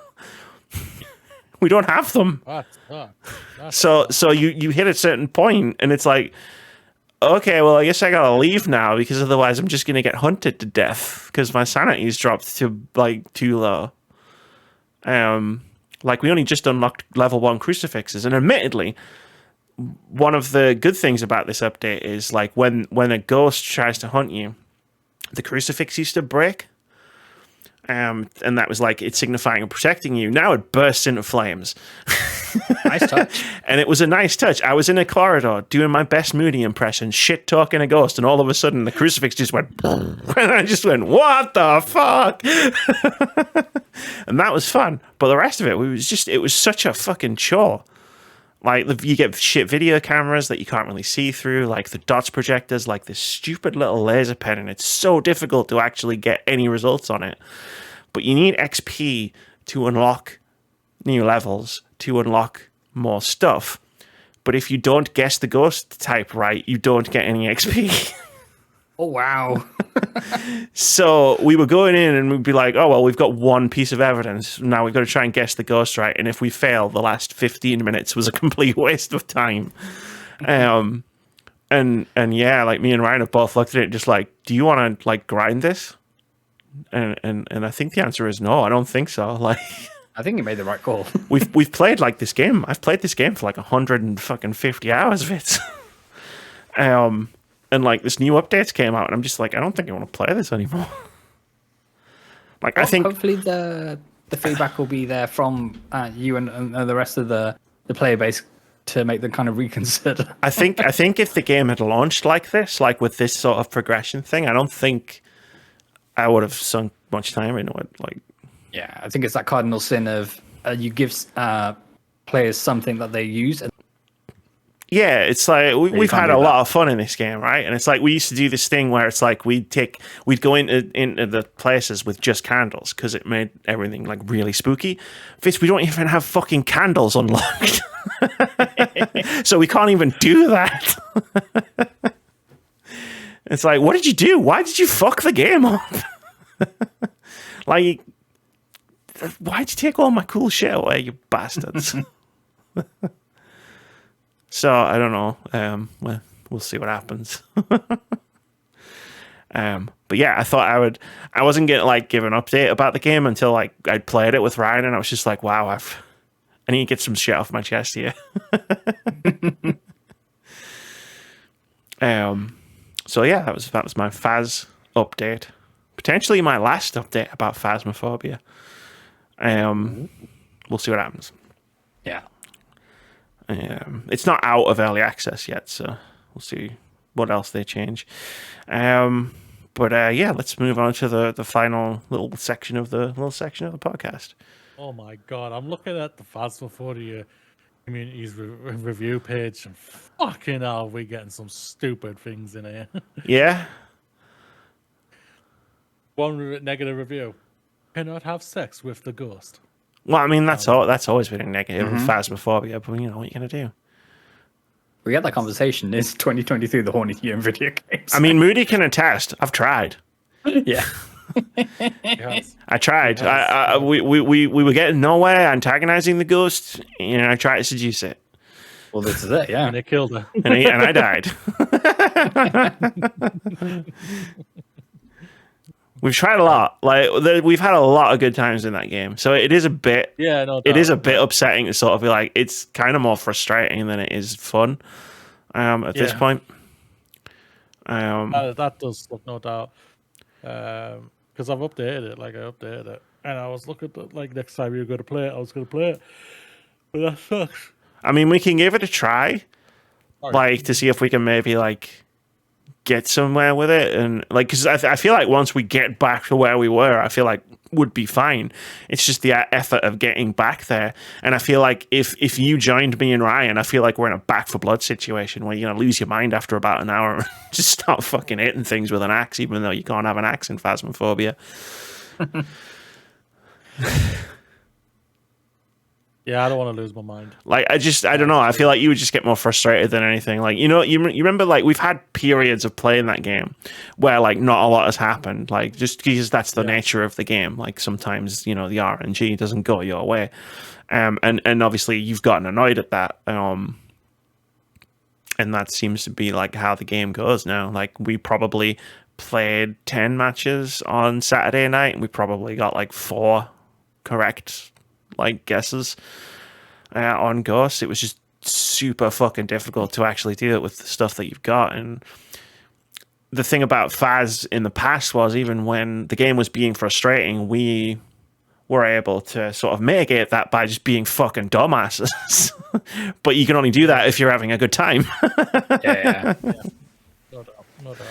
We don't have them. So you hit a certain point, and it's like, okay, well, I guess I gotta leave now, because otherwise I'm just gonna get hunted to death because my sanity's dropped to like too low. Like we only just unlocked level 1 crucifixes, and admittedly, one of the good things about this update is like when a ghost tries to hunt you, the crucifix used to break. And that was like it signifying and protecting you. Now it bursts into flames. Nice touch. And it was a nice touch. I was in a corridor doing my best Moody impression, shit talking a ghost, and all of a sudden the crucifix just went, and I just went, what the fuck? And that was fun. But the rest of it was such a fucking chore. Like, you get shit video cameras that you can't really see through, like the dots projectors, like this stupid little laser pen, and it's so difficult to actually get any results on it. But you need XP to unlock new levels, to unlock more stuff. But if you don't guess the ghost type right, you don't get any XP. Oh, wow. So we were going in and we'd be like, oh, well, we've got one piece of evidence. Now we've got to try and guess the ghost right. And if we fail, the last 15 minutes was a complete waste of time. And yeah, like me and Ryan have both looked at it just like, do you want to like grind this? And I think the answer is no, I don't think so. Like, I think you made the right call. we've played like this game. I've played this game for like 150 hours of it. And like this new updates came out, and I'm just like, I don't think I want to play this anymore. Like, well, I think hopefully the feedback will be there from you and the rest of the player base to make them kind of reconsider. I think if the game had launched like this, like with this sort of progression thing, I don't think I would have sunk much time into it. Like, yeah, I think it's that cardinal sin of you give players something that they use. Yeah, it's like we've had a lot of fun in this game, right? And it's like we used to do this thing where it's like we'd go into the places with just candles because it made everything like really spooky. Vitz, we don't even have fucking candles unlocked, so we can't even do that. It's like, what did you do? Why did you fuck the game up? Like, why'd you take all my cool shit away, you bastards? So I don't know. we'll see what happens. But yeah, I thought I wasn't gonna like give an update about the game until like I'd played it with Ryan, and I was just like, wow, I need to get some shit off my chest here. So yeah, that was my Phas update. Potentially my last update about Phasmophobia. We'll see what happens. Yeah. It's not out of early access yet, so we'll see what else they change. But yeah, let's move on to the final little section of the podcast. Oh my god, I'm looking at the Phasmophobia community's review page, and fucking hell, we're getting some stupid things in here. Yeah. One negative review: cannot have sex with the ghost. Well, I mean that's always been a negative with Phasmophobia, but you know what you're gonna do. We had that conversation. Is 2023 the horny year in video games? I mean, Moody can attest. I've tried. Yeah. Yes. I tried. We were getting nowhere antagonizing the ghost, and I tried to seduce it, Well, this is it. Yeah. And it killed her. and I died. We've tried a lot. Like we've had a lot of good times in that game. So it is a bit. Yeah, no. It is a bit upsetting to sort of be like it's kind of more frustrating than it is fun. At this point. That does look, no doubt. Because I've updated it. Like I updated it, and I was looking at like next time you were going to play it, I was going to play it. But that sucks. I mean, we can give it a try, All like right. to see if we can maybe like get somewhere with it, and like because I feel like once we get back to where we were, I feel like would be fine. It's just the effort of getting back there, and I feel like if you joined me and Ryan, I feel like we're in a back for blood situation where you're gonna lose your mind after about an hour and just start fucking hitting things with an axe, even though you can't have an axe in Phasmophobia. Yeah, I don't want to lose my mind. Like I don't know. I feel like you would just get more frustrated than anything. Like you remember like we've had periods of playing that game where like not a lot has happened. Like just because that's the nature of the game. Like sometimes the RNG doesn't go your way, and obviously you've gotten annoyed at that. And that seems to be like how the game goes now. Like we probably played 10 matches on Saturday night, and we probably got like 4 correct like guesses on Ghost. It was just super fucking difficult to actually do it with the stuff that you've got. And the thing about Phas in the past was even when the game was being frustrating, we were able to sort of mitigate that by just being fucking dumbasses. But you can only do that if you're having a good time. Yeah. No doubt.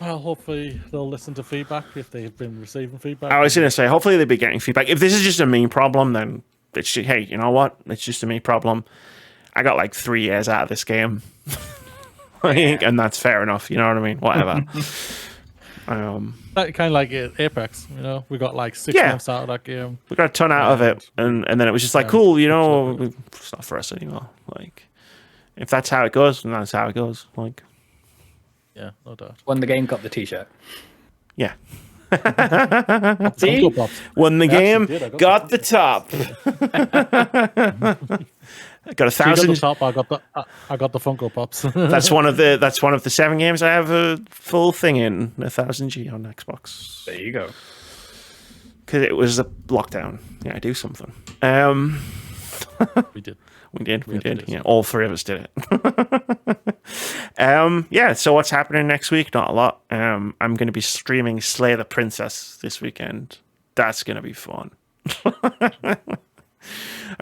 Well, hopefully they'll listen to feedback if they've been receiving feedback. I was going to say, hopefully they'll be getting feedback. If this is just a me problem, then it's just, hey, you know what? It's just a me problem. I got like 3 years out of this game. And that's fair enough. You know what I mean? Whatever. That kind of like Apex, we got like 6 months out of that game. We got a ton out of it. And then it was just like, cool, it's not for us anymore. Like, if that's how it goes, then that's how it goes. Like, yeah, no doubt. Won the game, got the t-shirt. yeah. See? Won the game, did. I got the top. Got 1,000. The top, I got the Funko Pops. That's one of the 7 games I have a full thing in. 1,000G on Xbox. There you go. Because it was a lockdown. Yeah, do something. We did. We did. Yeah, all 3 of us did it. Yeah, so what's happening next week? Not a lot. I'm going to be streaming Slay the Princess this weekend. That's going to be fun. I've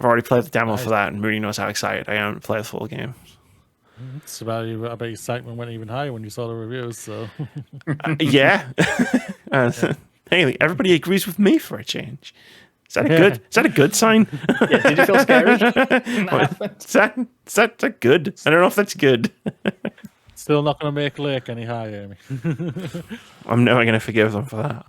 already played the demo for that, and Moody knows how excited I am to play the full game. It's about you. I bet your excitement went even higher when you saw the reviews. So Yeah. Hey, everybody agrees with me for a change. Is that a good? Is that a good sign? Yeah, did you feel scary? Is that good? I don't know if that's good. still not going to make Lake any higher. I'm never going to forgive them for that.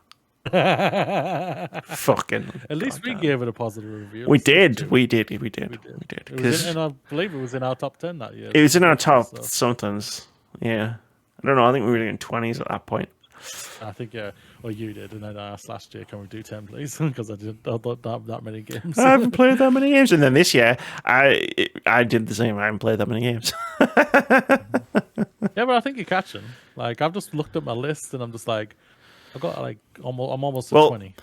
Fucking. At least we gave it a positive review. We did. We did. It Because was I believe it was in our top 10 that year. it was in our top somethings. Yeah. I don't know. I think we were in 20s at that point. I think well you did, and then I asked last year, can we do 10 please? Because I didn't that many games. I haven't played that many games, and then this year I did the same. I haven't played that many games. Yeah, but I think you're catching. Like I've just looked at my list, and I'm just like, I've got like I'm almost at 20.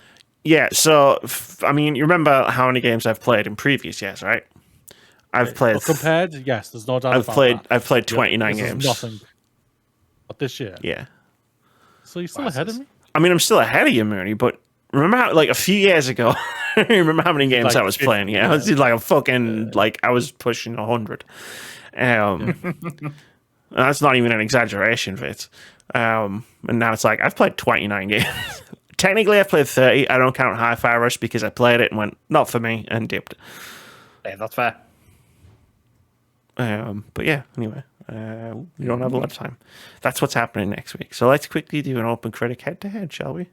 Yeah, so I mean, you remember how many games I've played in previous years, right? I've played. Well, compared, yes, there's no doubt. I've played 29 games. Nothing. But this year, yeah. So you're still ahead of me. I mean, I'm still ahead of you, Moody, but remember how, like, a few years ago, remember how many games like I was 50, playing? Yeah, I was like a fucking, like, I was pushing 100. That's not even an exaggeration, Vitz. And now it's like, I've played 29 games. Technically, I've played 30. I don't count Hi-Fi Rush because I played it and went, not for me, and dipped. Yeah, that's fair. But yeah, anyway. We don't have a lot of time. That's what's happening next week. So let's quickly do an OpenCritic head-to-head, shall we?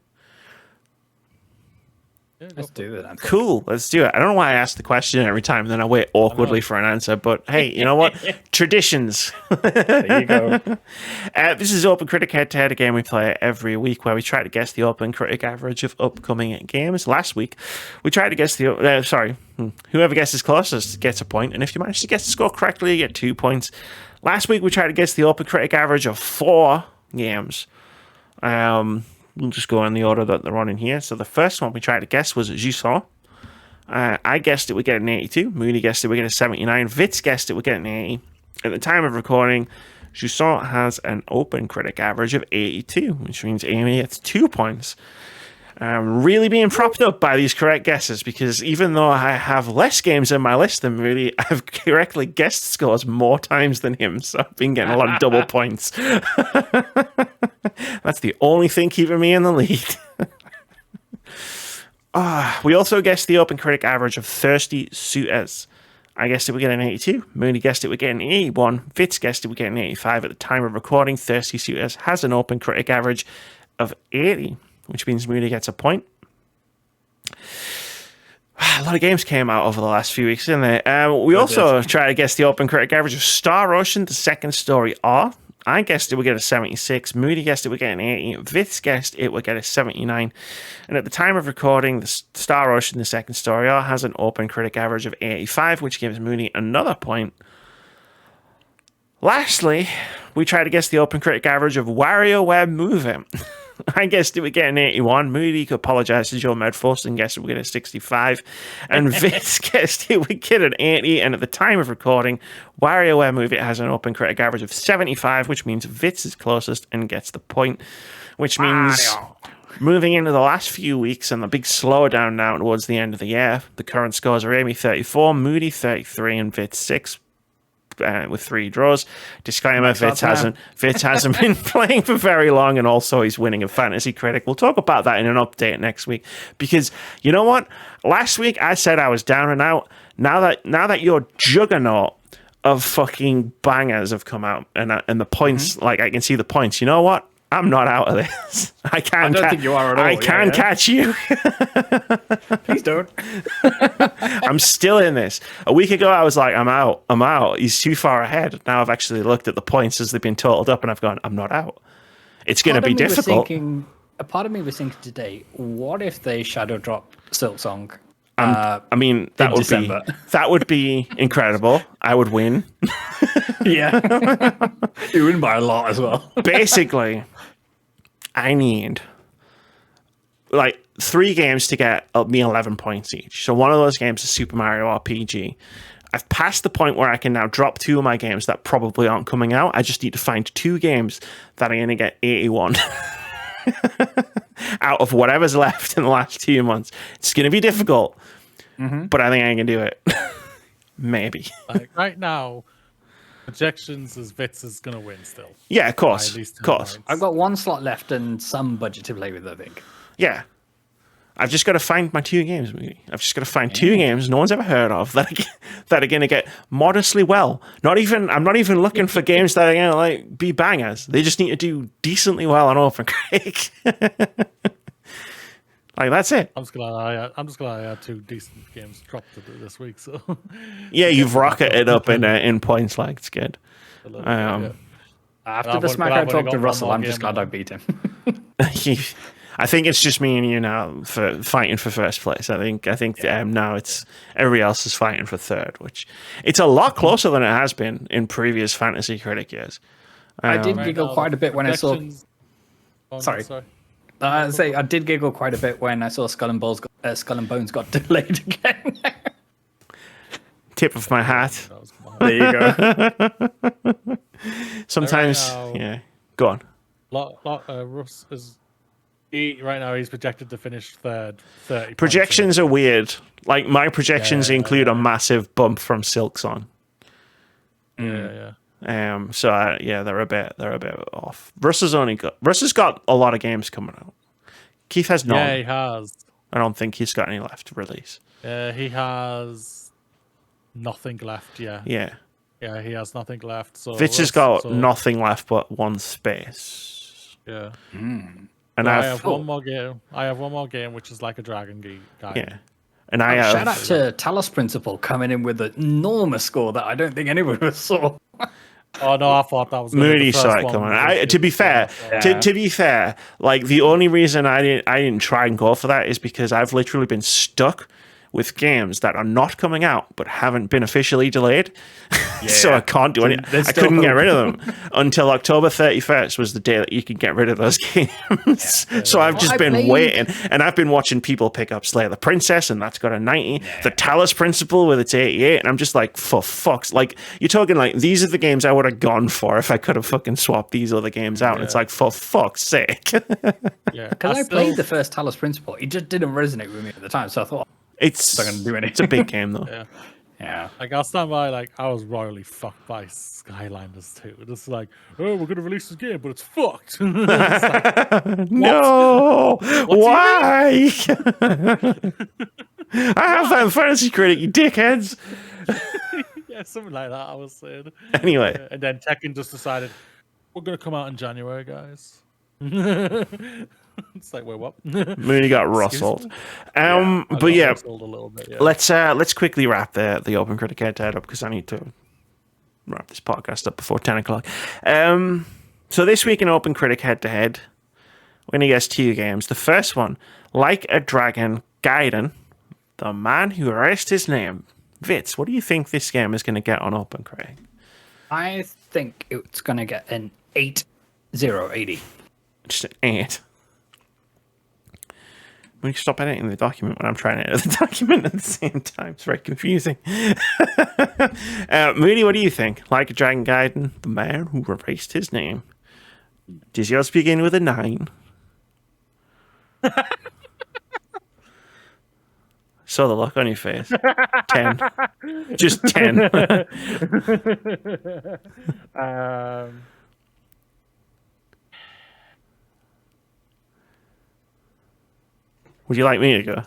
Yeah, Let's do it. Cool, let's do it. I don't know why I ask the question every time, and then I wait awkwardly for an answer. But hey, you know what? Traditions. There you go. This is OpenCritic head-to-head, a game we play every week where we try to guess the OpenCritic average of upcoming games. Last week, we tried to guess the... whoever guesses closest gets a point, and if you manage to guess the score correctly, you get 2 points. Last week, we tried to guess the OpenCritic average of 4 games. We'll just go in the order that they're on in here. So the first one we tried to guess was Jusant. I guessed it would get an 82. Moody guessed it would get a 79. Vitz guessed it would get an 80. At the time of recording, Jusant has an OpenCritic average of 82, which means Amy gets 2 points. I'm really being propped up by these correct guesses because even though I have less games in my list than Moody, I've correctly guessed scores more times than him, so I've been getting a lot of double points. That's the only thing keeping me in the lead. We also guessed the OpenCritic average of thirsty suitors. I guessed it would get an 82. Moody guessed it would get an 81. Vitz guessed it would get an 85. At the time of recording, thirsty suitors has an OpenCritic average of 80. Which means Moody gets a point. A lot of games came out over the last few weeks, didn't they? We also tried to guess the OpenCritic average of Star Ocean, the second story R. I guessed it would get a 76. Moody guessed it would get an 80. Vitz guessed it would get a 79. And at the time of recording, the Star Ocean, the second story R, has an OpenCritic average of 85, which gives Moody another point. Lastly, we tried to guess the OpenCritic average of WarioWare Movie. I guessed it would get an 81. Moody could apologise to Joe Medforce and guessed it would get a 65. And Vitz guessed it would get an 80. And at the time of recording, WarioWare Movie has an OpenCritic average of 75, which means Vitz is closest and gets the point. Which means moving into the last few weeks and the big slowdown now towards the end of the year, the current scores are Amy 34, Moody 33, and Vitz 6. With 3 draws. Disclaimer, Vitz hasn't been playing for very long, and also he's winning a Fantasy Critic. We'll talk about that in an update next week, because you know what? Last week I said I was down and out. Now that your juggernaut of fucking bangers have come out, and the points, like I can see the points. You know what? I'm not out of this. I don't think you are at all. I can catch you. Please don't. I'm still in this. A week ago, I was like, I'm out. He's too far ahead. Now I've actually looked at the points as they've been totaled up, and I've gone, I'm not out. It's going to be difficult. A part of me was thinking today, what if they shadow drop Silksong? I mean, that would be incredible. I would win. Yeah. You win by a lot as well. Basically, I need like 3 games to get me 11 points each. So one of those games is Super Mario RPG. I've passed the point where I can now drop 2 of my games that probably aren't coming out. I just need to find 2 games that are going to get 81 out of whatever's left in the last 2 months. It's going to be difficult, but I think I can do it. Maybe. Like right now, projections is Vitz is going to win still. Yeah, of course. I've got 1 slot left and some budget to play with, I think. Yeah. I've just got to find my 2 games, maybe. I've just got to find 2 games no one's ever heard of that are going to get modestly well. I'm not even looking for games that are going to like be bangers. They just need to do decently well on OpenCritic. Like that's it. I'm just glad I had 2 decent games dropped this week. So yeah, you've rocketed up in points. Like it's good. After the smack I talked to Russell, I'm just glad I beat him. I think it's just me and you now for fighting for first place. I think now it's everybody else is fighting for third, which it's a lot closer than it has been in previous Fantasy Critic years. I did giggle quite a bit when I saw. Sorry. I did giggle quite a bit when I saw Skull and Bones got delayed again. Tip of my hat. There you go. Sometimes, go on. Russ is right now. He's projected to finish third. 30 Projections are weird. Like my projections include a massive bump from Silksong. Yeah. So they're a bit off. Russ has got a lot of games coming out. Keith has none. Yeah, he has. I don't think he's got any left to release. He has nothing left. Yeah, he has nothing left. So Vitz has got nothing left but one space. Yeah. And I have one more game. I have one more game, which is like a Dragon Geek guy. Yeah. And I have... Shout out to Talos Principle coming in with an enormous score that I don't think anyone saw. Oh no, I thought that was Moody saw it coming. To be fair, like the only reason I didn't try and go for that is because I've literally been stuck with games that are not coming out but haven't been officially delayed. So I can't do anything. I couldn't get rid of them until October 31st was the day that you could get rid of those games. So I've just been waiting, and I've been watching people pick up Slayer the Princess, and that's got a 90. The Talos Principle with its 88, and I'm just like, for fuck's... Like, you're talking like, these are the games I would have gone for if I could have fucking swapped these other games out. And it's like, for fuck's sake. Because I played the first Talos Principle. It just didn't resonate with me at the time, so I thought... It's a big game though. Yeah. Like I'll stand by. Like I was royally fucked by Skylanders too. It's like, oh, we're gonna release this game, but it's fucked. It's like, no, why? I have that in Fantasy Critic, you dickheads. Yeah, something like that. I was saying. Anyway, and then Tekken just decided we're gonna come out in January, guys. It's like, wait, what? Moody got rustled. But yeah, rustled a little bit, let's quickly wrap the OpenCritic head-to-head up because I need to wrap this podcast up before 10 o'clock. So this week in OpenCritic head-to-head, we're going to guess two games. The first one, Like a Dragon, Gaiden, the man who erased his name. Vitz, what do you think this game is going to get on OpenCritic? I think it's going to get an 8/0/80. Just an 8. We can stop editing the document when I'm trying to edit the document at the same time. It's very confusing. Moody, what do you think? Like a Dragon Gaiden, the man who erased his name. Does yours begin with a 9? Saw the look on your face. 10. Just 10. Would you like me to go?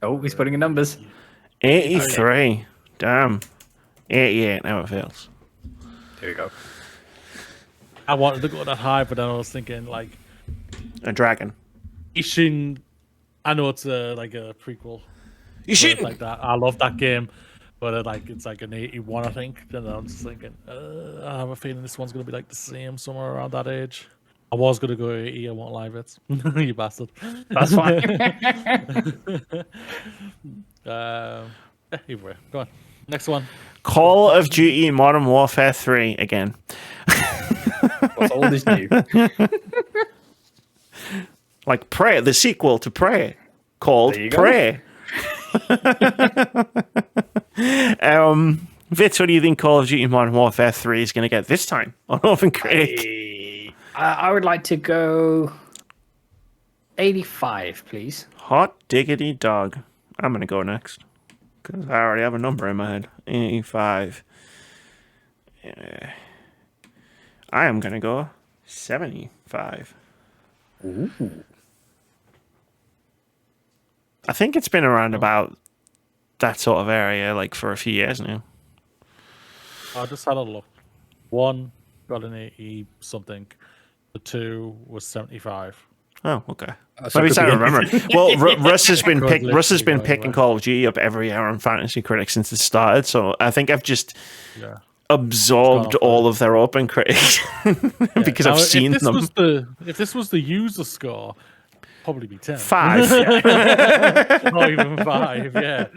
Oh, he's putting in numbers. 83. Damn. 88 now it feels. There you go. I wanted to go that high, but then I was thinking like a dragon. Ishin. I know it's like a prequel. Ishin like that. I love that game, but it's like an 81, I think. Then I'm just thinking, I have a feeling this one's gonna be like the same somewhere around that age. I was gonna go 80. I won't lie, Vitz. You bastard. That's fine. Either way, go on. Next one. Call of Duty Modern Warfare 3 again. What's old is new. Like Prey, the sequel to Prey, called Prey. Vitz, what do you think Call of Duty Modern Warfare 3 is going to get this time on OpenCritic? I would like to go 85, please. Hot diggity dog. I'm going to go next because I already have a number in my head. 85. I am going to go 75. Ooh. I think it's been around about that sort of area like for a few years now. I just had a look. 1 got an 80 something. The 2 was 75. Oh, okay. Maybe I remember. Well, Russ has been picking Call of Duty up every hour on Fantasy Critic since it started. So I think I've just absorbed all of their OpenCritic because I've seen them. If this was the user score, probably be 10. 5. Or even 5, yeah.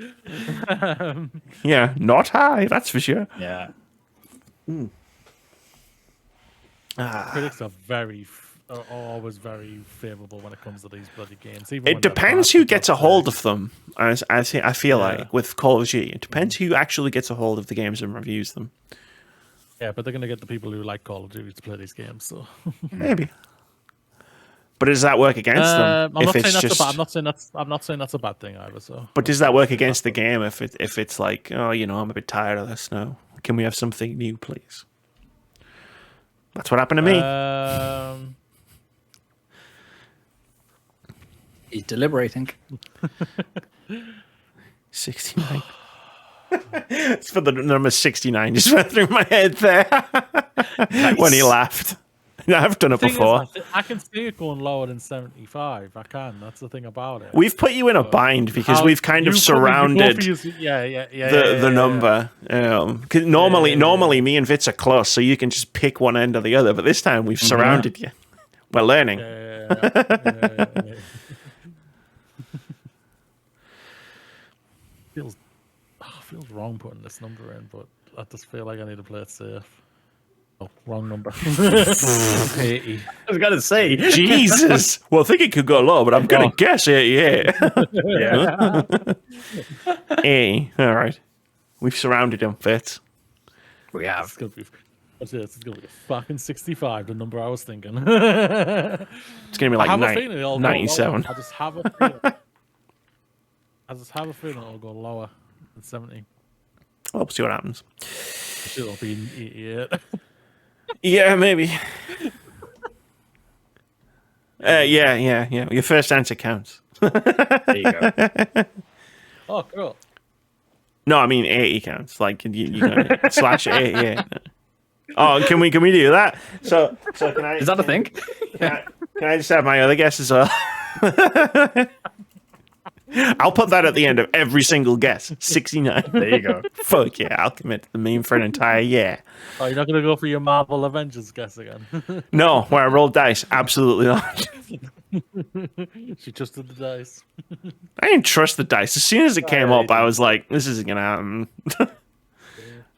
Yeah, not high, that's for sure. Yeah. Critics are always very favourable when it comes to these bloody games. It depends who gets a hold of them. I feel like with Call of Duty, it depends who actually gets a hold of the games and reviews them. Yeah, but they're going to get the people who like Call of Duty to play these games. So maybe. But does that work against them? I'm not saying that's a bad thing either. So, but does that work against the game if it's like, oh, I'm a bit tired of this now. Can we have something new, please? That's what happened to me. He's deliberating. 69. It's for the number 69 just went through my head there when he laughed. I've done it before. I can see it going lower than 75. I can. That's the thing about it. We've put you in a bind because we've kind of surrounded the number. Cause normally me and Vitz are close, so you can just pick one end or the other. But this time we've surrounded you. We're learning. Feels wrong putting this number in, but I just feel like I need to play it safe. Oh, wrong number. 80. I was gonna say Jesus. Well, I think it could go low, but I'm gonna guess 88. Yeah. 80. All right. We've surrounded him, Vitz. We have. It's gonna be a fucking 65. The number I was thinking. It's gonna be like 97. I just have a feeling it'll go lower than 70. Well, we'll see what happens. It'll be 88. Yeah, maybe. Yeah. Your first answer counts. There you go. Oh, cool. No, I mean 80 counts. Like you got slash 80. Yeah. Oh, can we do that? So can I? Is that a thing? Can I just have my other guess as well? I'll put that at the end of every single guess. 69. There you go. Fuck yeah, I'll commit to the meme for an entire year. Oh, you're not going to go for your Marvel Avengers guess again? No, where I rolled dice. Absolutely not. She trusted the dice. I didn't trust the dice. As soon as it came up, I was like, this isn't going to happen.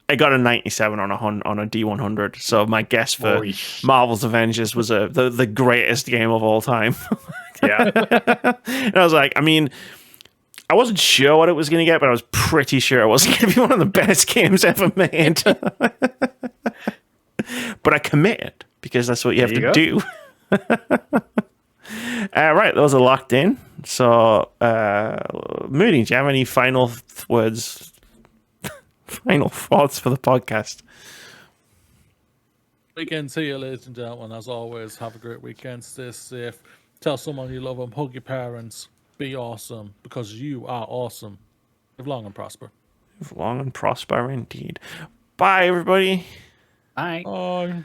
I got a 97 on a D100, so my guess for Marvel's Avengers was the greatest game of all time. Yeah. And I was like, I mean, I wasn't sure what it was going to get, but I was pretty sure it wasn't going to be one of the best games ever made. But I committed, because that's what you have to do. Right, those are locked in. So, Moody, do you have any final words? Final thoughts for the podcast? Weekend to you, ladies and gentlemen. As always, have a great weekend. Stay safe. Tell someone you love them. Hug your parents. Be awesome, because you are awesome. Live long and prosper. Live long and prosper indeed. Bye, everybody. Bye. Bye.